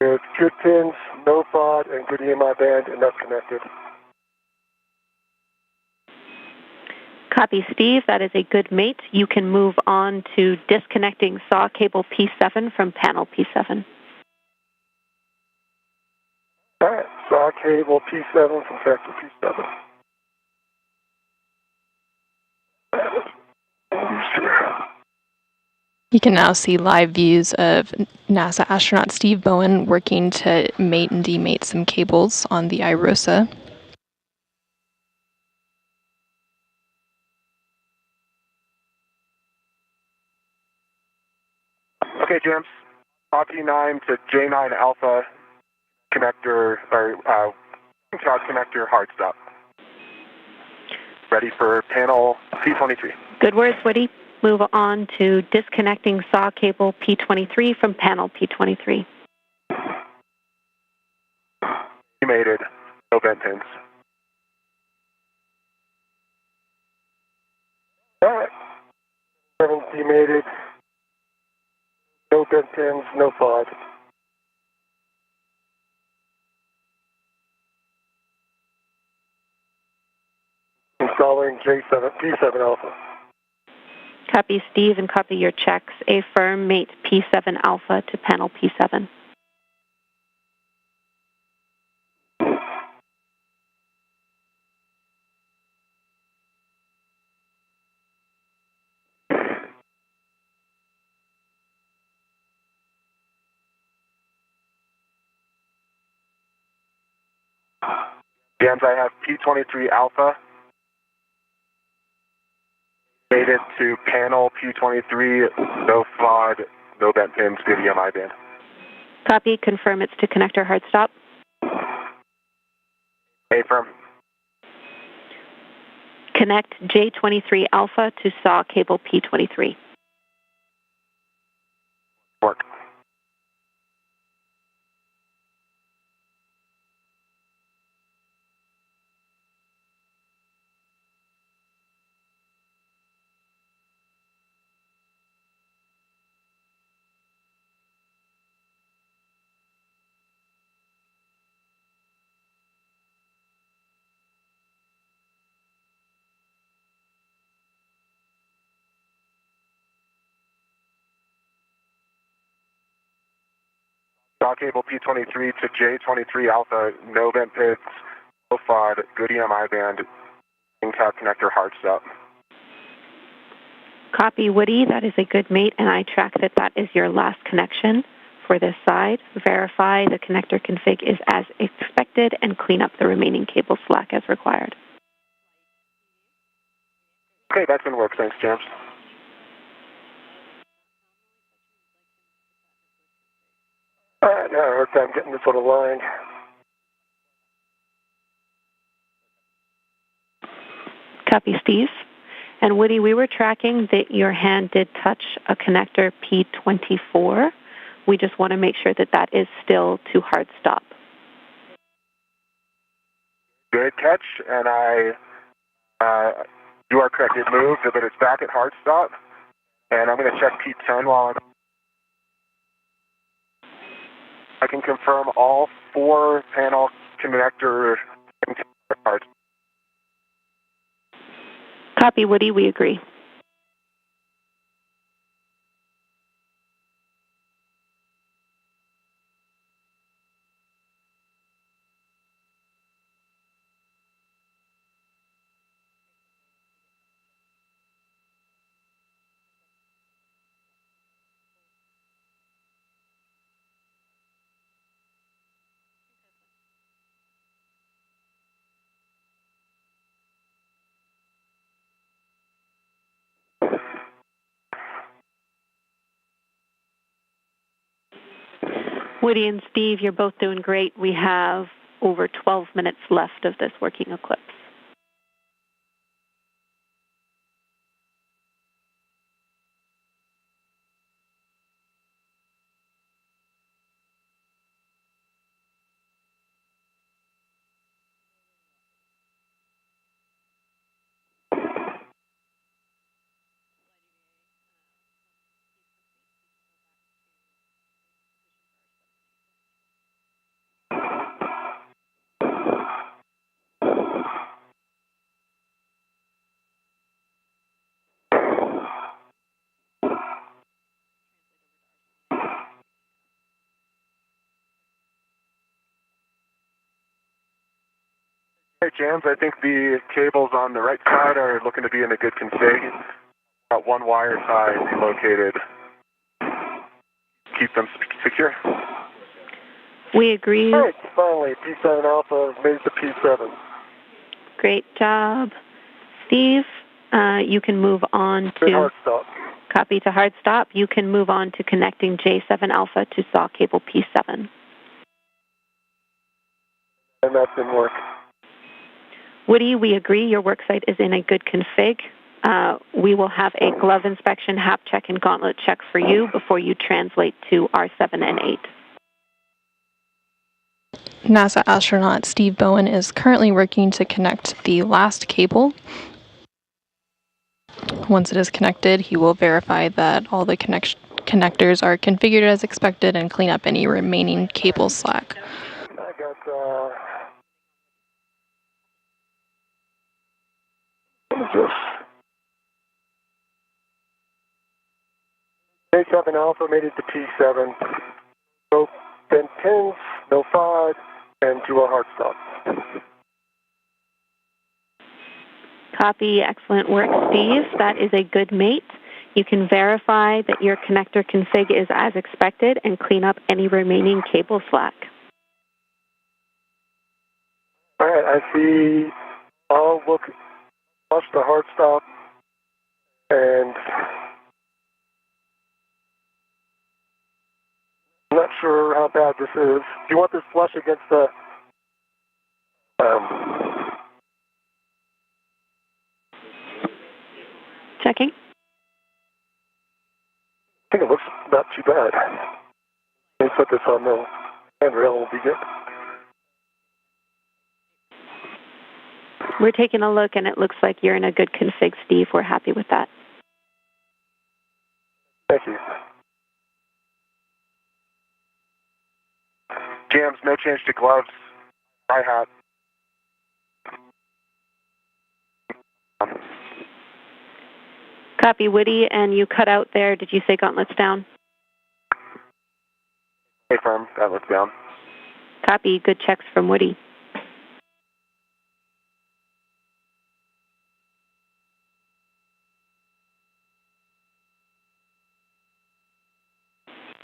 with good pins, no FOD, and good EMI band, and that's connected. Copy, Steve. That is a good mate. You can move on to disconnecting SAW cable P7 from panel P7. All right, SAW cable P7 from sector P7. You can now see live views of NASA astronaut Steve Bowen working to mate and demate some cables on the IROSA. Okay, Jams. P9 to J9 Alpha connector, or connector hard stop. Ready for panel P23. Good words, Woody. Move on to disconnecting SAW cable P23 from panel P23. Mated, no bent pins. All right, 7 demated, no bent pins, no FOD. Installing P7 Alpha. Copy, Steve, and copy your checks. A firm mate P7 Alpha to panel P7. Jams, I have P23 Alpha mated to panel P23, no FOD, no bent pins, good EMI band. Copy, confirm it's to connector hard stop. A firm. Connect J23 Alpha to SAW cable P23. Work. SAW cable P23 to J23 Alpha, no bent pins, no FOD, good EMI band, in-cab connector hard stop. Copy, Woody. That is a good mate, and I track that that is your last connection for this side. Verify the connector config is as expected and clean up the remaining cable slack as required. Okay, that's in work. Thanks, James. All right, now hard time getting this one aligned. Copy, Steve. And Woody, we were tracking that your hand did touch a connector P24. We just want to make sure that that is still to hard stop. Good catch, and you are correct. It moved, but it's back at hard stop. And I'm going to check P10 while I'm... I can confirm all 4 panel connector parts. Copy, Woody. We agree. Woody and Steve, you're both doing great. We have over 12 minutes left of this working eclipse. Hey, Jams, I think the cables on the right side are looking to be in a good config. Got 1 wire tie located. Keep them secure. We agree. All right, finally, P7 Alpha made it to P7. Great job. Steve, you can move on Good to... hard stop. Copy to hard stop. You can move on to connecting J7 Alpha to SAW cable P7. And that didn't work. Woody, we agree your worksite is in a good config. We will have a glove inspection, hap check, and gauntlet check for you before you translate to R7 and 8. NASA astronaut Steve Bowen is currently working to connect the last cable. Once it is connected, he will verify that all the connectors are configured as expected and clean up any remaining cable slack. I got, what is this? J7 Alpha made it to P7. No bent pins, no FOD, and do a hard stop. Copy. Excellent work, Steve. That is a good mate. You can verify that your connector config is as expected and clean up any remaining cable slack. All right, I see. I'll watch the hard stop, and I'm not sure how bad this is. Do you want this flush against the Checking. I think it looks not too bad. Let me put this on the handrail, will be good. We're taking a look, and it looks like you're in a good config, Steve. We're happy with that. Thank you. Jams, no change to gloves. Hi-hat. Copy, Woody, and you cut out there. Did you say gauntlets down? Hey, firm. Gauntlets down. Copy. Good checks from Woody.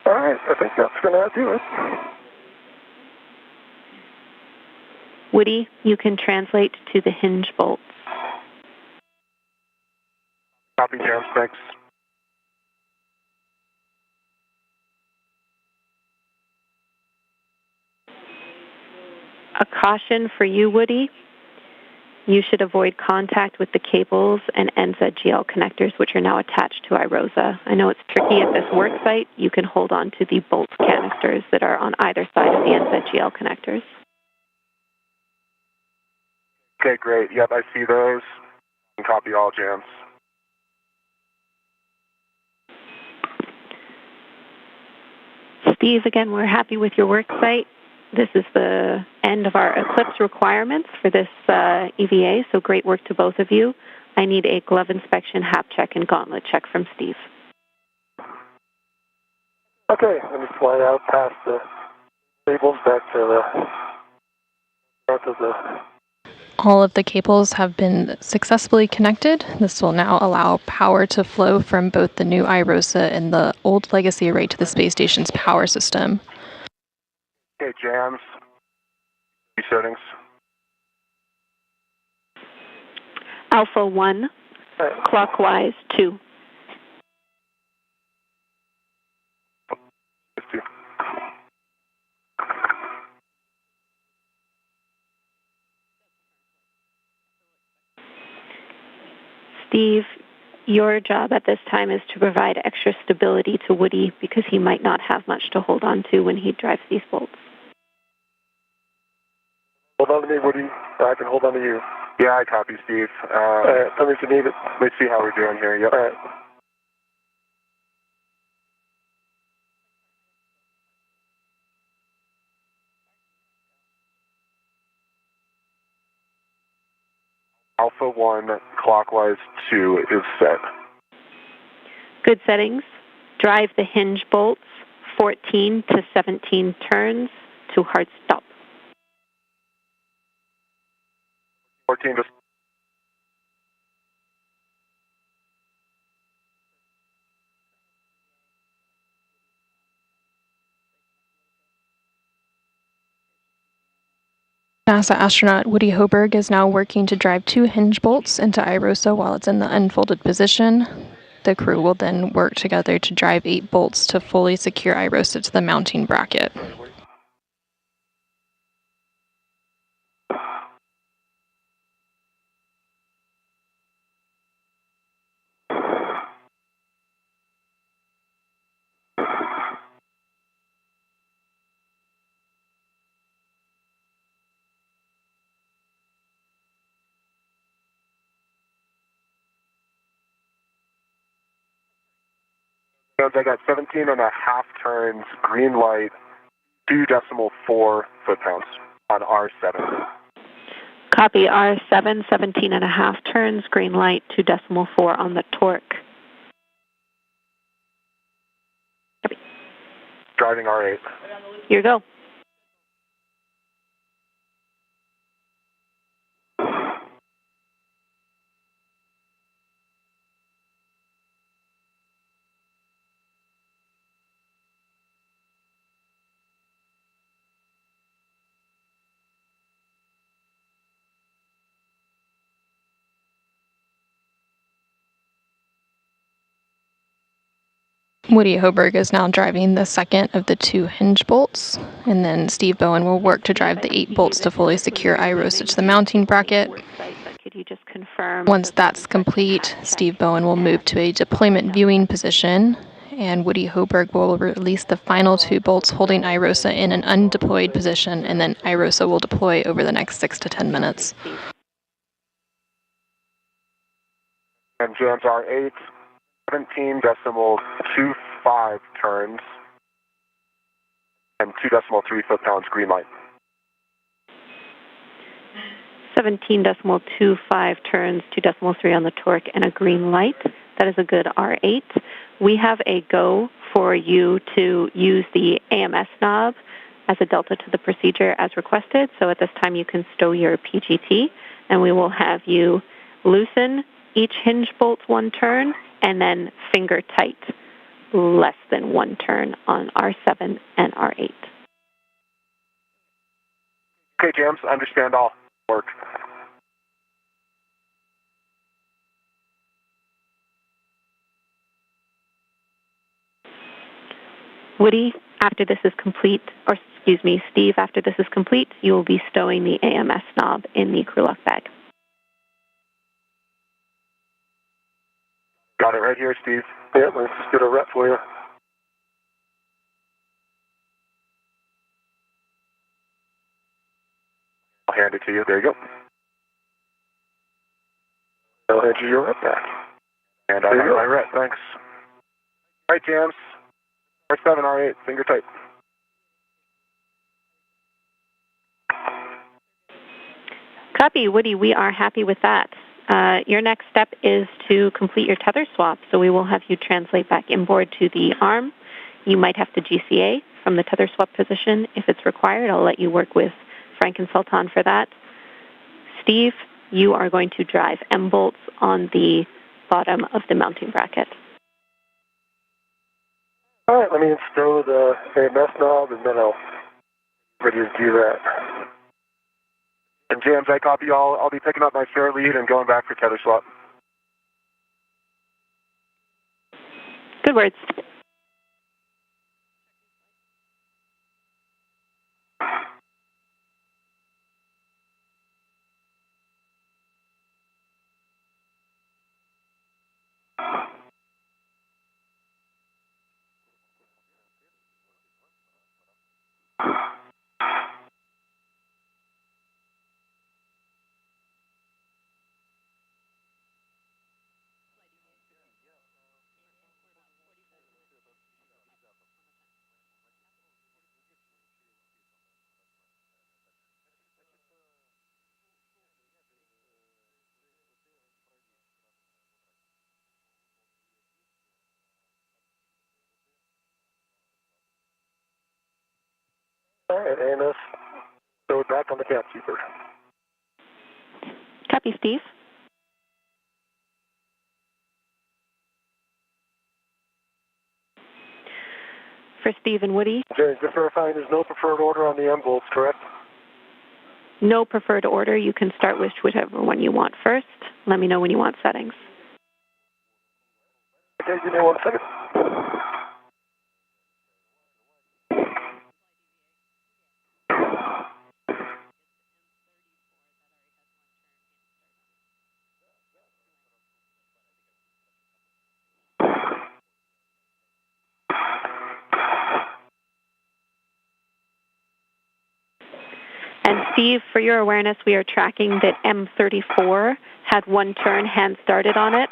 All right, I think that's going to do it. Woody, you can translate to the hinge bolts. Copy, Jams. Thanks. A caution for you, Woody. You should avoid contact with the cables and NZGL connectors, which are now attached to iROSA. I know it's tricky at this work site. You can hold on to the bolt canisters that are on either side of the NZGL connectors. Okay, great. Yep, I see those. And copy all, Jams. Steve, again, we're happy with your work site. This is the end of our Eclipse requirements for this EVA, so great work to both of you. I need a glove inspection, hap check, and gauntlet check from Steve. Okay, let me fly out past the cables back to the front of the... All of the cables have been successfully connected. This will now allow power to flow from both the new iROSA and the old legacy array to the space station's power system. Okay, jams. Settings. Alpha 1, clockwise 2. Steve, your job at this time is to provide extra stability to Woody because he might not have much to hold on to when he drives these bolts. Hold on to me, Woody. I can hold on to you. Yeah, I copy, Steve. Tell me if you need it. Let's see how we're doing here. Yep. All right. Alpha 1, clockwise 2 is set. Good settings. Drive the hinge bolts 14 to 17 turns to hard stop. 14 to... NASA astronaut Woody Hoberg is now working to drive 2 hinge bolts into iROSA while it's in the unfolded position. The crew will then work together to drive 8 bolts to fully secure iROSA to the mounting bracket. I got 17 and a half turns, green light, 2.4 foot-pounds on R7. Copy R7, 17 and a half turns, green light, 2.4 on the torque. Copy. Driving R8. Here you go. Woody Hoberg is now driving the second of the 2 hinge bolts, and then Steve Bowen will work to drive the 8 bolts to fully secure iROSA to the mounting bracket. Could you just confirm? Once that's complete, Steve Bowen will move to a deployment viewing position, and Woody Hoberg will release the final 2 bolts holding iROSA in an undeployed position, and then iROSA will deploy over the next 6 to 10 minutes. And jams R8. 17.25 turns and 2.3 foot-pounds green light. 17.25 turns, 2.3 on the torque, and a green light. That is a good R8. We have a go for you to use the AMS knob as a delta to the procedure as requested. So at this time you can stow your PGT, and we will have you loosen each hinge bolt 1 turn, and then finger tight, less than 1 turn on R7 and R8. Okay, jams, understand all. Work. Woody, after this is complete, or excuse me, Steve, after this is complete, you will be stowing the AMS knob in the crew lock bag. Got it right here, Steve. Yeah, let's just get a rep for you. I'll hand it to you. There you go. I'll hand you your rep back. And I have my rep, thanks. All right, jams. R7, R8, finger tight. Copy, Woody. We are happy with that. Your next step is to complete your tether swap, so we will have you translate back inboard to the arm. You might have to GCA from the tether swap position if it's required. I'll let you work with Frank and Sultan for that. Steve, you are going to drive M-bolts on the bottom of the mounting bracket. All right, let me install the AMS knob, and then I'll ready to do that. And James, I copy all. I'll be picking up my spare lead and going back for tether swap. Good words. All right, AMS, throw it back on the cap keeper. Copy, Steve. For Steve and Woody. James, just verifying there's no preferred order on the M-bolts, correct? No preferred order. You can start with whichever one you want first. Let me know when you want settings. Okay, give me 1 second. And Steve, for your awareness, we are tracking that M34 had one turn hand started on it.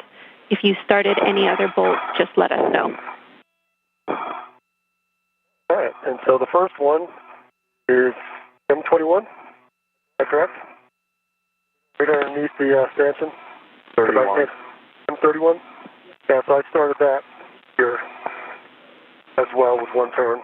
If you started any other bolts, just let us know. All right, and so the first one is M21, is that correct? Right underneath the stanchion? 31. M31? Yeah, so I started that here as well with one turn.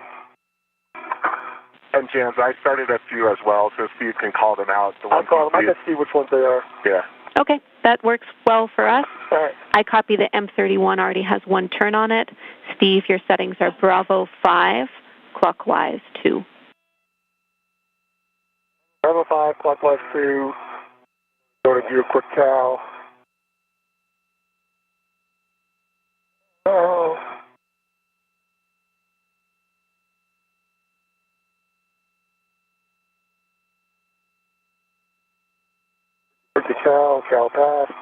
And James, I started a few as well, so Steve can call them out. I'll call them. I can see which ones they are. Yeah. Okay, that works well for us. All right. I copy the M31 already has one turn on it. Steve, your settings are Bravo 5, clockwise 2. Bravo 5, clockwise 2. Going to do a quick cow. Oh. Quick the cow passed.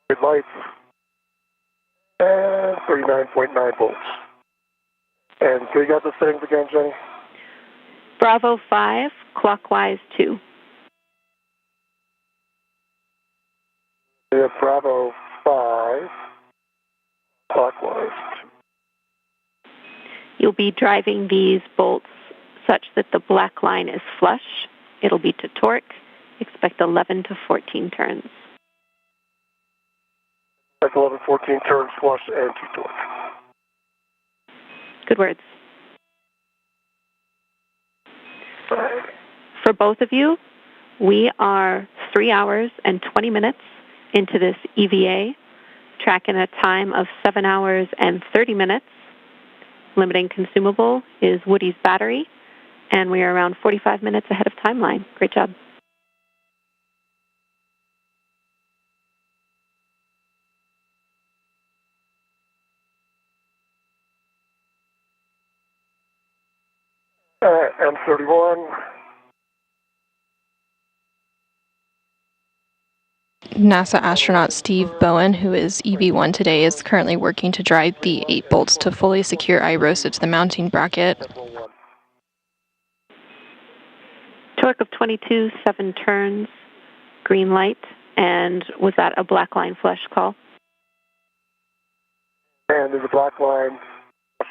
Good lights. And 39.9 volts. And so you got the settings again, Jenny? Bravo 5, clockwise 2. Yeah, Bravo 5, clockwise 2. You'll be driving these bolts such that the black line is flush. It'll be to torque. Expect 11 to 14 turns. That's 11, 14 turns flush and 2 torque. Good words. Right. For both of you, we are 3 hours and 20 minutes into this EVA, tracking a time of 7 hours and 30 minutes. Limiting consumable is Woody's battery, and we are around 45 minutes ahead of timeline. Great job. M31. NASA astronaut Steve Bowen, who is EV1 today, is currently working to drive the 8 bolts to fully secure iROSA to the mounting bracket. Torque of 22, 7 turns, green light, and was that a black line flush call? And there's a black line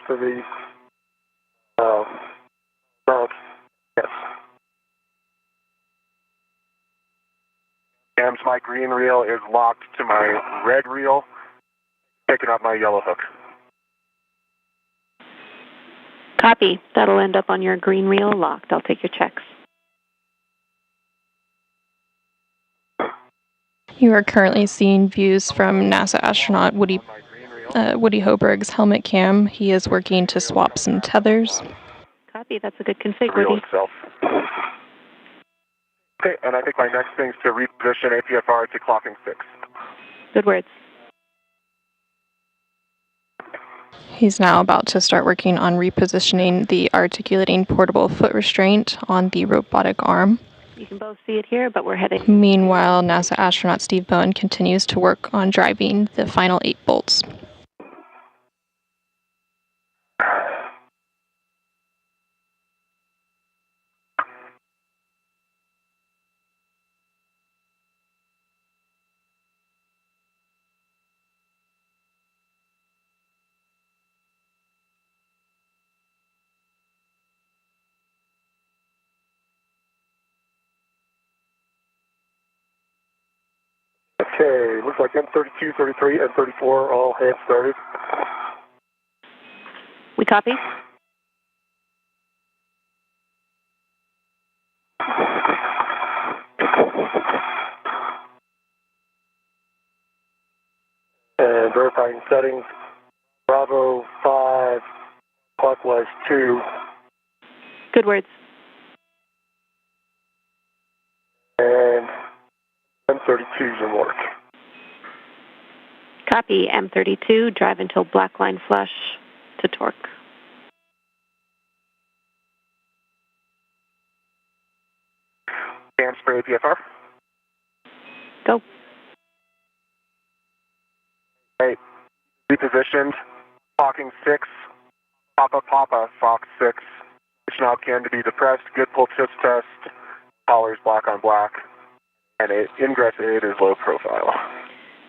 to the Cams, my green reel is locked to my red reel, picking up my yellow hook. Copy. That'll end up on your green reel locked. I'll take your checks. You are currently seeing views from NASA astronaut Woody Hoberg's helmet cam. He is working to swap some tethers. Copy. That's a good config, Reel Woody. itself. Okay, and I think my next thing is to reposition APFR to clocking 6. Good words. He's now about to start working on repositioning the articulating portable foot restraint on the robotic arm. You can both see it here, but we're heading. Meanwhile, NASA astronaut Steve Bowen continues to work on driving the final 8 bolts. Okay, looks like M32, 33, and 34 all have started. We copy? And verifying settings, Bravo 5, clockwise 2. Good words. And M32's in work. Copy. M32, drive until black line flush to torque. Cams for APFR. Go. Right. Repositioned. Clocking 6. Papa, Fox 6. Push knob can to be depressed. Good pull chips test. Collars black on black. And ingress aid is low profile.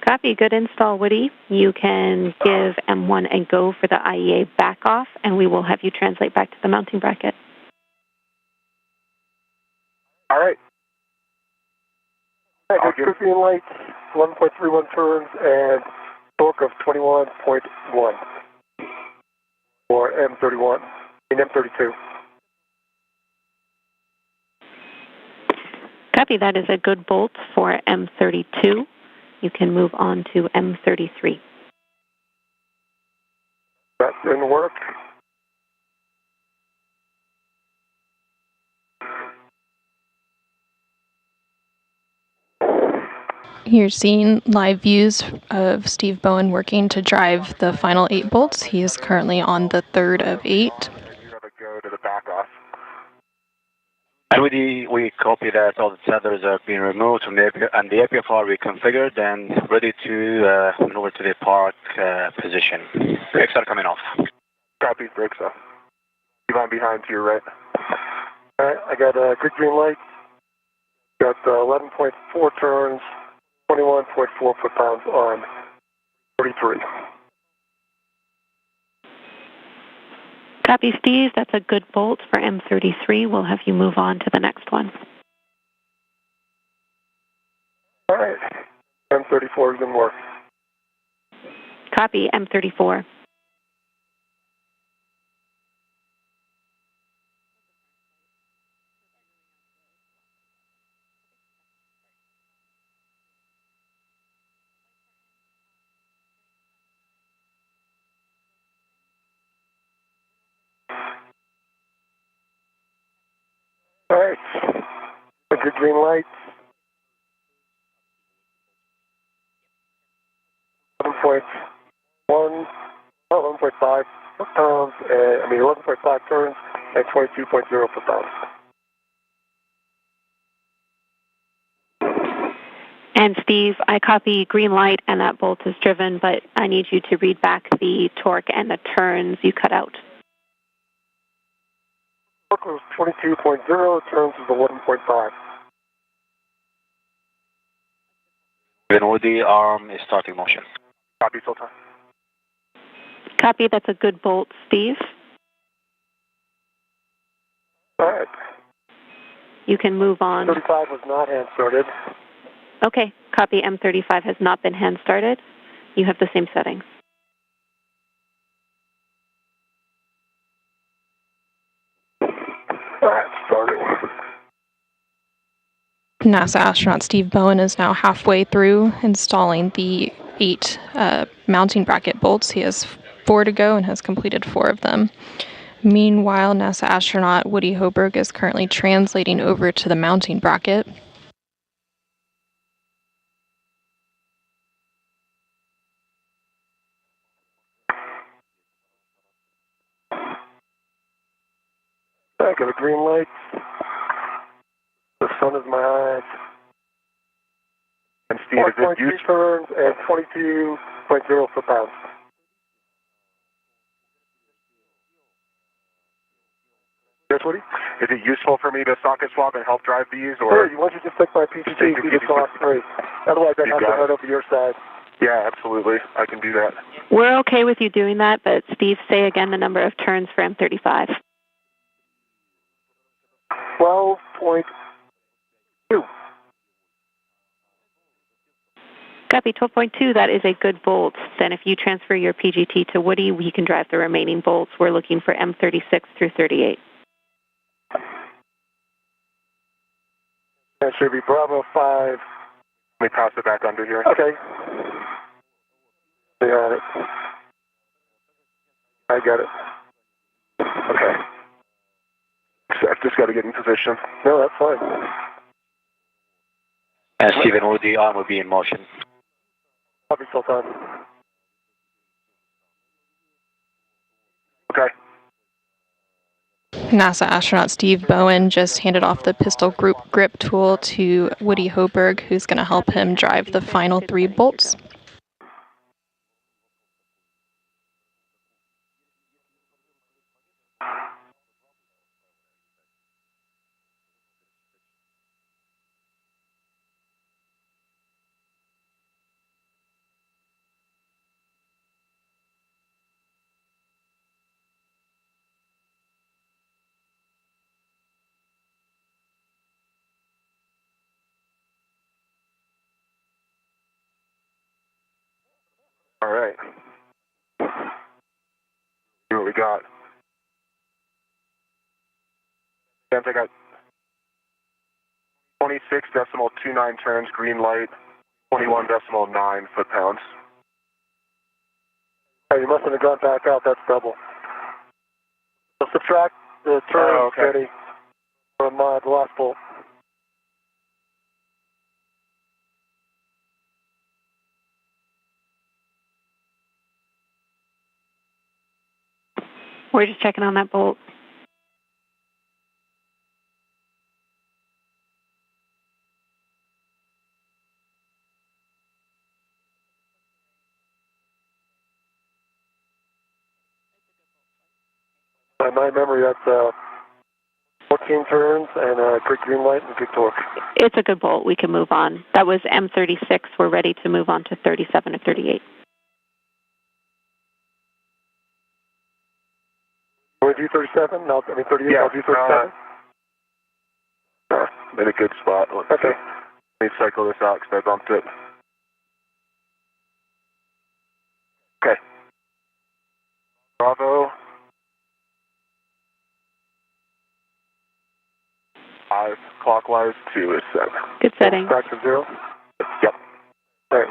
Copy. Good install, Woody. You can give M1 a go for the IEA back off, and we will have you translate back to the mounting bracket. All right. I got green lights, 11.31 turns, and torque of 21.1 for M31 and M32. Copy. That is a good bolt for M32. You can move on to M33. That's in work. You're seeing live views of Steve Bowen working to drive the final 8 bolts. He is currently on the 3rd of 8. You have a go to the back off. And we copy that all the tethers are being removed from the APFR reconfigured and ready to maneuver to the park position. Brakes are coming off. Copy, brakes off. Keep on behind to your right. All right, I got a good green light. Got 11.4 turns, 21.4 foot-pounds on 33. Copy, Steve. That's a good bolt for M33. We'll have you move on to the next one. All right, M34 is in work. Copy, M34. All right, a good green light. 11.5 foot-pounds, 11.5 turns and 22.0 foot-pounds. And Steve, I copy green light and that bolt is driven, but I need you to read back the torque and the turns you cut out. Torque was 22.0, turns is 11.5. Then with the arm is starting motion. Copy, Sultan. Copy, that's a good bolt, Steve. All right. You can move on. 35 was not hand started. Okay, copy. M35 has not been hand started. You have the same settings. Starting. NASA astronaut Steve Bowen is now halfway through installing the 8 mounting bracket bolts. He has 4 to go and has completed 4 of them. Meanwhile, NASA astronaut Woody Hoberg is currently translating over to the mounting bracket. I got a green light. The sun is my eyes. And Steve, is it 1.3 turns and 22.0 foot-pounds. Yes, Woody? Is it useful for me to socket swap and help drive these? Or Sure, why don't you just take my PGT, you just go off straight. Otherwise, I'd have to head over your side. Yeah, absolutely. I can do that. We're okay with you doing that, but Steve, say again the number of turns for M35. 12.2. Copy, 12.2. That is a good bolt. Then if you transfer your PGT to Woody, we can drive the remaining bolts. We're looking for M36 through 38. That should be Bravo 5. Let me toss it back under here. Okay. They got it. I got it. Okay. I've just got to get in position. No, that's fine. And Stephen, would the arm will be in motion? Copy, Sultan. Okay. NASA astronaut Steve Bowen just handed off the pistol grip tool to Woody Hoberg, who's going to help him drive the final 3 bolts. All right. See what we got. I got 26.29 turns, green light, 21.9 foot-pounds. Oh, you must have gone back out. That's double. So subtract the turns, Benny, from the last bolt. We're just checking on that bolt. By my memory, that's 14 turns and a quick green light and good torque. It's a good bolt. We can move on. That was M36. We're ready to move on to 37 or 38. Can we do 37? No, I mean 38. Yeah, I'll do 37. In a good spot. Okay. Let me cycle this out because I bumped it. Okay. Bravo. 5 clockwise, 2 is set. Good setting. Back to 0? Yep. All right.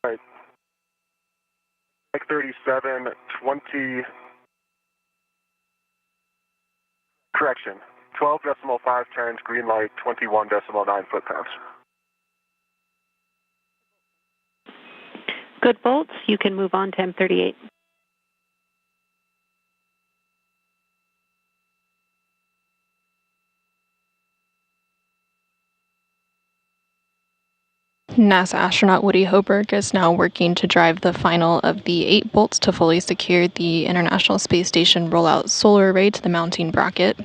All right. Like 37, 20. Correction. 12.5 turns, green light, 21.9 foot-pounds. Good bolts. You can move on to M38. NASA astronaut Woody Hoberg is now working to drive the final of the 8 bolts to fully secure the International Space Station rollout solar array to the mounting bracket.